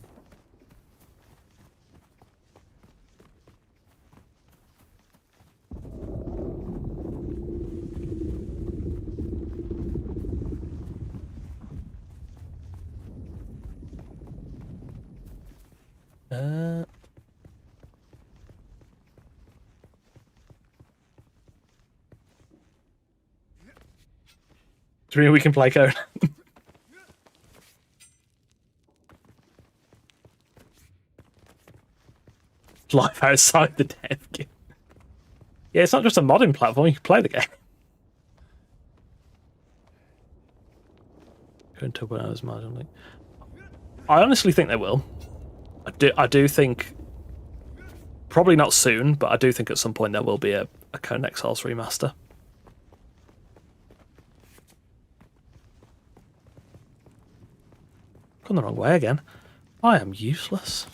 Do you mean we can play Conan? Life outside the dev game. Yeah, it's not just a modding platform, you can play the game. Going to when I was marginally. I honestly think they will. I do think probably not soon, but I do think at some point there will be a Conan Exiles remaster. Gone the wrong way again. I am useless.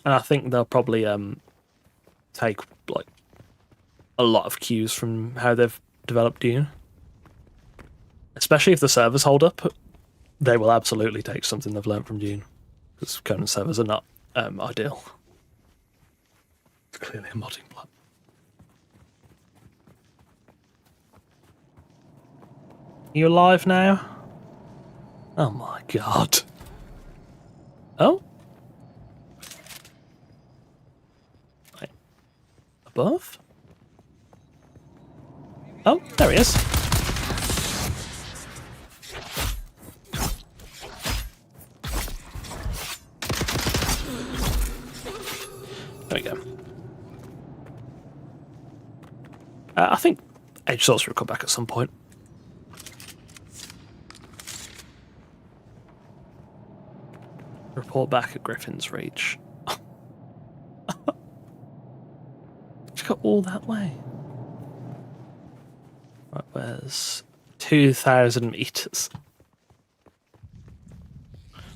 And I think they'll probably take like a lot of cues from how they've developed Dune. Especially if the servers hold up, they will absolutely take something they've learned from Dune. Because Conan servers are not ideal. It's clearly a modding plan. You alive now? Oh my god. Oh? Wait. Above? Oh, there he is. There we go. I think Edge Sorcerer will come back at some point. Report back at Griffin's Reach. Just got all that way. Right, where's 2,000 meters?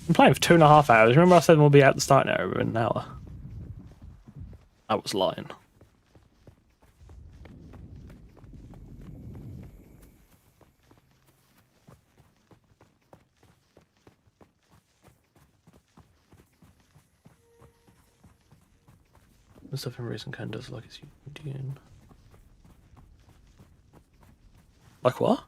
I'm playing for 2.5 hours. Remember I said we'll be out the starting area in an hour? I was lying. The stuff in recent kind does like it's Dune. Like what?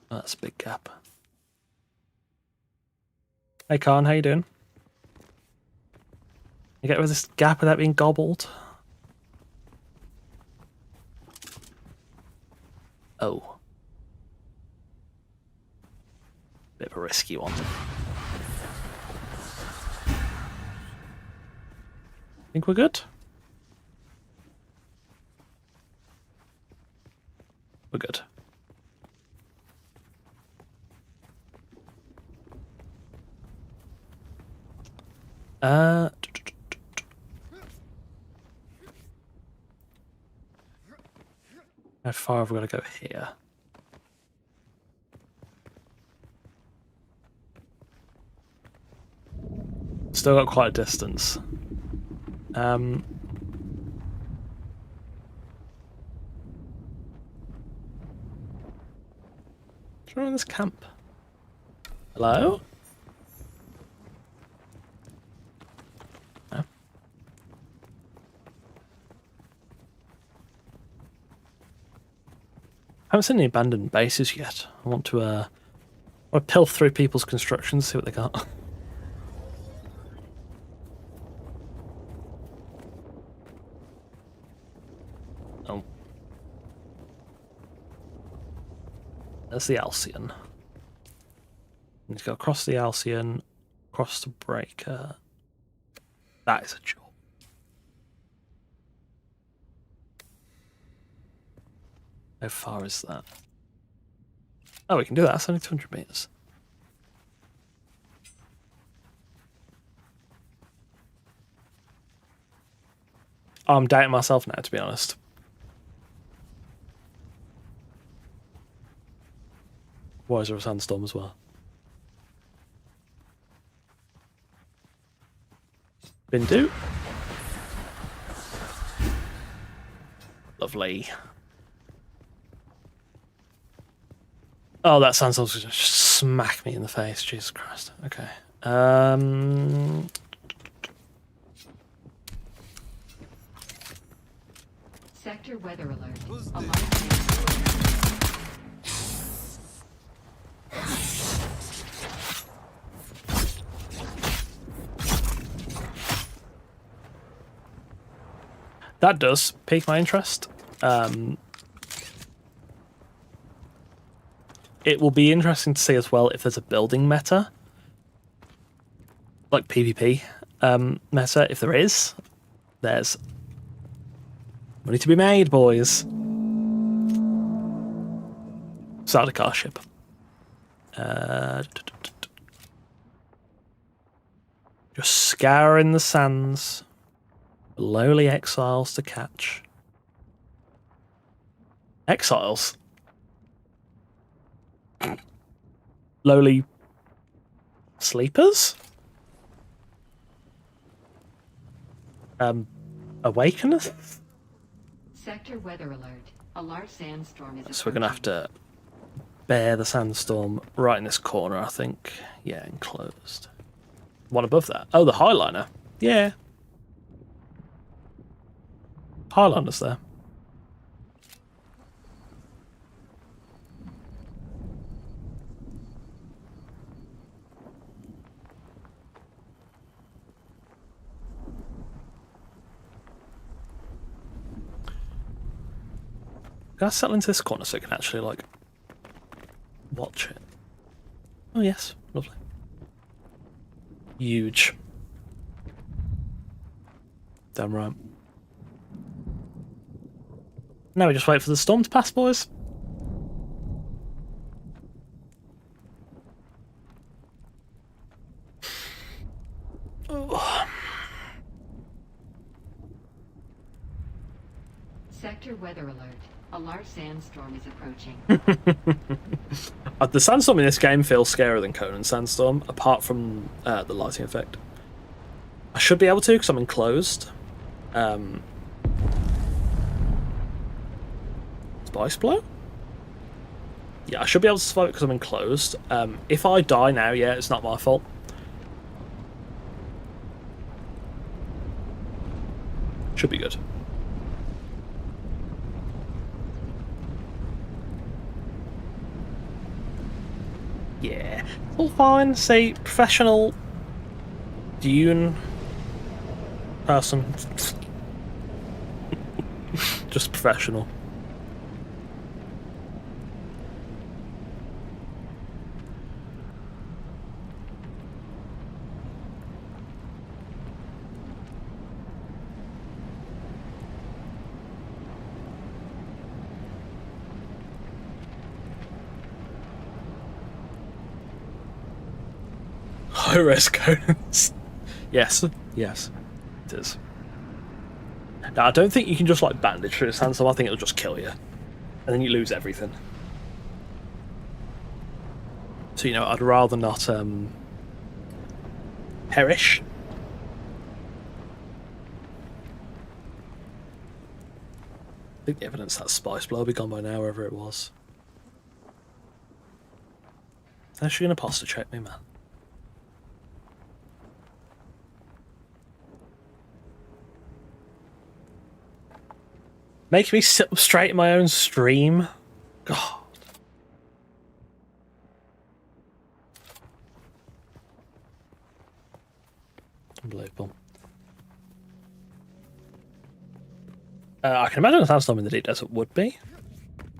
Oh, that's a big gap. Hey Khan, how you doing? You get rid of this gap without being gobbled? Oh. Bit of a risky one. Think we're good? We're good. How far have we got to go here? Still got quite a distance. Do you remember this camp? Hello? No. I haven't seen any abandoned bases yet. I want to pill through people's constructions, see what they got. Oh. There's the Alcyon. Need to go across the Alcyon, across the breaker. That is a job. How far is that? Oh, we can do that. That's only 200 meters. I'm doubting myself now, to be honest. Why is there a sandstorm as well? Bindu. Lovely. Oh, that sandstorm's gonna just smack me in the face. Jesus Christ. Okay. Sector weather alert. That does pique my interest. It will be interesting to see as well if there's a building meta, like PvP meta. If there is, there's money to be made, boys. Sardaukar ship. Just scouring the sands. Lowly exiles to catch. Exiles? Lowly sleepers? Awakeners? Sector weather alert. A large sandstorm is So we're gonna have to bear the sandstorm right in this corner, I think. Yeah, enclosed. One above that. Oh, the Highliner. Yeah. Highliner's there. Can I settle into this corner so I can actually, like, watch it? Oh, yes. Lovely. Huge. Damn right. Now we just wait for the storm to pass, boys. Oh. Sector weather alert. A large sandstorm is approaching. The sandstorm in this game feels scarier than Conan's sandstorm, apart from the lighting effect. I should be able to because I'm enclosed. Spice blow? Yeah, I should be able to survive it because I'm enclosed. If I die now, yeah, it's not my fault. Should be good. Yeah, all fine. Say professional Dune person. Just professional. High-res Conans. Yes, yes, it is. Now, I don't think you can just like bandage through the sandstorm. I think it'll just kill you, and then you lose everything. So you know, I'd rather not perish. I think the evidence that spice blow will be gone by now, wherever it was. They're actually gonna posture check me, man. Makes me sit up straight in my own stream. God. Unbelievable. I can imagine a sandstorm in the deep desert would be.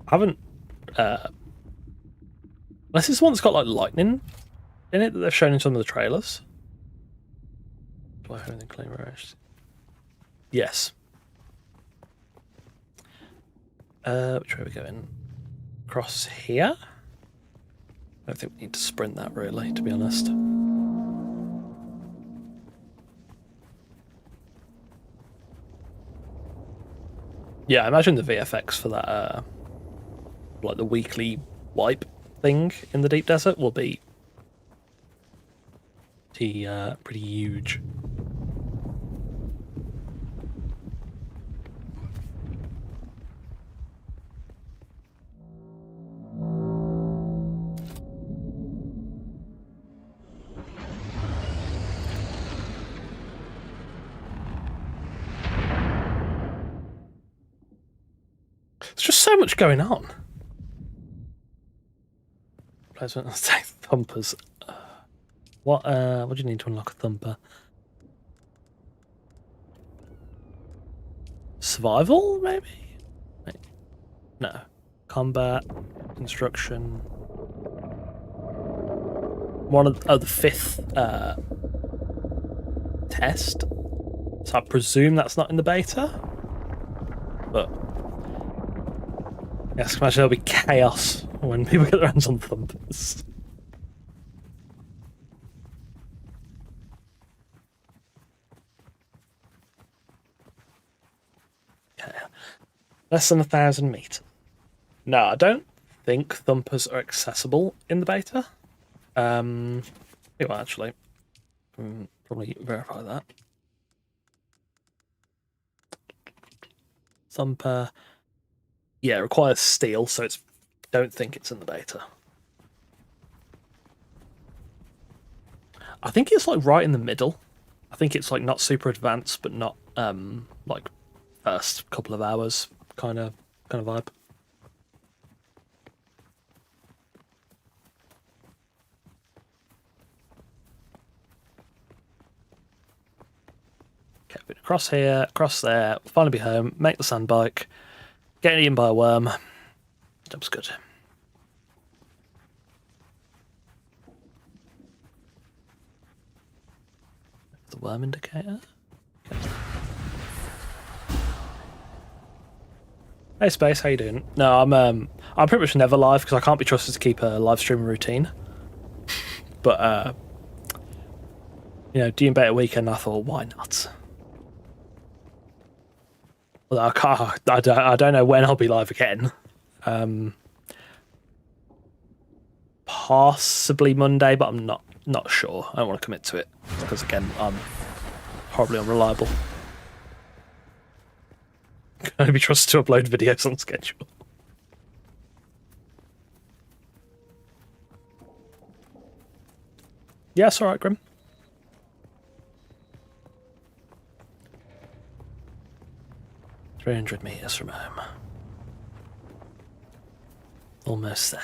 I haven't. Unless it's one that's got like lightning in it that they've shown in some of the trailers. Do I have anything clean rushed? Yes. Which way are we going? Across here? I don't think we need to sprint that really, to be honest. Yeah, I imagine the VFX for that, like the weekly wipe thing in the deep desert will be pretty huge. There's just so much going on. Placement of thumpers. What do you need to unlock a thumper? Survival, maybe? Wait. No. Combat, construction. One of the fifth test. So I presume that's not in the beta. But yes, imagine there'll be chaos when people get their hands on thumpers. Okay. Less than 1,000 meters. No, I don't think thumpers are accessible in the beta. Well, actually, probably verify that. Thumper. Yeah, it requires steel, so it's. Don't think it's in the beta. I think it's like right in the middle. I think it's like not super advanced, but not like first couple of hours kind of vibe. Okay, been across here, across there. We'll finally be home. Make the sand bike. Get eaten by a worm. Job's good. The worm indicator. Okay. Hey Space, how you doing? No, I'm pretty much never live because I can't be trusted to keep a live stream routine. But Dune Beta weekend, I thought, why not? Although I don't know when I'll be live again. Possibly Monday, but I'm not sure. I don't want to commit to it because again, I'm horribly unreliable. Can only be trusted to upload videos on schedule. Yeah, it's alright, Grim. "300 meters from home. Almost there."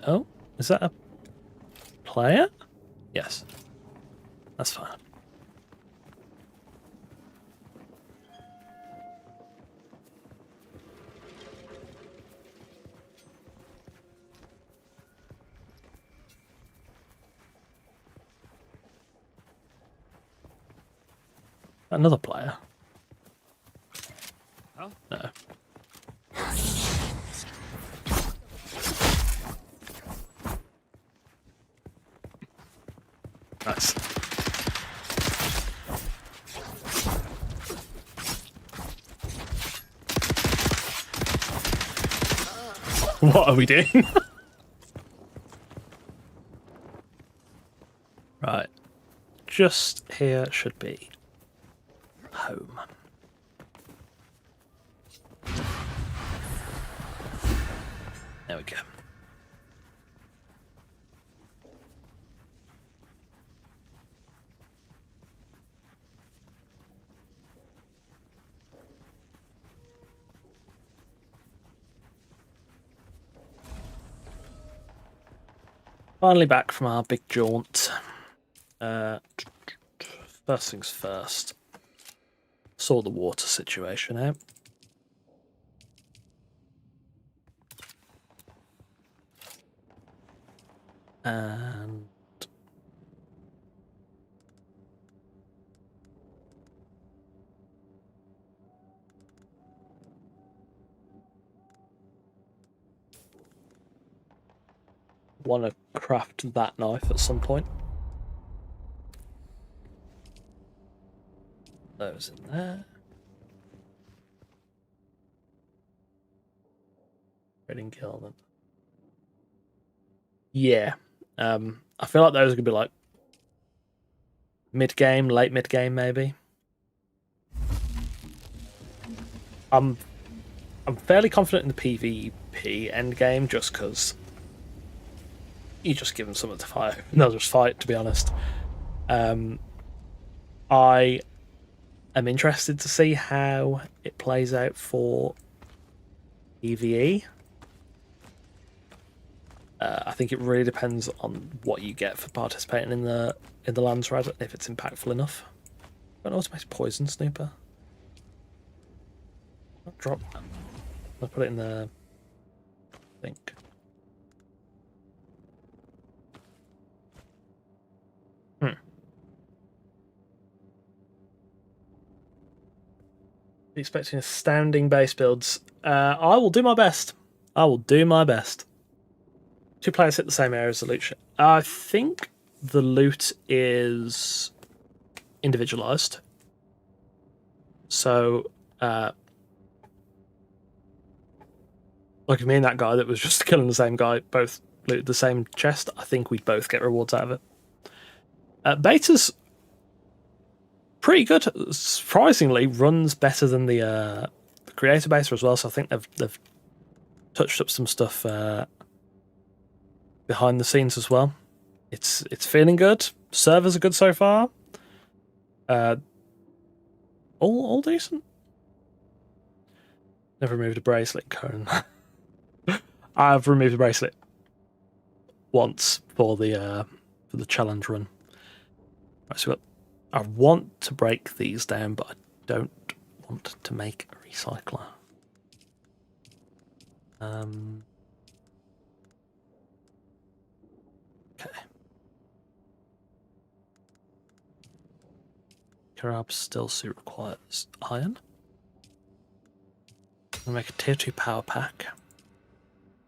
Oh, is that a player? Yes. That's fine. Another player? Huh? No. Nice. What are we doing? Right. just here should be home. There we go. Finally back from our big jaunt. First things first. Saw the water situation out. And want to craft that knife at some point. Those in there. Reading kill them. Yeah. I feel like those are gonna be like mid-game, late mid-game maybe. I'm fairly confident in the PvP endgame just because you just give them something to fight and they'll just fight, to be honest. I am interested to see how it plays out for PvE. I think it really depends on what you get for participating in the lands raid, if it's impactful enough. An automated poison snooper. I'll drop that. I'll put it in the think. Expecting astounding base builds. I will do my best. I will do my best. 2 players hit the same area as the loot. I think the loot is individualized. So, like if me and that guy that was just killing the same guy both looted the same chest, I think we'd both get rewards out of it. Beta's pretty good. Surprisingly, runs better than the creator beta as well. So I think they've touched up some stuff behind the scenes as well. It's feeling good. Servers are good so far. All decent. Never removed a bracelet, Conan. I've removed a bracelet once for the challenge run. Right, so I want to break these down, but I don't want to make a recycler. Okay. Karab's still suit requires iron. I'll make a tier 2 power pack.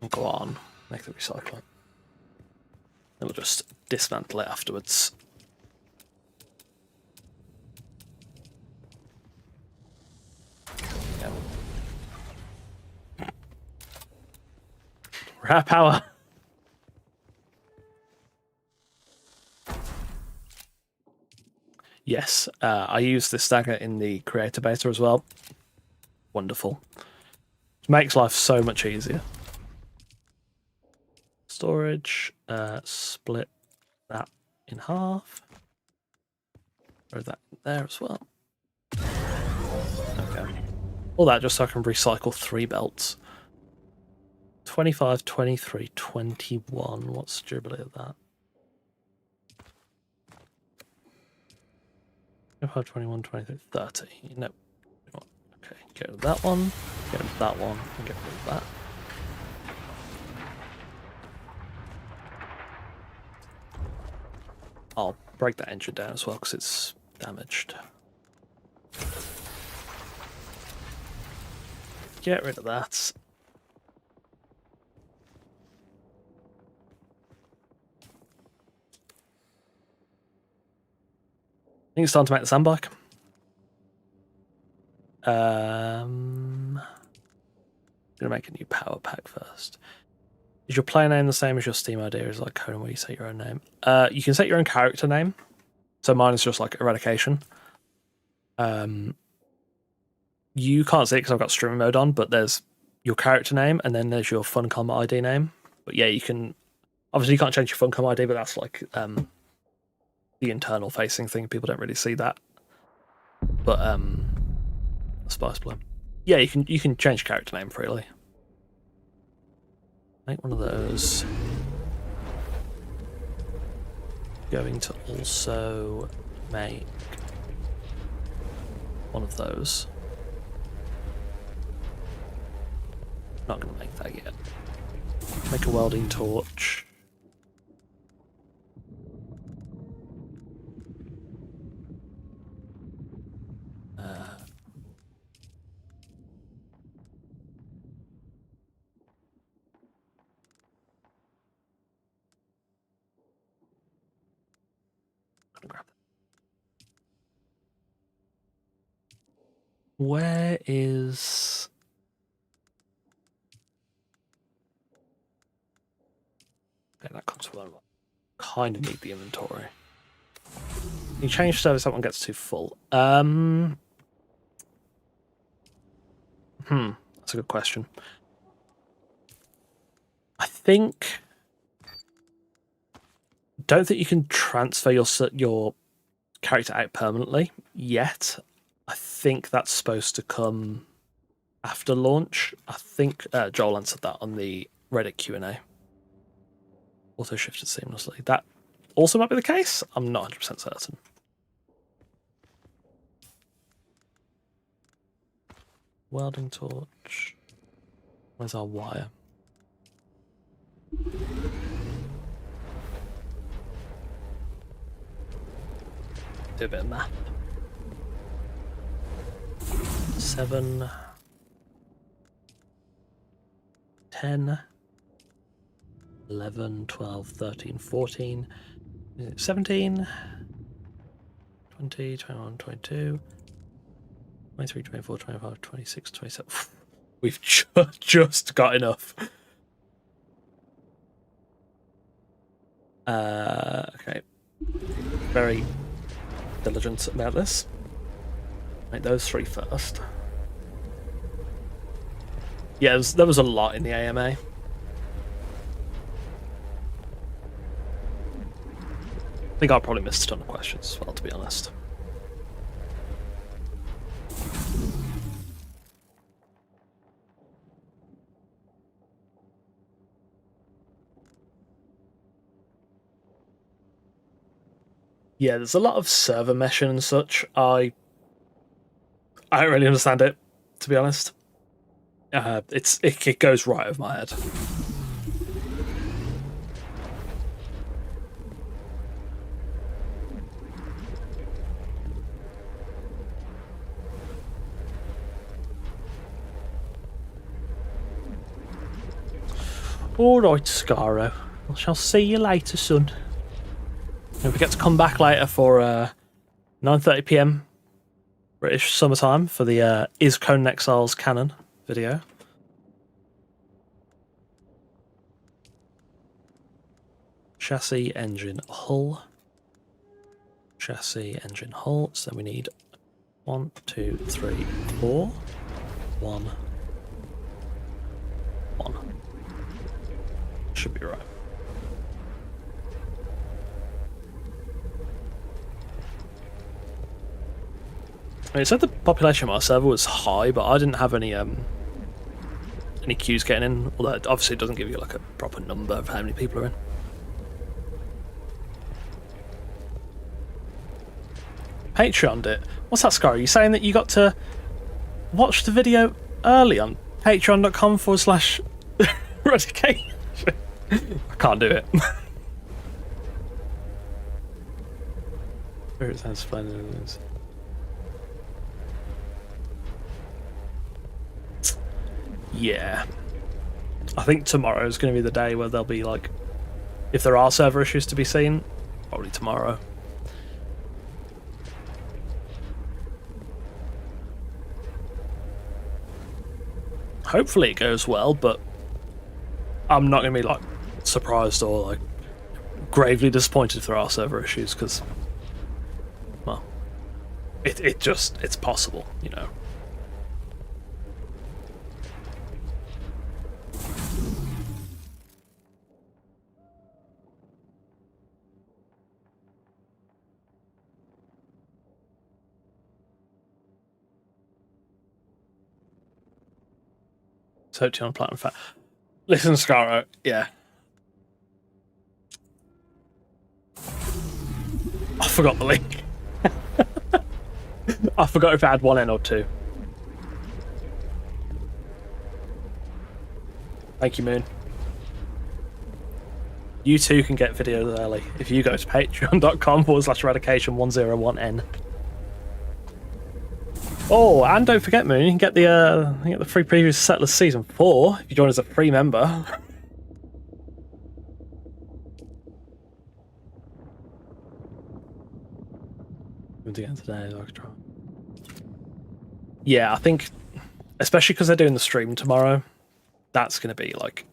And go on, make the recycler. Then we'll just dismantle it afterwards. Rare power. Yes, I use this dagger in the creator beta as well. Wonderful. It makes life so much easier. Storage, split that in half. Throw that in there as well. Okay. All that just so I can recycle 3 belts. 25, 23, 21. What's the durability of that? 25, 21, 23, 30. No. Okay, get rid of that one, get rid of that one, and get rid of that. I'll break that engine down as well because it's damaged. Get rid of that. I think it's time to make the sandbike. Gonna make a new power pack first. Is your player name the same as your Steam ID, or is it like Conan where you set your own name? You can set your own character name. So mine is just like eradication. You can't see it because I've got streaming mode on, but there's your character name and then there's your Funcom ID name. But yeah, you can obviously you can't change your Funcom ID, but that's like the internal facing thing. People don't really see that. But Spice Bloom. Yeah, you can change character name freely. Make one of those. Going to also make one of those. Not going to make that yet. Make a welding torch. Grab that. Where is... Okay, that comes with kind of need the inventory. You change service, that one gets too full. That's a good question. I don't think you can transfer your character out permanently yet. I think that's supposed to come after launch. I think Joel answered that on the Reddit Q&A. Auto shifted seamlessly. That also might be the case. I'm not 100% certain. Welding torch. Where's our wire? Do a bit of math. 7, 10, 11, 12, 13, 14, 17, 20, 21, 22, 23, 24, 25, 26, 27. We've just got enough. Okay. Very diligent about this. Make those 3 first. Yeah, there was a lot in the AMA. I think I probably missed a ton of questions as well, to be honest. Yeah, there's a lot of server meshing and such. I don't really understand it, to be honest. It goes right over my head. Alright, Scaro. I shall see you later, son. Don't forget to come back later for 9:30 PM British summertime for the Is Conan Exiles canon video. Chassis, engine, hull. Chassis, engine, hull. So we need 1, 2, 3, 4. 1. 1. Should be right. I mean, it said the population of our server was high, but I didn't have any queues getting in. Although obviously it doesn't give you like a proper number of how many people are in. Patreoned it. What's that, Scar? Are you saying that you got to watch the video early on patreon.com/eradication? I can't do it. It sounds splendid. Yeah. I think tomorrow is going to be the day where there'll be like, if there are server issues to be seen, probably tomorrow. Hopefully it goes well, but I'm not going to be like surprised or like gravely disappointed if there are server issues, because It's possible, you know. So on platinum fat. Listen, Scarro, yeah. I forgot the link. I forgot if I had 1 N or 2. Thank you, Moon. You too can get videos early if you go to patreon.com/eradication101n. Oh, and don't forget, Moon, you can get the free previews of Settlers Season 4 if you join as a free member. Again today, yeah, I think, especially because they're doing the stream tomorrow, that's going to be like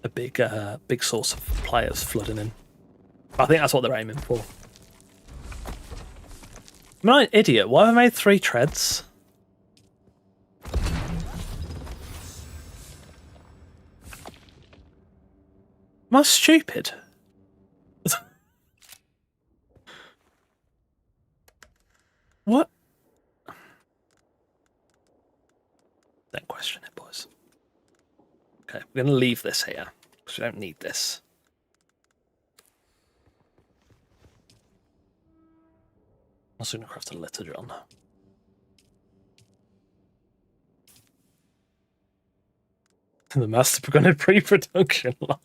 a big source of players flooding in. I think that's what they're aiming for. Am I an idiot? Why have I made 3 treads? Am I stupid? What? Don't question it, boys. Okay, we're going to leave this here, because we don't need this. I'm also going to craft a litter, John. The Master Begun pre-production log.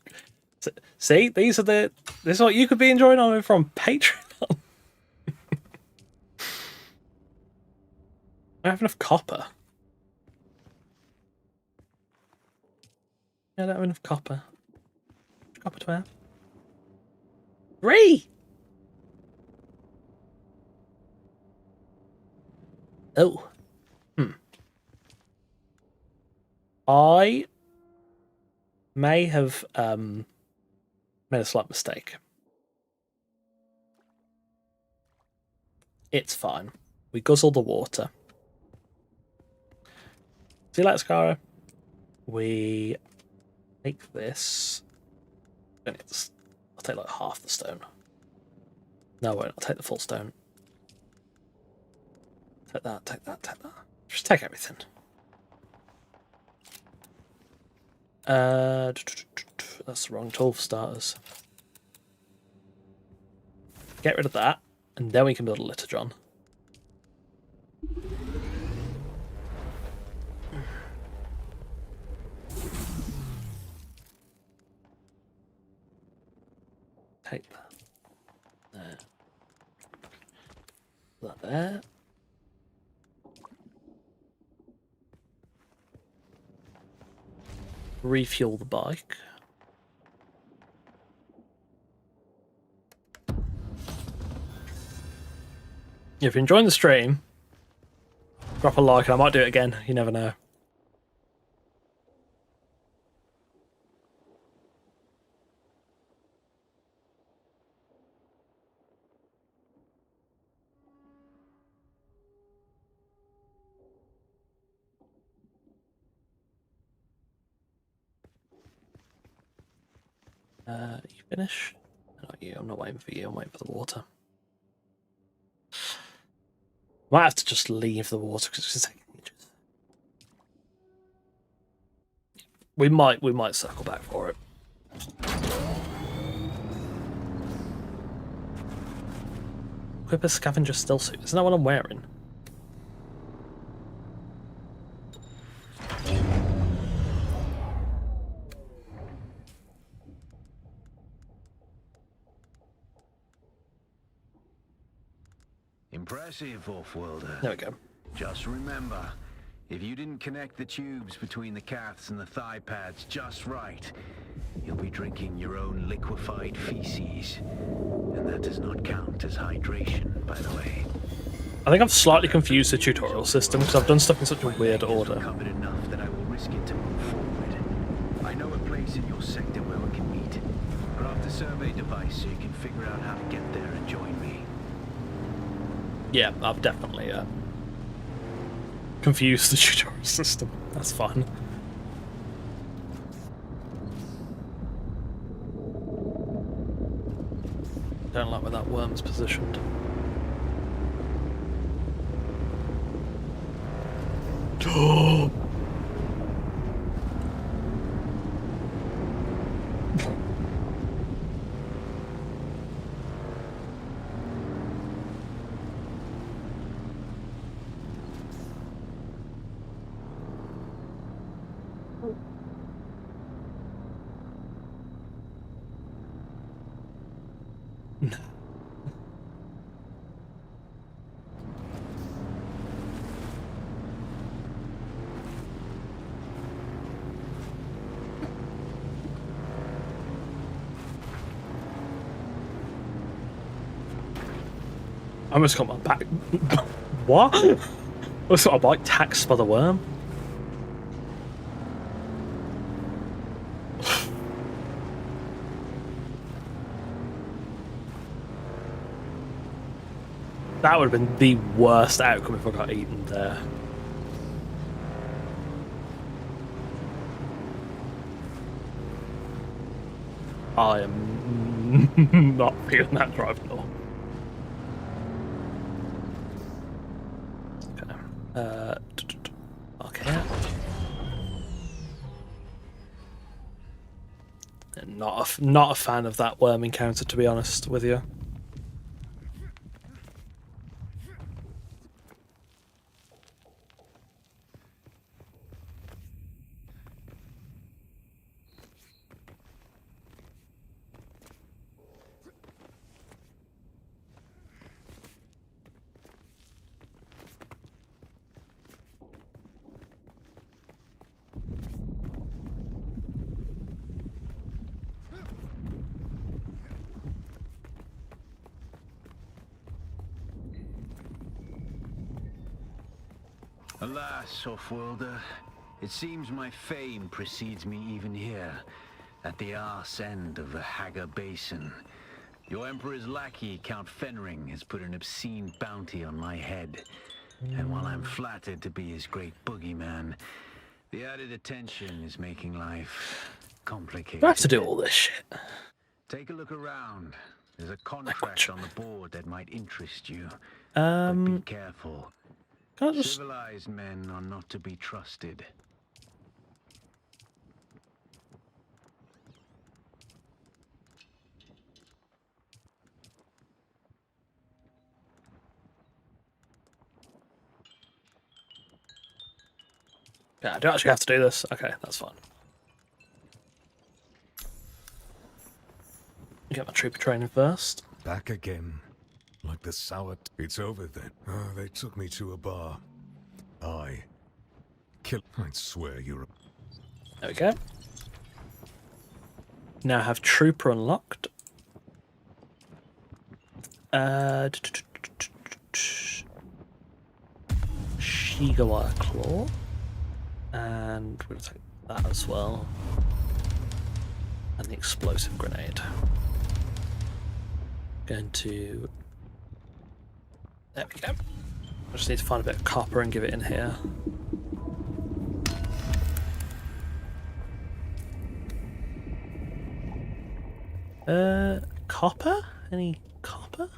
See, this is what you could be enjoying on from Patreon. I have enough copper. I don't have enough copper. How much copper do I have? 3! Oh. I may have made a slight mistake. It's fine. We guzzle the water. See you later, Scara. We take this. I'll take like half the stone. No, I won't. I'll take the full stone. Take that, take that, take that. Just take everything. That's the wrong tool for starters. Get rid of that, and then we can build a litter, John. Take that. There. That there. Refuel the bike. If you're enjoying the stream, drop a like and I might do it again. You never know. You finish? Not you. I'm not waiting for you. I'm waiting for the water. Might have to just leave the water because it's taking ages. We might circle back for it. Equip a scavenger still suit. Isn't that what I'm wearing? Impressive, Off-Worlder. There we go. Just remember, if you didn't connect the tubes between the caths and the thigh pads just right, you'll be drinking your own liquefied feces. And that does not count as hydration, by the way. I think I've slightly confused the tutorial system because I've done stuff in such a weird order. Covered enough that I will risk it to move forward. I know a place in your sector where we can meet. Craft a survey device so you can figure out how to get there and join me. Yeah, I've definitely confused the tutorial system. That's fine. Don't like where that worm's positioned. Oh! I almost got my back. What? I almost got a bike taxed by the worm. That would have been the worst outcome if I got eaten there. I am not feeling that drive at all. Okay. Not a fan of that worm encounter, to be honest with you. Alas, Offworlder, it seems my fame precedes me even here, at the arse end of the Haga Basin. Your Emperor's lackey, Count Fenring, has put an obscene bounty on my head. And while I'm flattered to be his great boogeyman, the added attention is making life complicated. Do I have to do all this shit? Take a look around. There's a contract on the board that might interest you. But be careful. Civilized men are not to be trusted. Yeah, I don't actually have to do this. Okay, that's fine. Get my trooper training first. Back again. Like the sour... It's over then. Oh, they took me to a bar. I I'd swear you're a... There we go. Now I have trooper unlocked. Shigawara Claw. And we're going to take that as well. And the explosive grenade. Going to... There we go. I just need to find a bit of copper and give it in here. Copper? Any copper?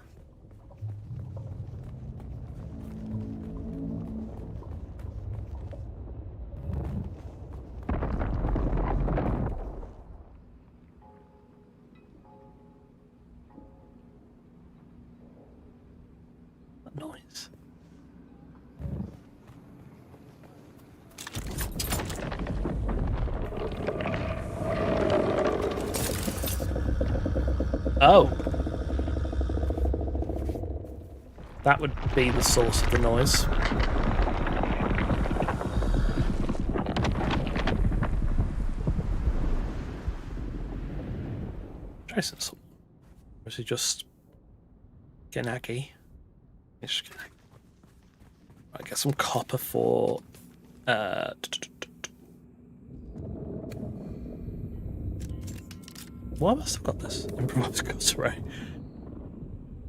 That noise. Oh. That would be the source of the noise. Trace it. Or is he just Genaki? I get some copper for why have I still got this? Improvised cutter array.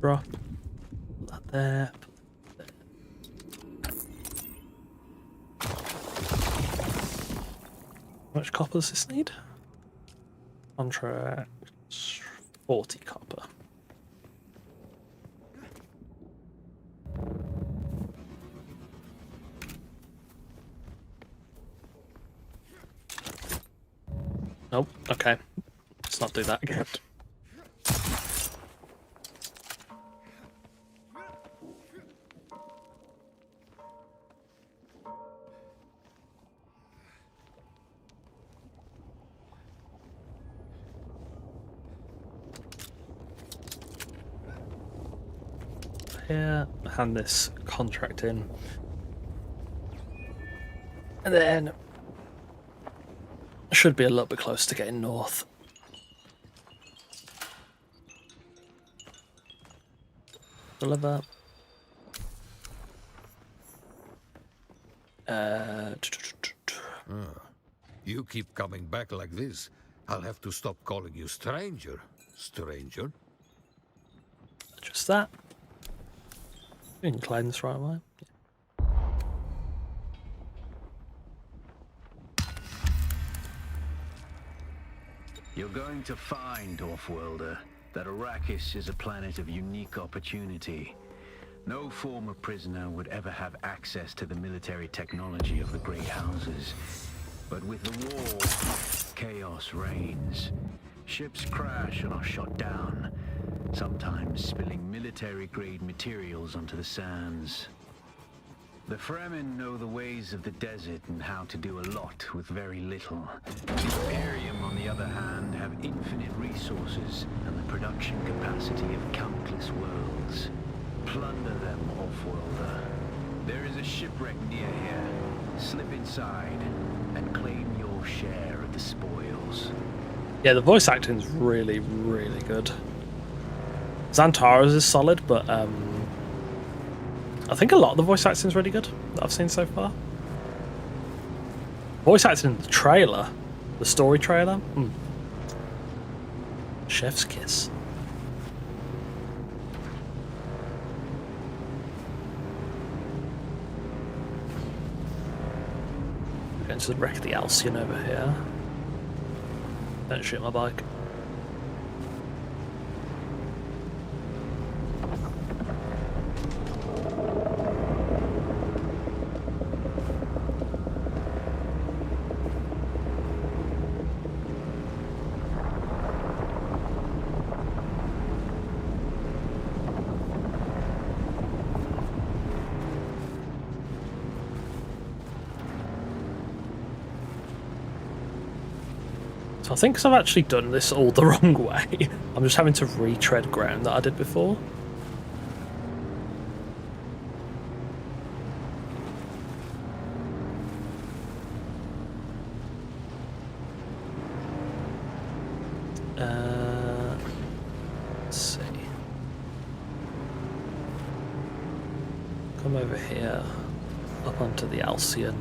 Drop. Put that there. Put How much copper does this need? Contract 40 copper. Nope, okay. Let's not do that again. Here, hand this contract in. And then I should be a little bit close to getting north. Deliver. You keep coming back like this, I'll have to stop calling you stranger, stranger. Just that. You can climb this right away. You're going to find, Offworlder, that Arrakis is a planet of unique opportunity. No former prisoner would ever have access to the military technology of the Great Houses. But with the war, chaos reigns. Ships crash and are shot down, sometimes spilling military-grade materials onto the sands. The Fremen know the ways of the desert and how to do a lot with very little. The Imperium, on the other hand, have infinite resources and the production capacity of countless worlds. Plunder them, Offworlder. There is a shipwreck near here. Slip inside and claim your share of the spoils. Yeah, the voice acting's really, really good. Xantara's is solid, but I think a lot of the voice acting's really good that I've seen so far. Voice acting in the trailer, the story trailer, chef's kiss. Going to wreck the Alcyon over here. Don't shoot my bike. I think because I've actually done this all the wrong way, I'm just having to retread ground that I did before. Let's see. Come over here, up onto the Alcyon.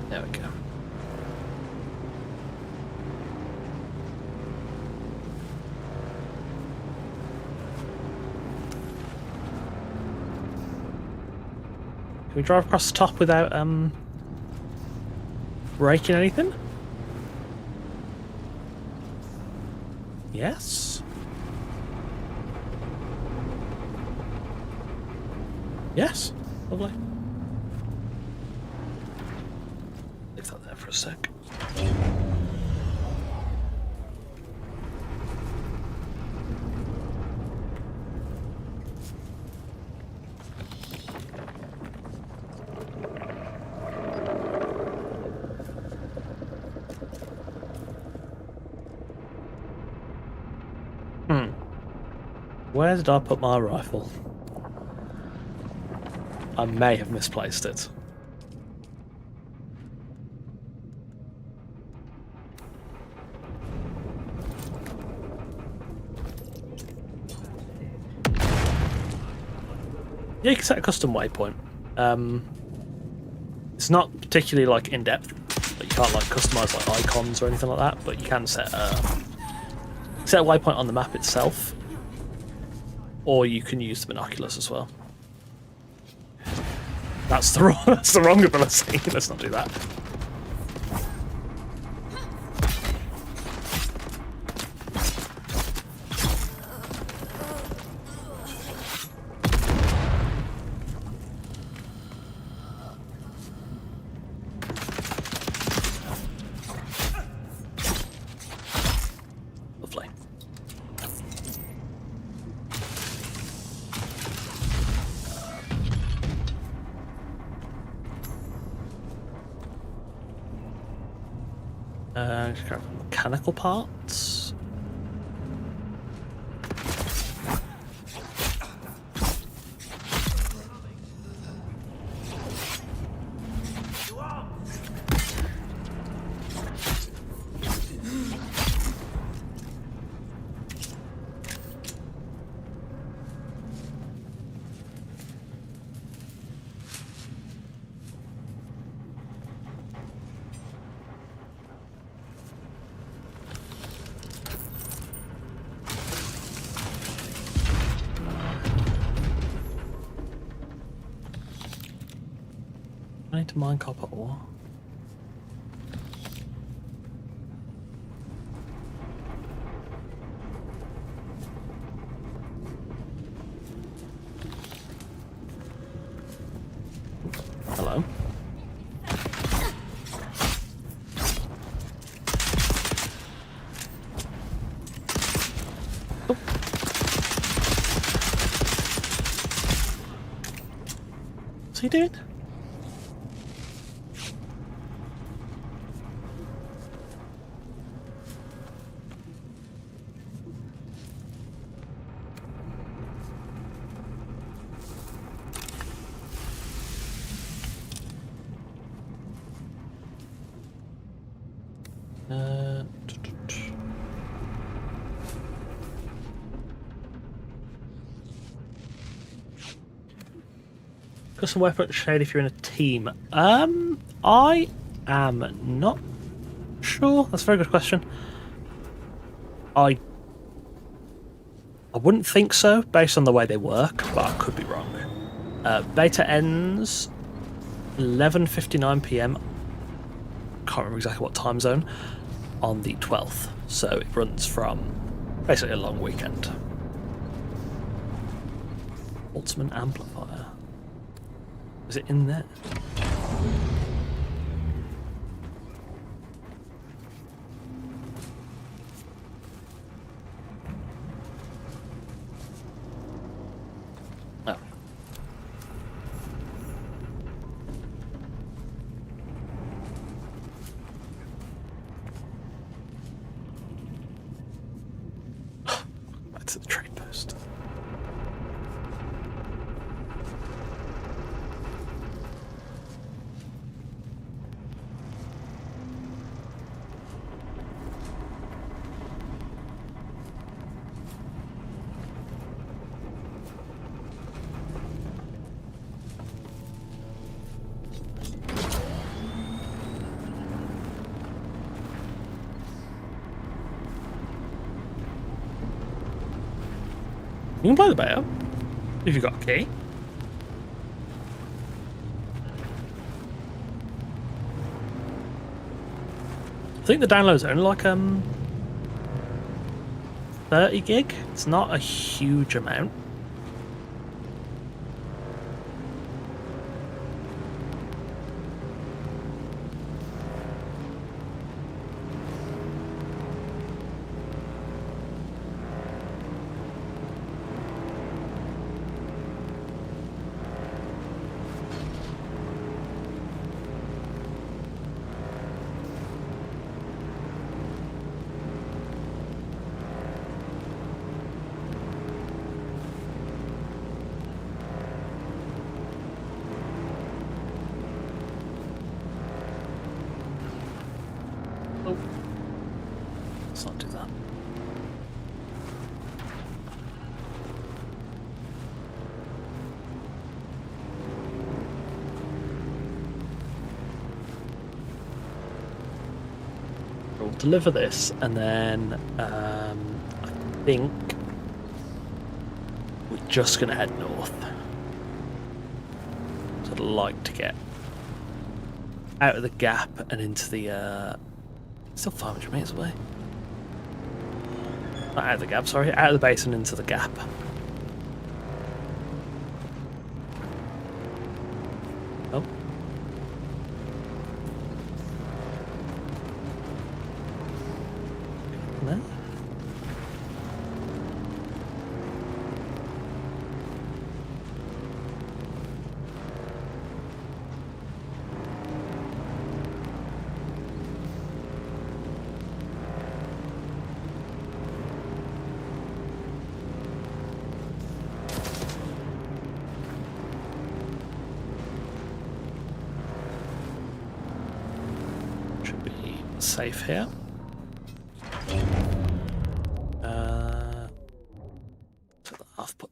There we go. Can we drive across the top without breaking anything? Yes. Yes. Lovely. Leave that there for a sec. Where did I put my rifle? I may have misplaced it. Yeah, you can set a custom waypoint. It's not particularly like in depth, but you can't like customize like icons or anything like that. But you can set set waypoint on the map itself, or you can use the binoculars as well. That's the wrong ability. Let's not do that. Lovely. Just grab mechanical parts. I need to mine copper ore. Hello. Oh. What's he doing? Custom weapon shade if you're in a team. I am not sure. That's a very good question. I wouldn't think so, based on the way they work, but I could be wrong. Beta ends 11:59 PM. Can't remember exactly what time zone on the 12th, so it runs from basically a long weekend. Ultimate amplifier. Is it in there? Oh. Back to the trade post. You can play the beta if you've got a key. I think the download's only like 30 gig. It's not a huge amount. Oh. Let's not do that. We'll deliver this, and then I think we're just going to head north. So I'd like to get out of the gap and into the... still 500 metres away. Not out of the gap, sorry. Out of the base and into the gap. Oh. No. Should be safe here. So I've put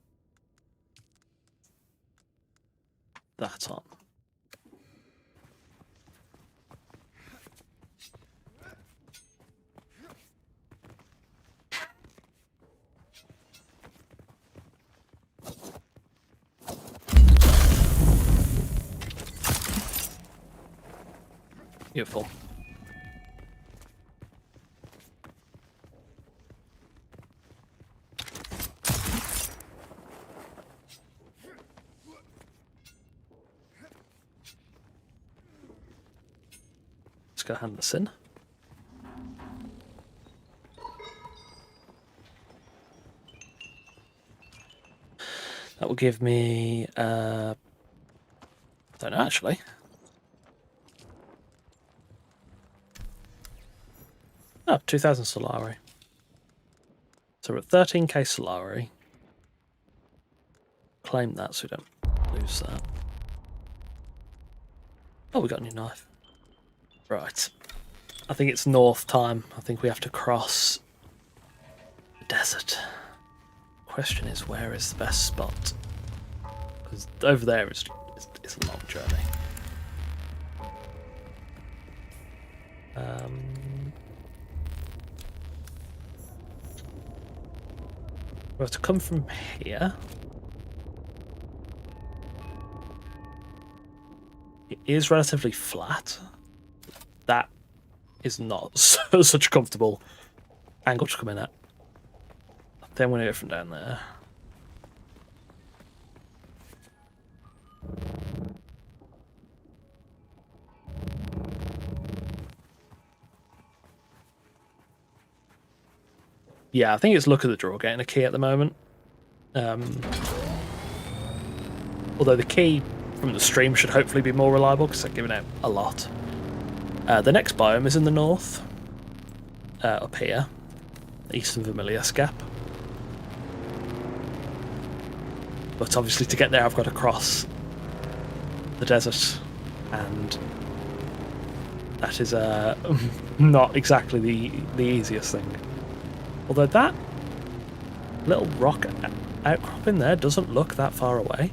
that on. Beautiful. Just gotta hand this in. That will give me, don't know actually. Oh, 2,000 Solari. So we're at 13k Solari. Claim that so we don't lose that. Oh, we got a new knife. Right. I think it's north time. I think we have to cross the desert. Question is, where is the best spot? Because over there is a long journey. We have to come from here. It is relatively flat. That is not such a comfortable angle to come in at. Then we're going to go from down there. Yeah, I think it's luck of the draw getting a key at the moment. Although the key from the stream should hopefully be more reliable because they're giving out a lot. The next biome is in the north, up here, Eastern Vermilius Gap. But obviously to get there I've got to cross the desert, and that is not exactly the easiest thing. Although that little rock outcrop in there doesn't look that far away.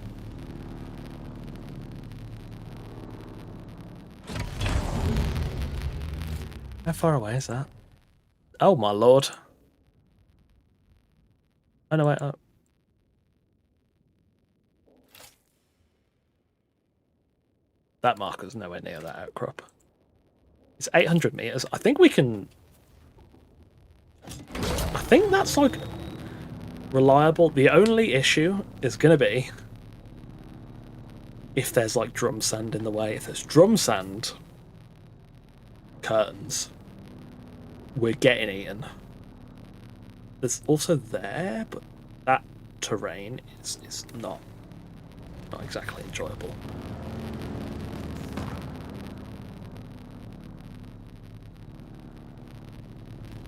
How far away is that? Oh my lord. Oh no, wait. Oh. That marker's nowhere near that outcrop. It's 800 meters. I think we can... I think that's like reliable. The only issue is going to be if there's like drum sand in the way. If there's drum sand curtains, we're getting eaten. There's also there, but that terrain is not exactly enjoyable.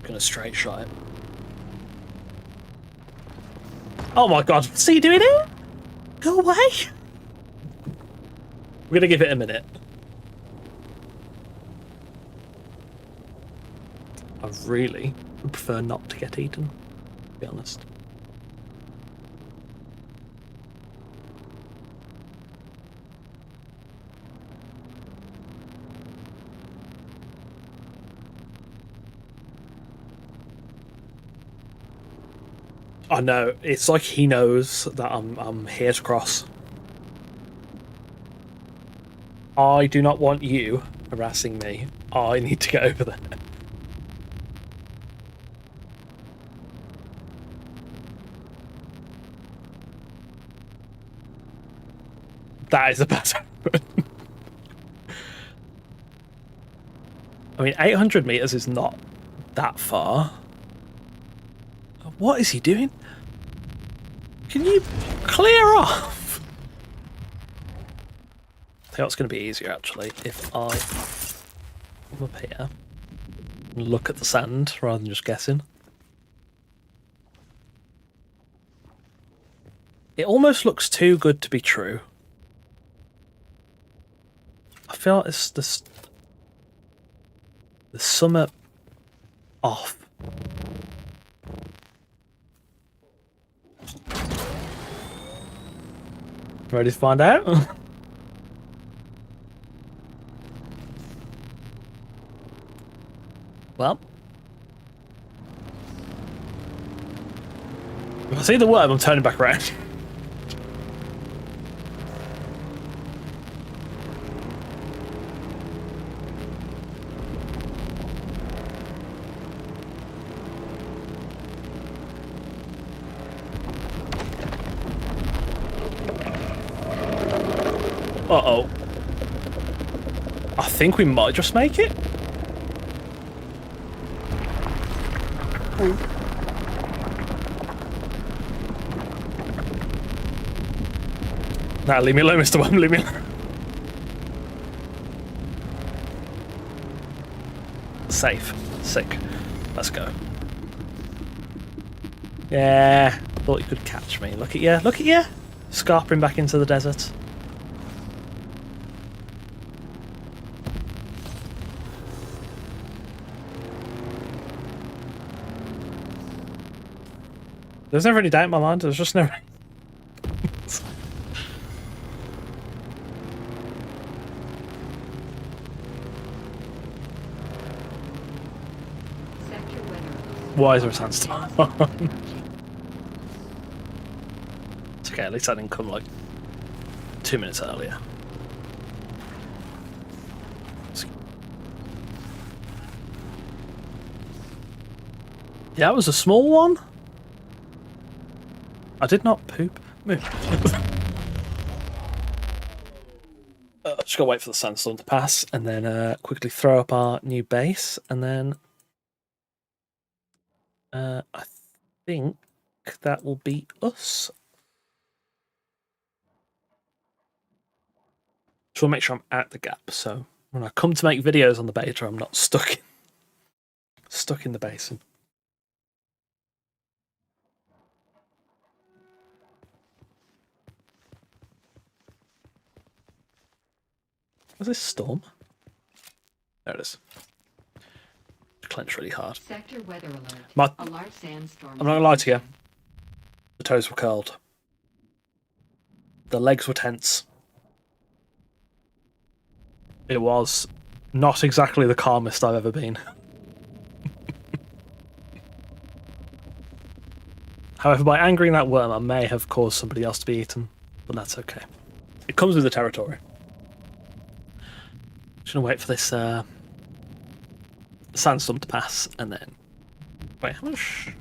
Gonna straight shot it. Oh my god, what's he doing here? Go away! We're gonna give it a minute. I really would prefer not to get eaten, to be honest. I know, it's like he knows that I'm here to cross. I do not want you harassing me. I need to get over there. That is a bad omen. I mean, 800 meters is not that far. What is he doing? Can you clear off? I think it's going to be easier actually if I come up here and look at the sand rather than just guessing. It almost looks too good to be true. I feel like it's this. There's something off. Ready to find out? Well. If I see the worm, I'm turning back around. Uh-oh. I think we might just make it. Nah, leave me alone, Mr. Worm, leave me alone. Safe. Sick. Let's go. Yeah, thought you could catch me. Look at you, look at you. Scarpering back into the desert. There's never any doubt in my mind, there's just never... Why is there a sandstorm? It's okay, at least I didn't come like 2 minutes earlier. Yeah, it was a small one. I did not poop. Move. Just gotta wait for the sandstorm to pass and then quickly throw up our new base and then I think that will be us. Just want to make sure I'm at the gap, so when I come to make videos on the beta, I'm not stuck in the basin. What's this storm? There it is. Clench really hard. Sector weather alert. A large sandstorm. I'm not gonna lie to you. The toes were curled. The legs were tense. It was not exactly the calmest I've ever been. However, by angering that worm, I may have caused somebody else to be eaten, but that's okay. It comes with the territory. Just gonna wait for this sandstorm to pass, and then... Wait, how much...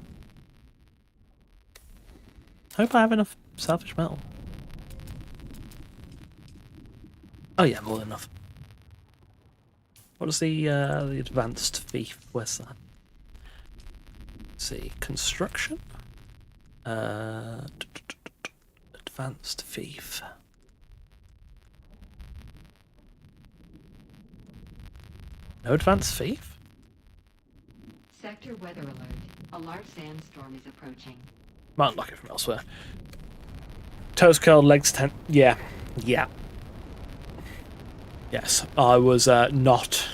Hope I have enough salvage metal. Oh yeah, more than enough. What is the advanced thief? Where's that? Let's see, construction? Advanced thief. No advanced thief? Sector weather alert. A large sandstorm is approaching. Might unlock it from elsewhere. Toes curled, legs tense. Yeah. Yeah. Yes, I was not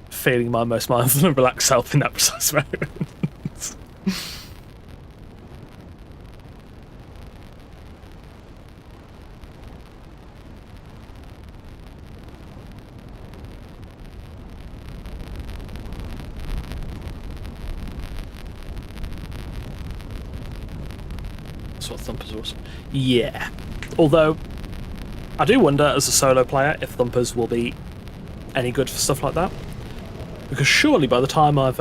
feeling my most mindful and relaxed self in that precise moment. That's what Thumpers was. Yeah. Although, I do wonder, as a solo player, if Thumpers will be any good for stuff like that. Because surely by the time I've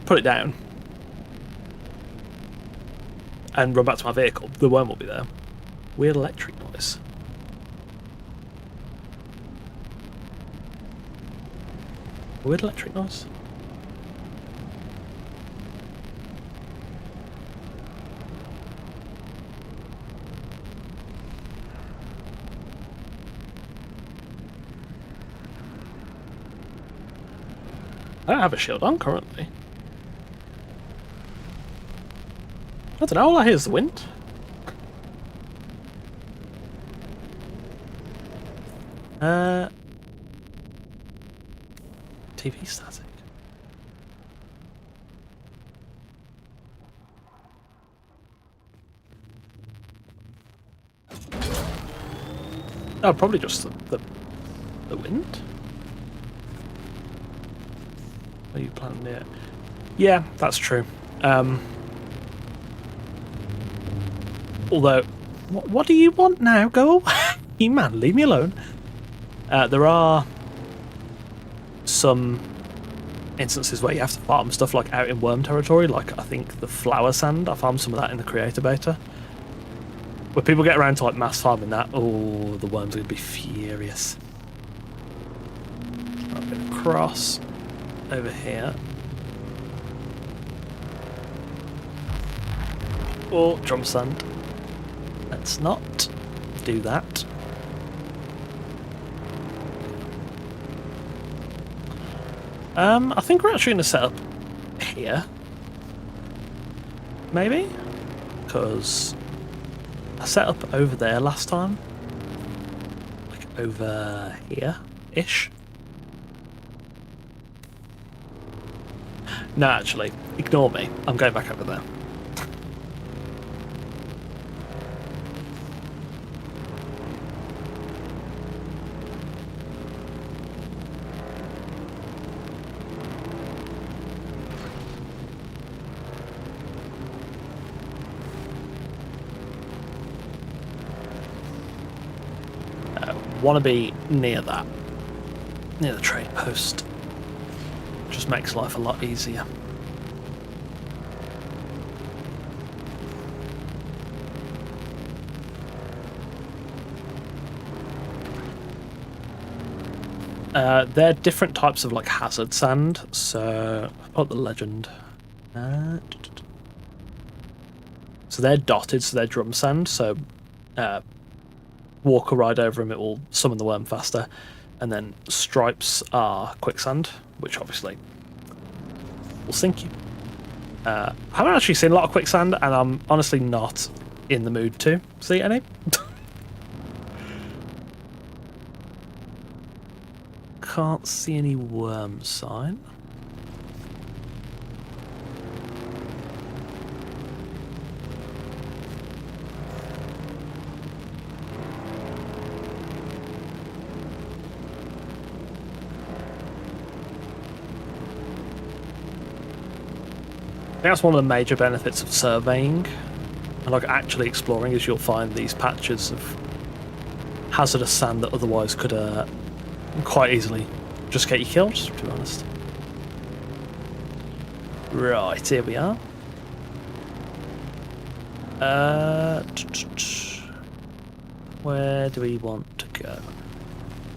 put it down and run back to my vehicle, the worm will be there. Weird electric noise. Weird electric noise? I don't have a shield on currently. I don't know, all I hear is the wind. TV static. Oh, probably just the wind. Are you planning it? Yeah, that's true. Although, what do you want now? Go away, man. Leave me alone. There are some instances where you have to farm stuff like out in worm territory, like I think the flower sand. I farmed some of that in the creator beta. Where people get around to like mass farming that, oh, the worms are going to be furious. A bit across over here. Oh, drum sand. Let's not do that. I think we're actually going to set up here. Maybe? Because I set up over there last time. Like over here-ish. No, actually, ignore me. I'm going back over there. Want to be near that, near the trade post. Just makes life a lot easier. They're different types of like hazard sand. So I've got the legend. So they're dotted, so they're drum sand. So walk or ride over them, it will summon the worm faster. And then stripes are quicksand, which obviously will sink you. I haven't actually seen a lot of quicksand, and I'm honestly not in the mood to see any. Can't see any worm sign. I think that's one of the major benefits of surveying and like actually exploring, is you'll find these patches of hazardous sand that otherwise could quite easily just get you killed, to be honest. Right, here we are. Where do we want to go?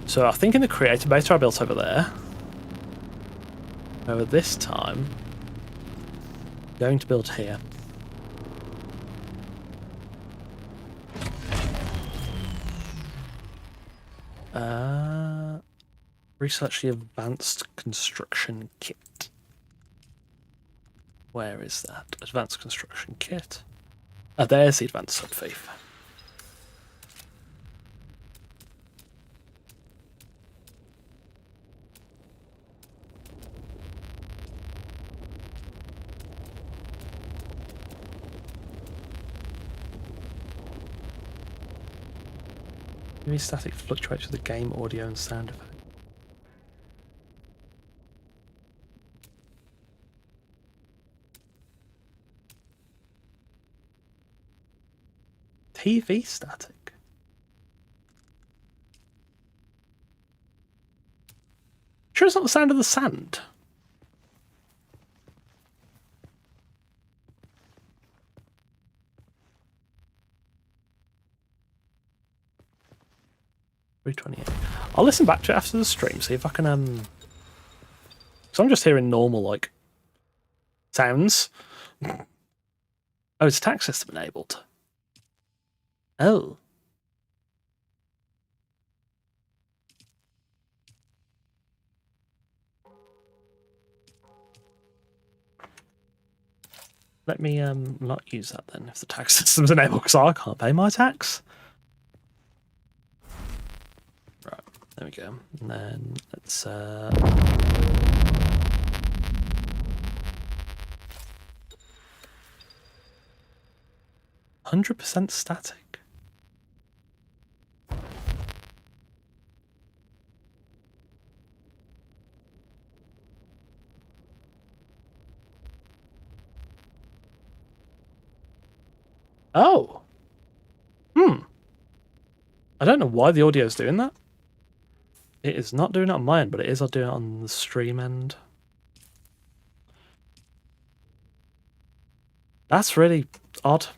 So I think in the creator beta I built over there. Over this time, going to build here. Research the advanced construction kit. Where is that? Advanced construction kit. Oh, there's the advanced sub thief. Maybe static fluctuates with the game audio and sound effect. TV static. Sure it's not the sound of the sand? $328. I'll listen back to it after the stream, see if I can because I'm just hearing normal like sounds. Oh, it's attack system enabled. Oh. Let me not use that then if the tax system's enabled, because I can't pay my tax. Right, there we go. And then let's 100% static. Oh. I don't know why the audio's doing that. It is not doing it on my end, but it is doing it on the stream end. That's really odd.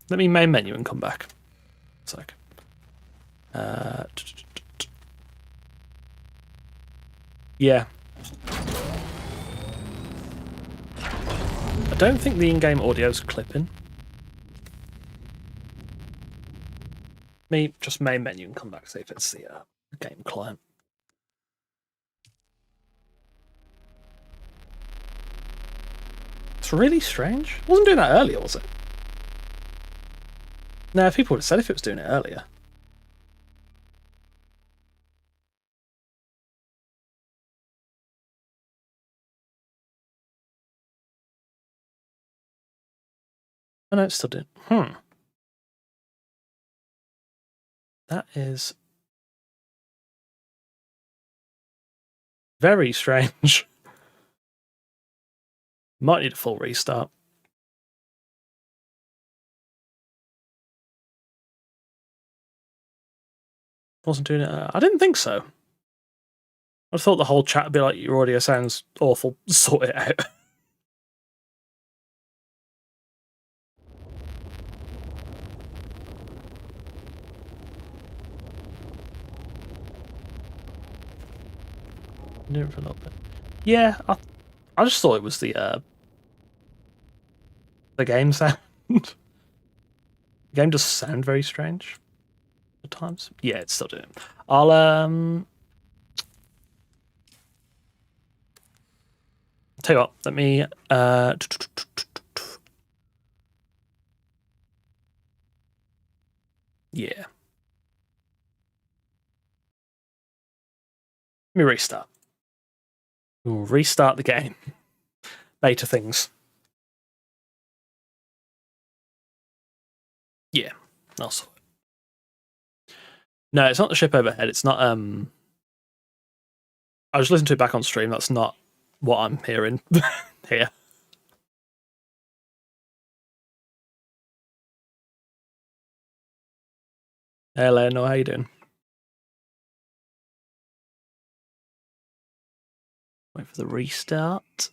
Let me main menu and come back. It's like yeah. I don't think the in-game audio's clipping. Me just main menu and come back, see if it's the game client. It's really strange. It wasn't doing that earlier, was it? No, people would have said if it was doing it earlier. Oh no, it's still doing. That is very strange. Might need a full restart. Wasn't doing it. I didn't think so. I thought the whole chat would be like, your audio sounds awful, sort it out. Knew it for a little bit. Yeah, I just thought it was the game sound. The game does sound very strange at times. Yeah, it's still doing it. I'll tell you what, let me yeah. Let me restart. We'll restart the game. Beta things. Yeah, I'll sort it. No, it's not the ship overhead. It's not. I was listening to it back on stream. That's not what I'm hearing here. Hey, Eleanor, how you doing? Wait for the restart.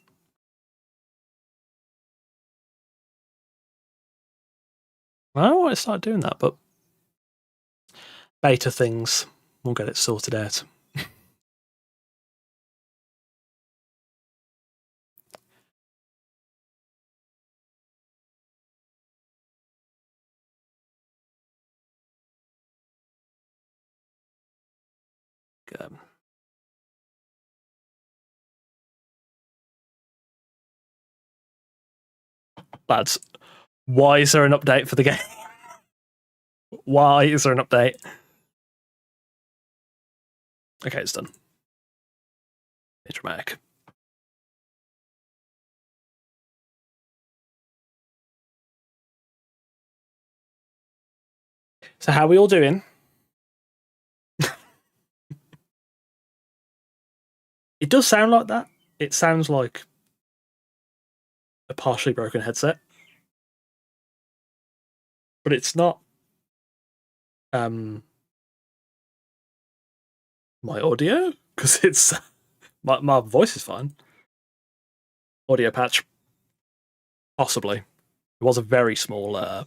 I don't know why it started doing that, but beta things. We'll get it sorted out. Good. Lads, why is there an update for the game? Why is there an update? Okay, it's done. It's dramatic. So how are we all doing? It does sound like that. It sounds like a partially broken headset. But it's not My audio, because it's my voice is fine. Audio patch, possibly. It was a very small update.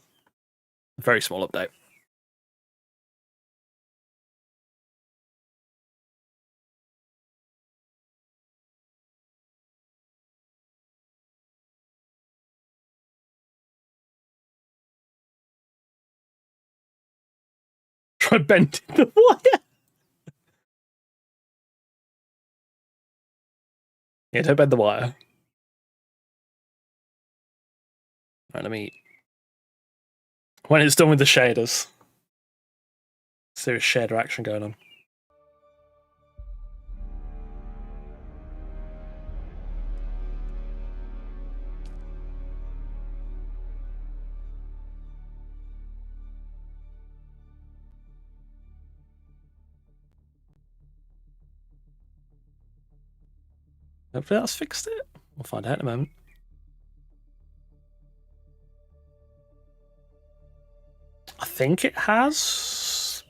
Try bending the wire. Yeah, don't bend the wire. Right, let me. When it's done with the shaders, serious shader action going on. Hopefully that's fixed it. We'll find out in a moment. I think it has.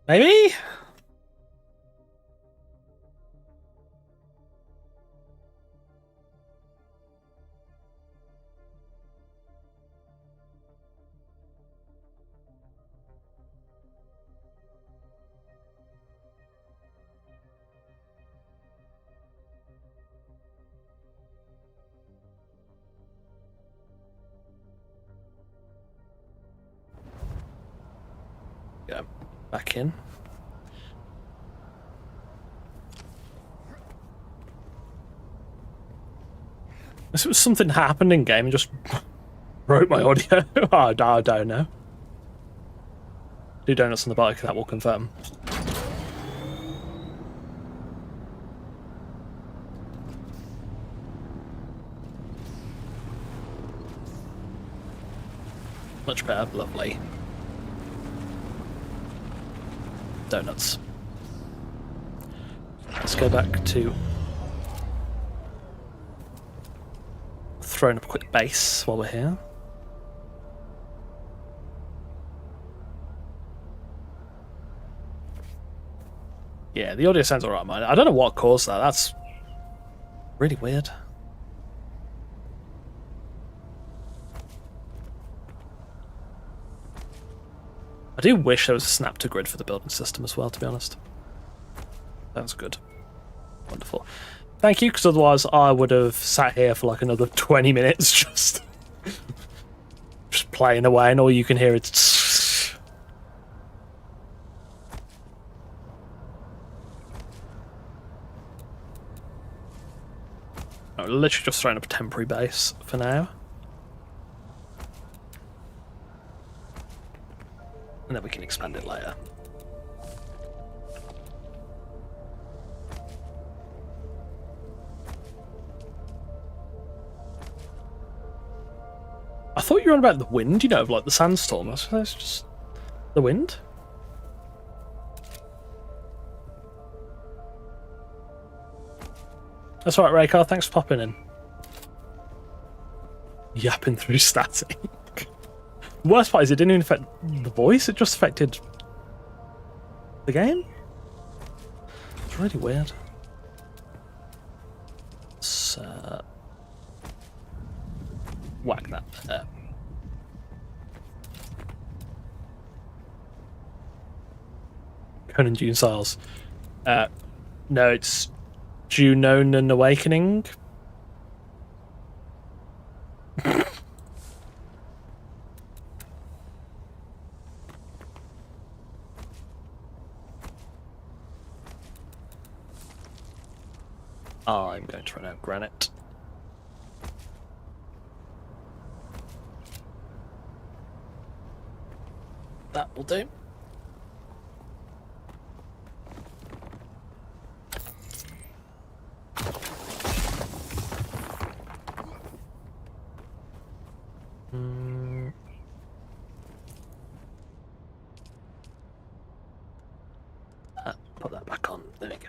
Maybe? Go back in. This was something happened in game and just broke my audio. I don't know. Do donuts on the bike, that will confirm. Much better, lovely. Donuts. Let's go back to throwing up a quick base while we're here. Yeah, the audio sounds alright, man. I don't know what caused that. That's really weird. I do wish there was a snap to grid for the building system as well, to be honest. Sounds good. Wonderful. Thank you, because otherwise I would have sat here for like another 20 minutes just playing away, and all you can hear is I'm literally just throwing up a temporary base for now. And then we can expand it later. I thought you were on about the wind, you know, of like the sandstorm. I suppose it's just the wind. That's right, Raycar, thanks for popping in. Yapping through static. Worst part is it didn't even affect the voice, it just affected the game. It's really weird. Let's whack that there. Conan Dune Siles. No, it's Junon and Awakening. I'm going to run out granite. That will do. Put that back on. There we go.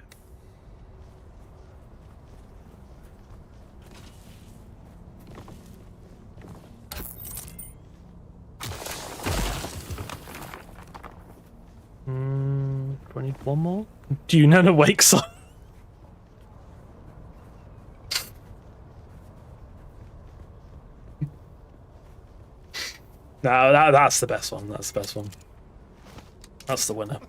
One more? Dune and a wake song. No, that's the best one. That's the best one. That's the winner.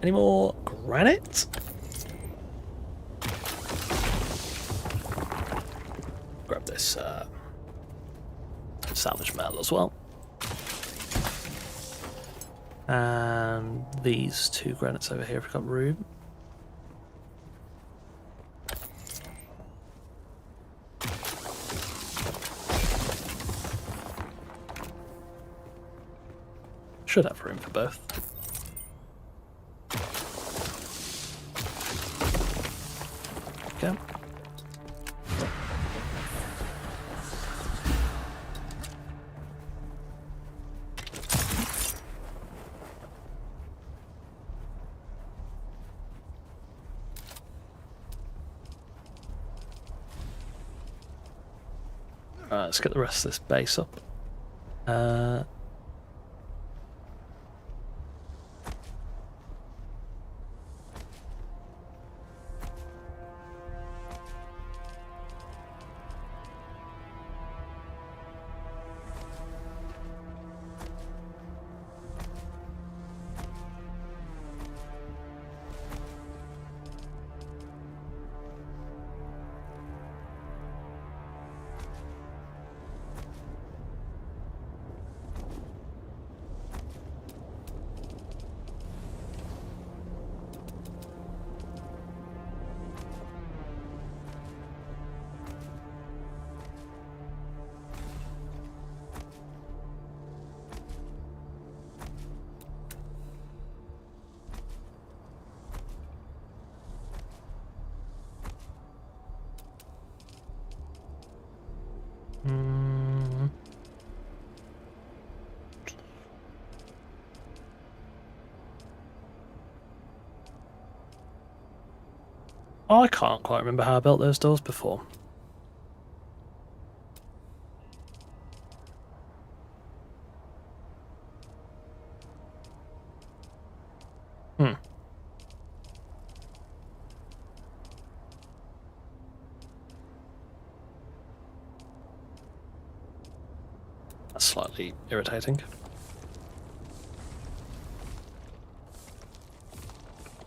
Any more granite? Grab this salvage metal as well. And these 2 granites over here if we've got room. Should have room for both. Okay. Alright, let's get the rest of this base up. I can't quite remember how I built those doors before. That's slightly irritating.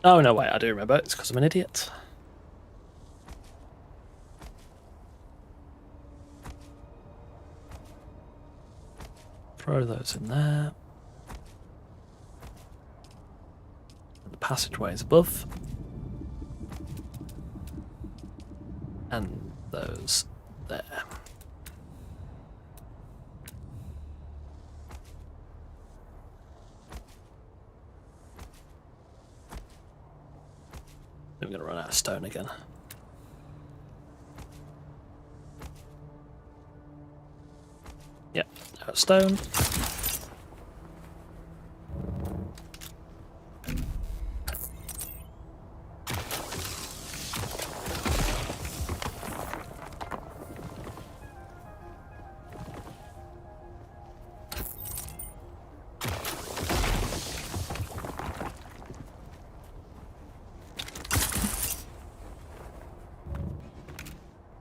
Oh no, wait, I do remember. It's because I'm an idiot. Throw those in there. And the passageways above. And those there. I'm going to run out of stone again. Yep, out of stone.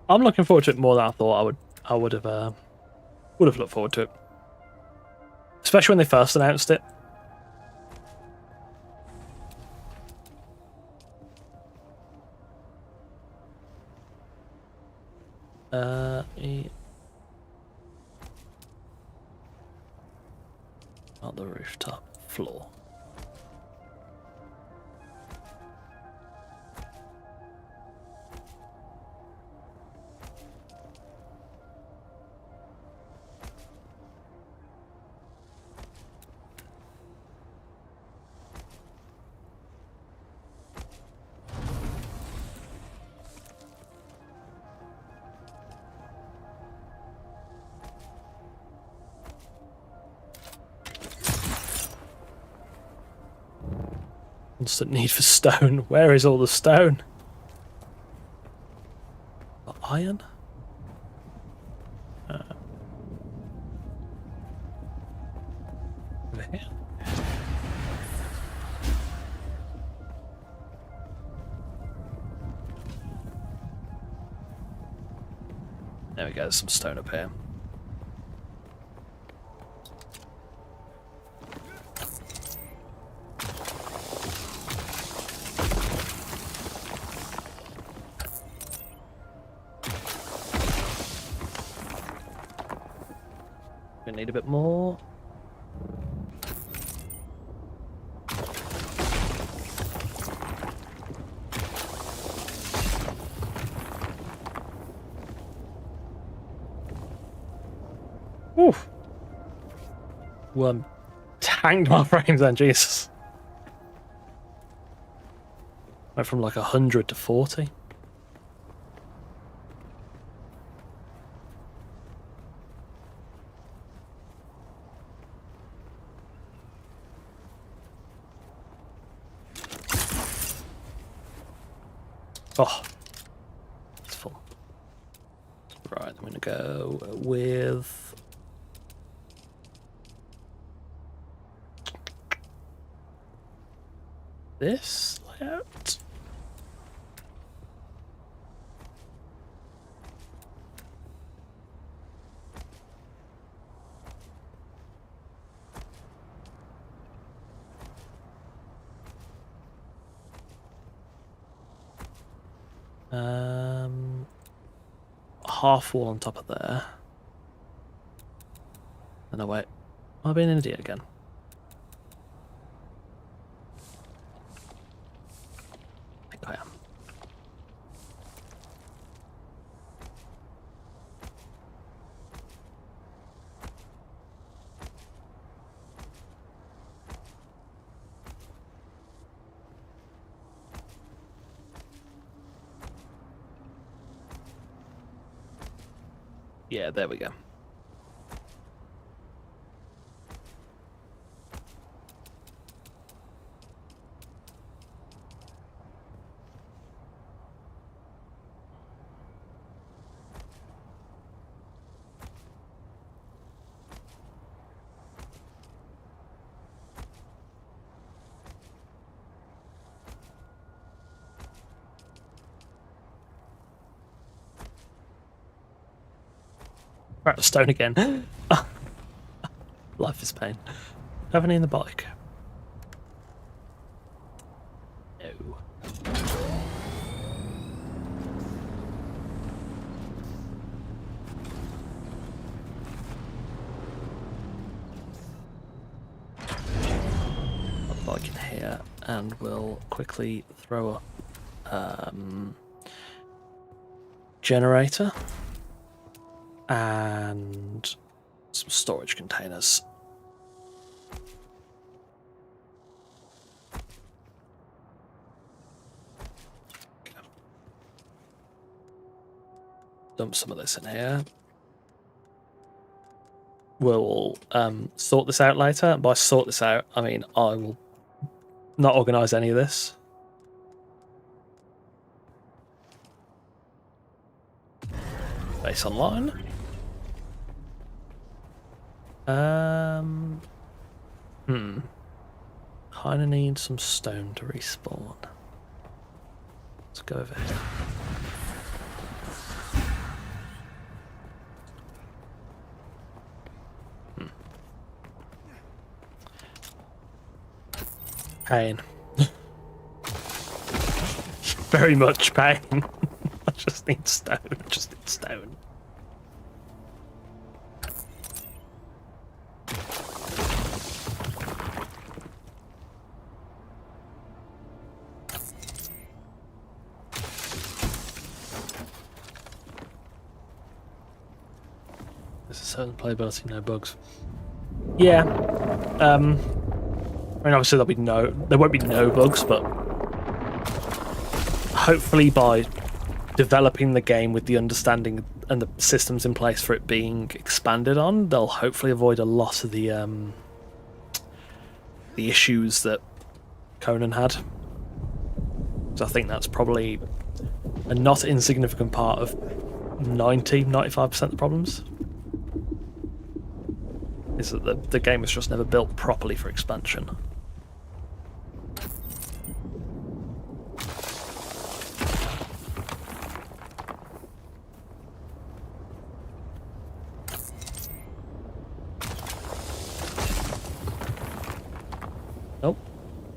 I'm looking forward to it more than I thought I would have looked forward to it. Especially when they first announced it. Not the rooftop floor. Constant need for stone. Where is all the stone? The iron? There we go, there's some stone up here. We need a bit more. Oof. Well, tanked my frames then, Jesus. Went from like 100 to 40. Oh, it's full. Right, I'm gonna go with this layout. Half wall on top of there. And no, wait. Am I being an idiot again? I think I am. Yeah, there we go. Right, stone again. Life is pain. Have any in the bike? No. Put the bike in here, and we'll quickly throw up generator and some storage containers. Dump some of this in here. We'll sort this out later. And by sort this out, I mean I will not organise any of this. Base online. Kinda need some stone to respawn. Let's go over here. Pain. Very much pain. I just need stone. Just need stone. There's a certain playability, no bugs. Yeah. I mean, obviously there won't be no bugs, but hopefully by developing the game with the understanding and the systems in place for it being expanded on, they'll hopefully avoid a lot of the issues that Conan had. So I think that's probably a not insignificant part of 95% of the problems. Is that the game was just never built properly for expansion.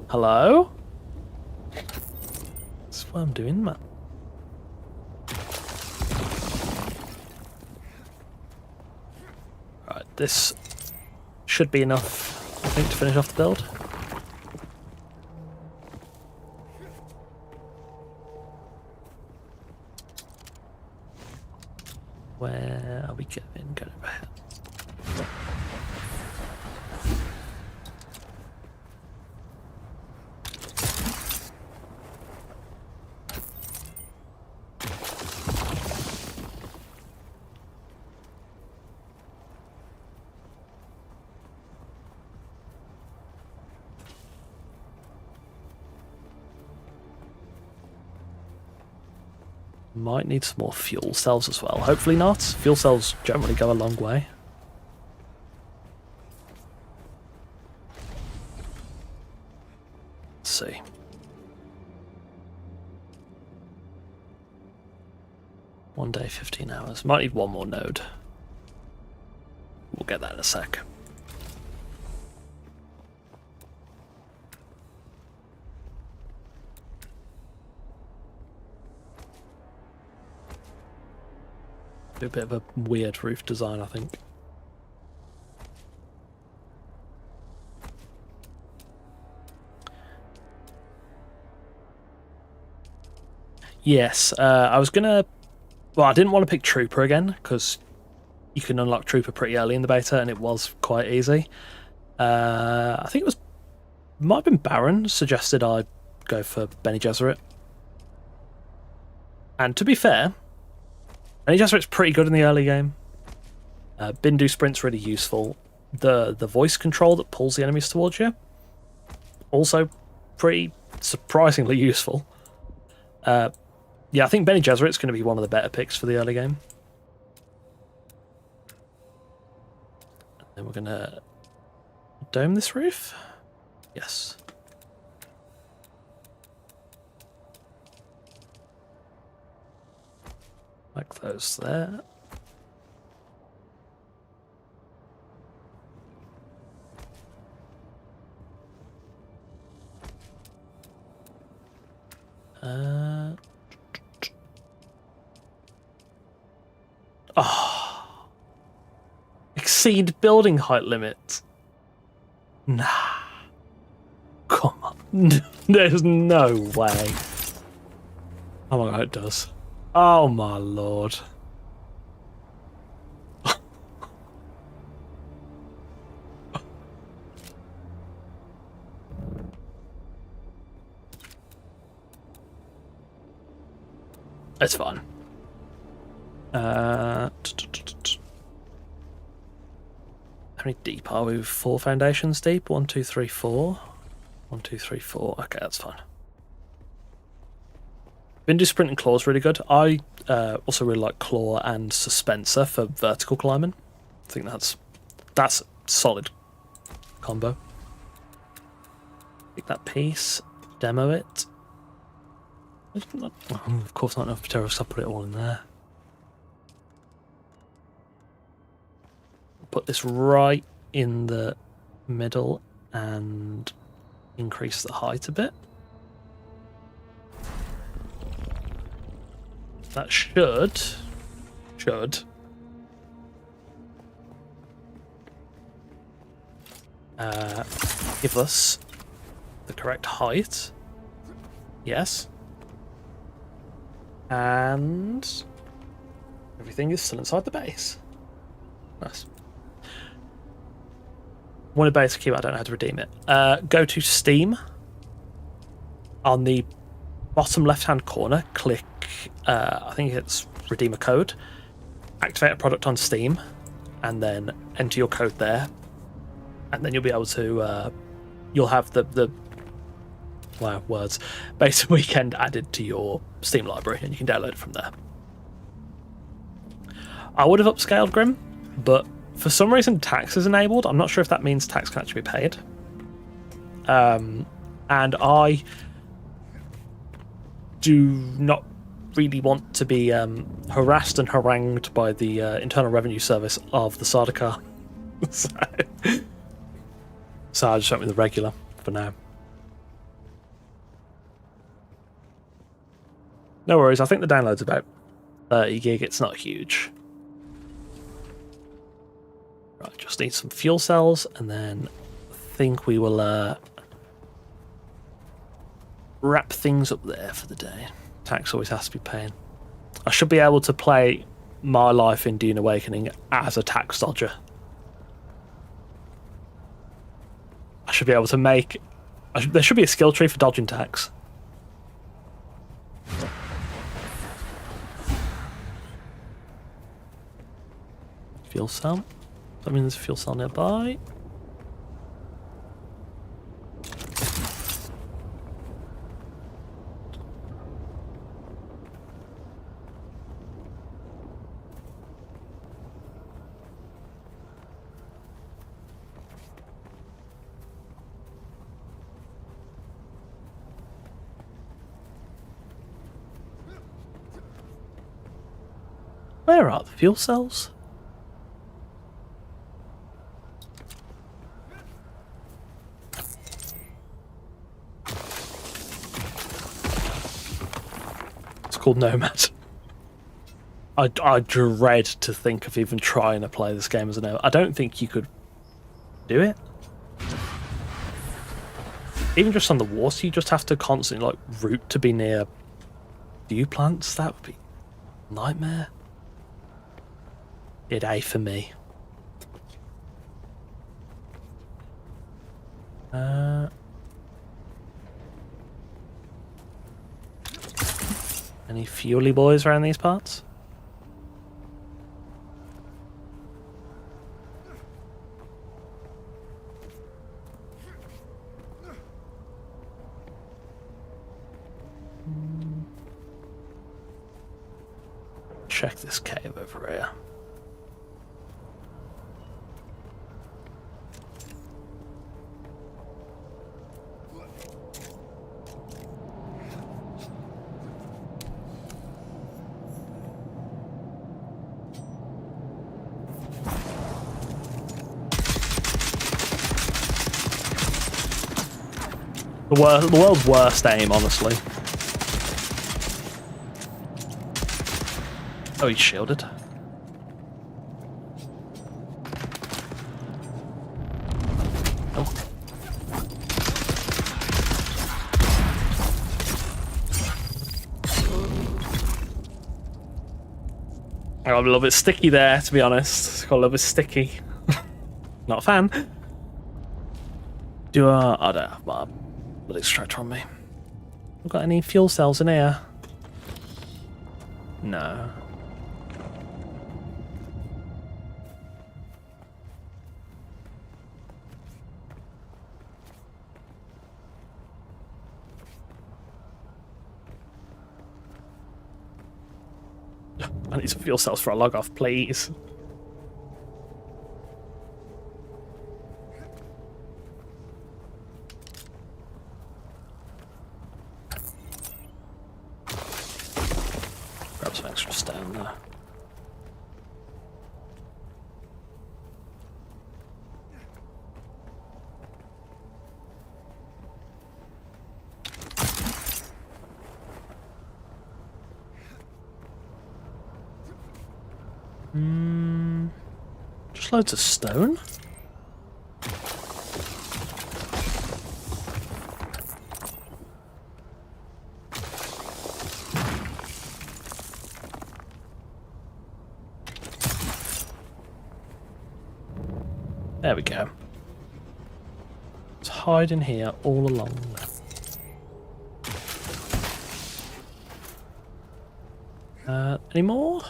Hello? That's what I'm doing, man. Right, this should be enough, I think, to finish off the build. Where are we going? Go over here. Might need some more fuel cells as well. Hopefully not. Fuel cells generally go a long way. Let's see. One day, 15 hours. Might need one more node. We'll get that in a sec. Do a bit of a weird roof design, I think. Yes, I was gonna... Well, I didn't want to pick Trooper again, because you can unlock Trooper pretty early in the beta, and it was quite easy. I think it was... Might have been Baron suggested I go for Bene Gesserit. And to be fair, Bene Gesserit's pretty good in the early game. Bindu Sprint's really useful. The voice control that pulls the enemies towards you, also pretty surprisingly useful. Yeah, I think Bene Gesserit's going to be one of the better picks for the early game. And then we're going to dome this roof? Yes. Like those there. Oh. Exceed building height limit. Nah. Come on. There's no way. Oh my god, it does. Oh my lord. It's fine. How many deep are we? 4 foundations deep? 1, 2, 3, 4. 1, 2, 3, 4. Okay, that's fine. Bindu Sprint and Claw is really good. I also really like Claw and Suspenser for vertical climbing. I think that's a solid combo. Take that piece, demo it. Of course, not enough materials, so I'll put it all in there. Put this right in the middle and increase the height a bit. That should give us the correct height. Yes. And everything is still inside the base. Nice. One base cube, I don't know how to redeem it. Go to Steam. On the bottom left-hand corner, click, I think it's redeem a code. Activate a product on Steam, and then enter your code there. And then you'll be able to, you'll have the wow, words, Beta Weekend added to your Steam library, and you can download it from there. I would have upscaled Grim, but for some reason tax is enabled. I'm not sure if that means tax can actually be paid. And I do not really want to be harassed and harangued by the Internal Revenue Service of the Sardaukar. So I just went with the regular for now. No worries, I think the download's about 30 gig, it's not huge. Right, just need some fuel cells, and then I think we will wrap things up there for the day. Tax always has to be paying. I should be able to play my life in Dune Awakening as a tax dodger. I should be able to make... there should be a skill tree for dodging tax. Fuel cell. That means there's a fuel cell nearby. Where are the fuel cells? It's called Nomad. I dread to think of even trying to play this game as a Nomad. I don't think you could do it. Even just on the water, you just have to constantly like route to be near view plants. That would be a nightmare. It'd A for me. Any fuely boys around these parts? Check this cave over here. The world's worst aim, honestly. Oh, he's shielded. Oh. I got a little bit sticky there, to be honest. Got a little bit sticky. Not a fan. Do I don't have my blood extractor on me. I've got any fuel cells in here? No. I need some fuel cells for a log off, please. Grab some extra stone there. Just loads of stone. There we go. It's hiding here all along. Any more?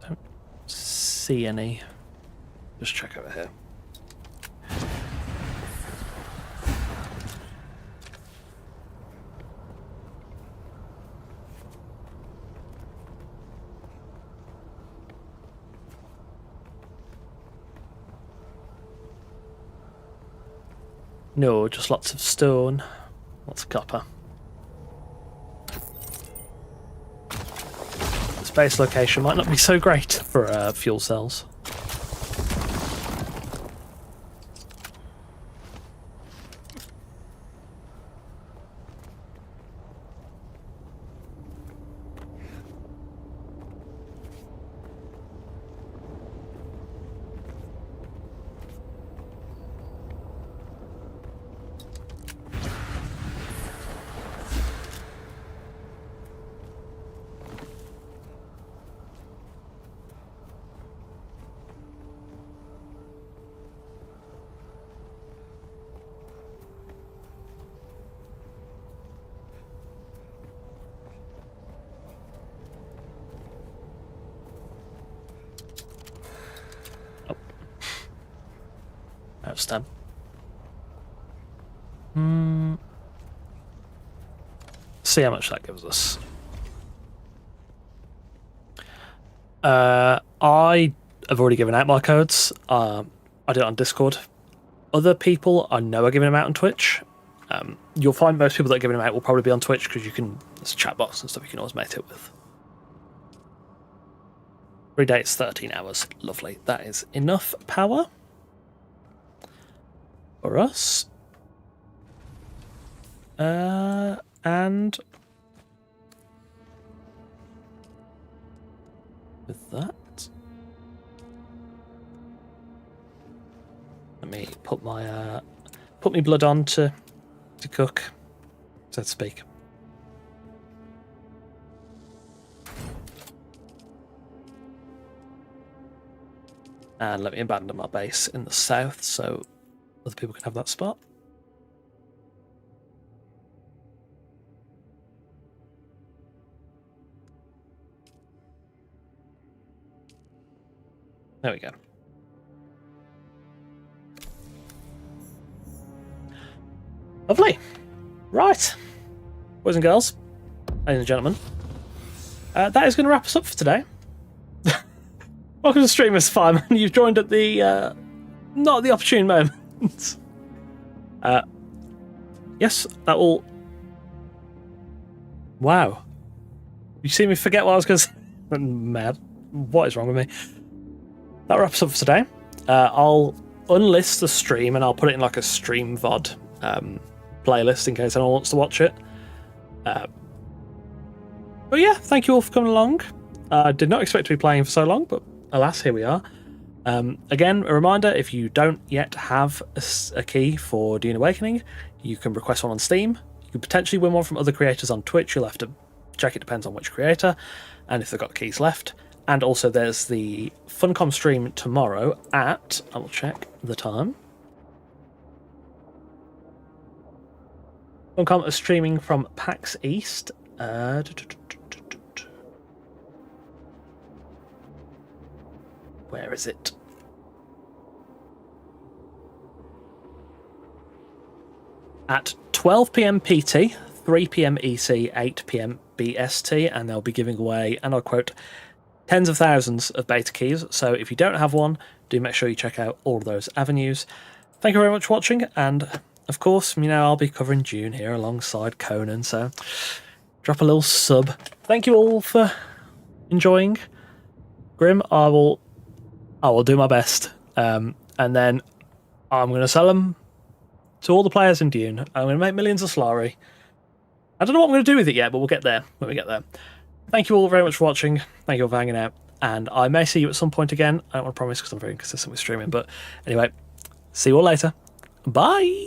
Don't see any. Just check over here. No, just lots of stone, lots of copper. This base location might not be so great for fuel cells. Plus 10. See how much that gives us. I have already given out my codes. I did it on Discord. Other people I know are giving them out on Twitch. You'll find most people that are giving them out will probably be on Twitch because you can, there's a chat box and stuff you can always mate it with. 3 days, 13 hours. Lovely. That is enough power for us. And with that, let me put my blood on to cook, so to speak. And let me abandon my base in the south so other people can have that spot. There we go. Lovely. Right. Boys and girls, ladies and gentlemen, that is going to wrap us up for today. Welcome to Streamers Fireman. You've joined at the not the opportune moment. Yes, that will. Wow. You see me forget what I was going to say? I'm mad. What is wrong with me? That wraps up for today. I'll unlist the stream and I'll put it in like a stream VOD playlist in case anyone wants to watch it. But yeah, thank you all for coming along. I did not expect to be playing for so long, but alas, here we are. Again, a reminder, if you don't yet have a key for Dune Awakening, you can request one on Steam. You can potentially win one from other creators on Twitch. You'll have to check, it depends on which creator, and if they've got keys left. And also there's the Funcom stream tomorrow at, I will check the time. Funcom are streaming from PAX East. Where is it? At 12 PM PT, 3 PM EC, 8 PM BST, and they'll be giving away, and I'll quote, tens of thousands of beta keys. So if you don't have one, do make sure you check out all of those avenues. Thank you very much for watching, and of course, you know, I'll be covering Dune here alongside Conan, so drop a little sub. Thank you all for enjoying. Grim, I will do my best, and then I'm going to sell them to all the players in Dune. I'm going to make millions of Solari. I don't know what I'm going to do with it yet, but we'll get there when we get there. Thank you all very much for watching. Thank you all for hanging out, and I may see you at some point again. I don't want to promise because I'm very inconsistent with streaming, but anyway, see you all later. Bye!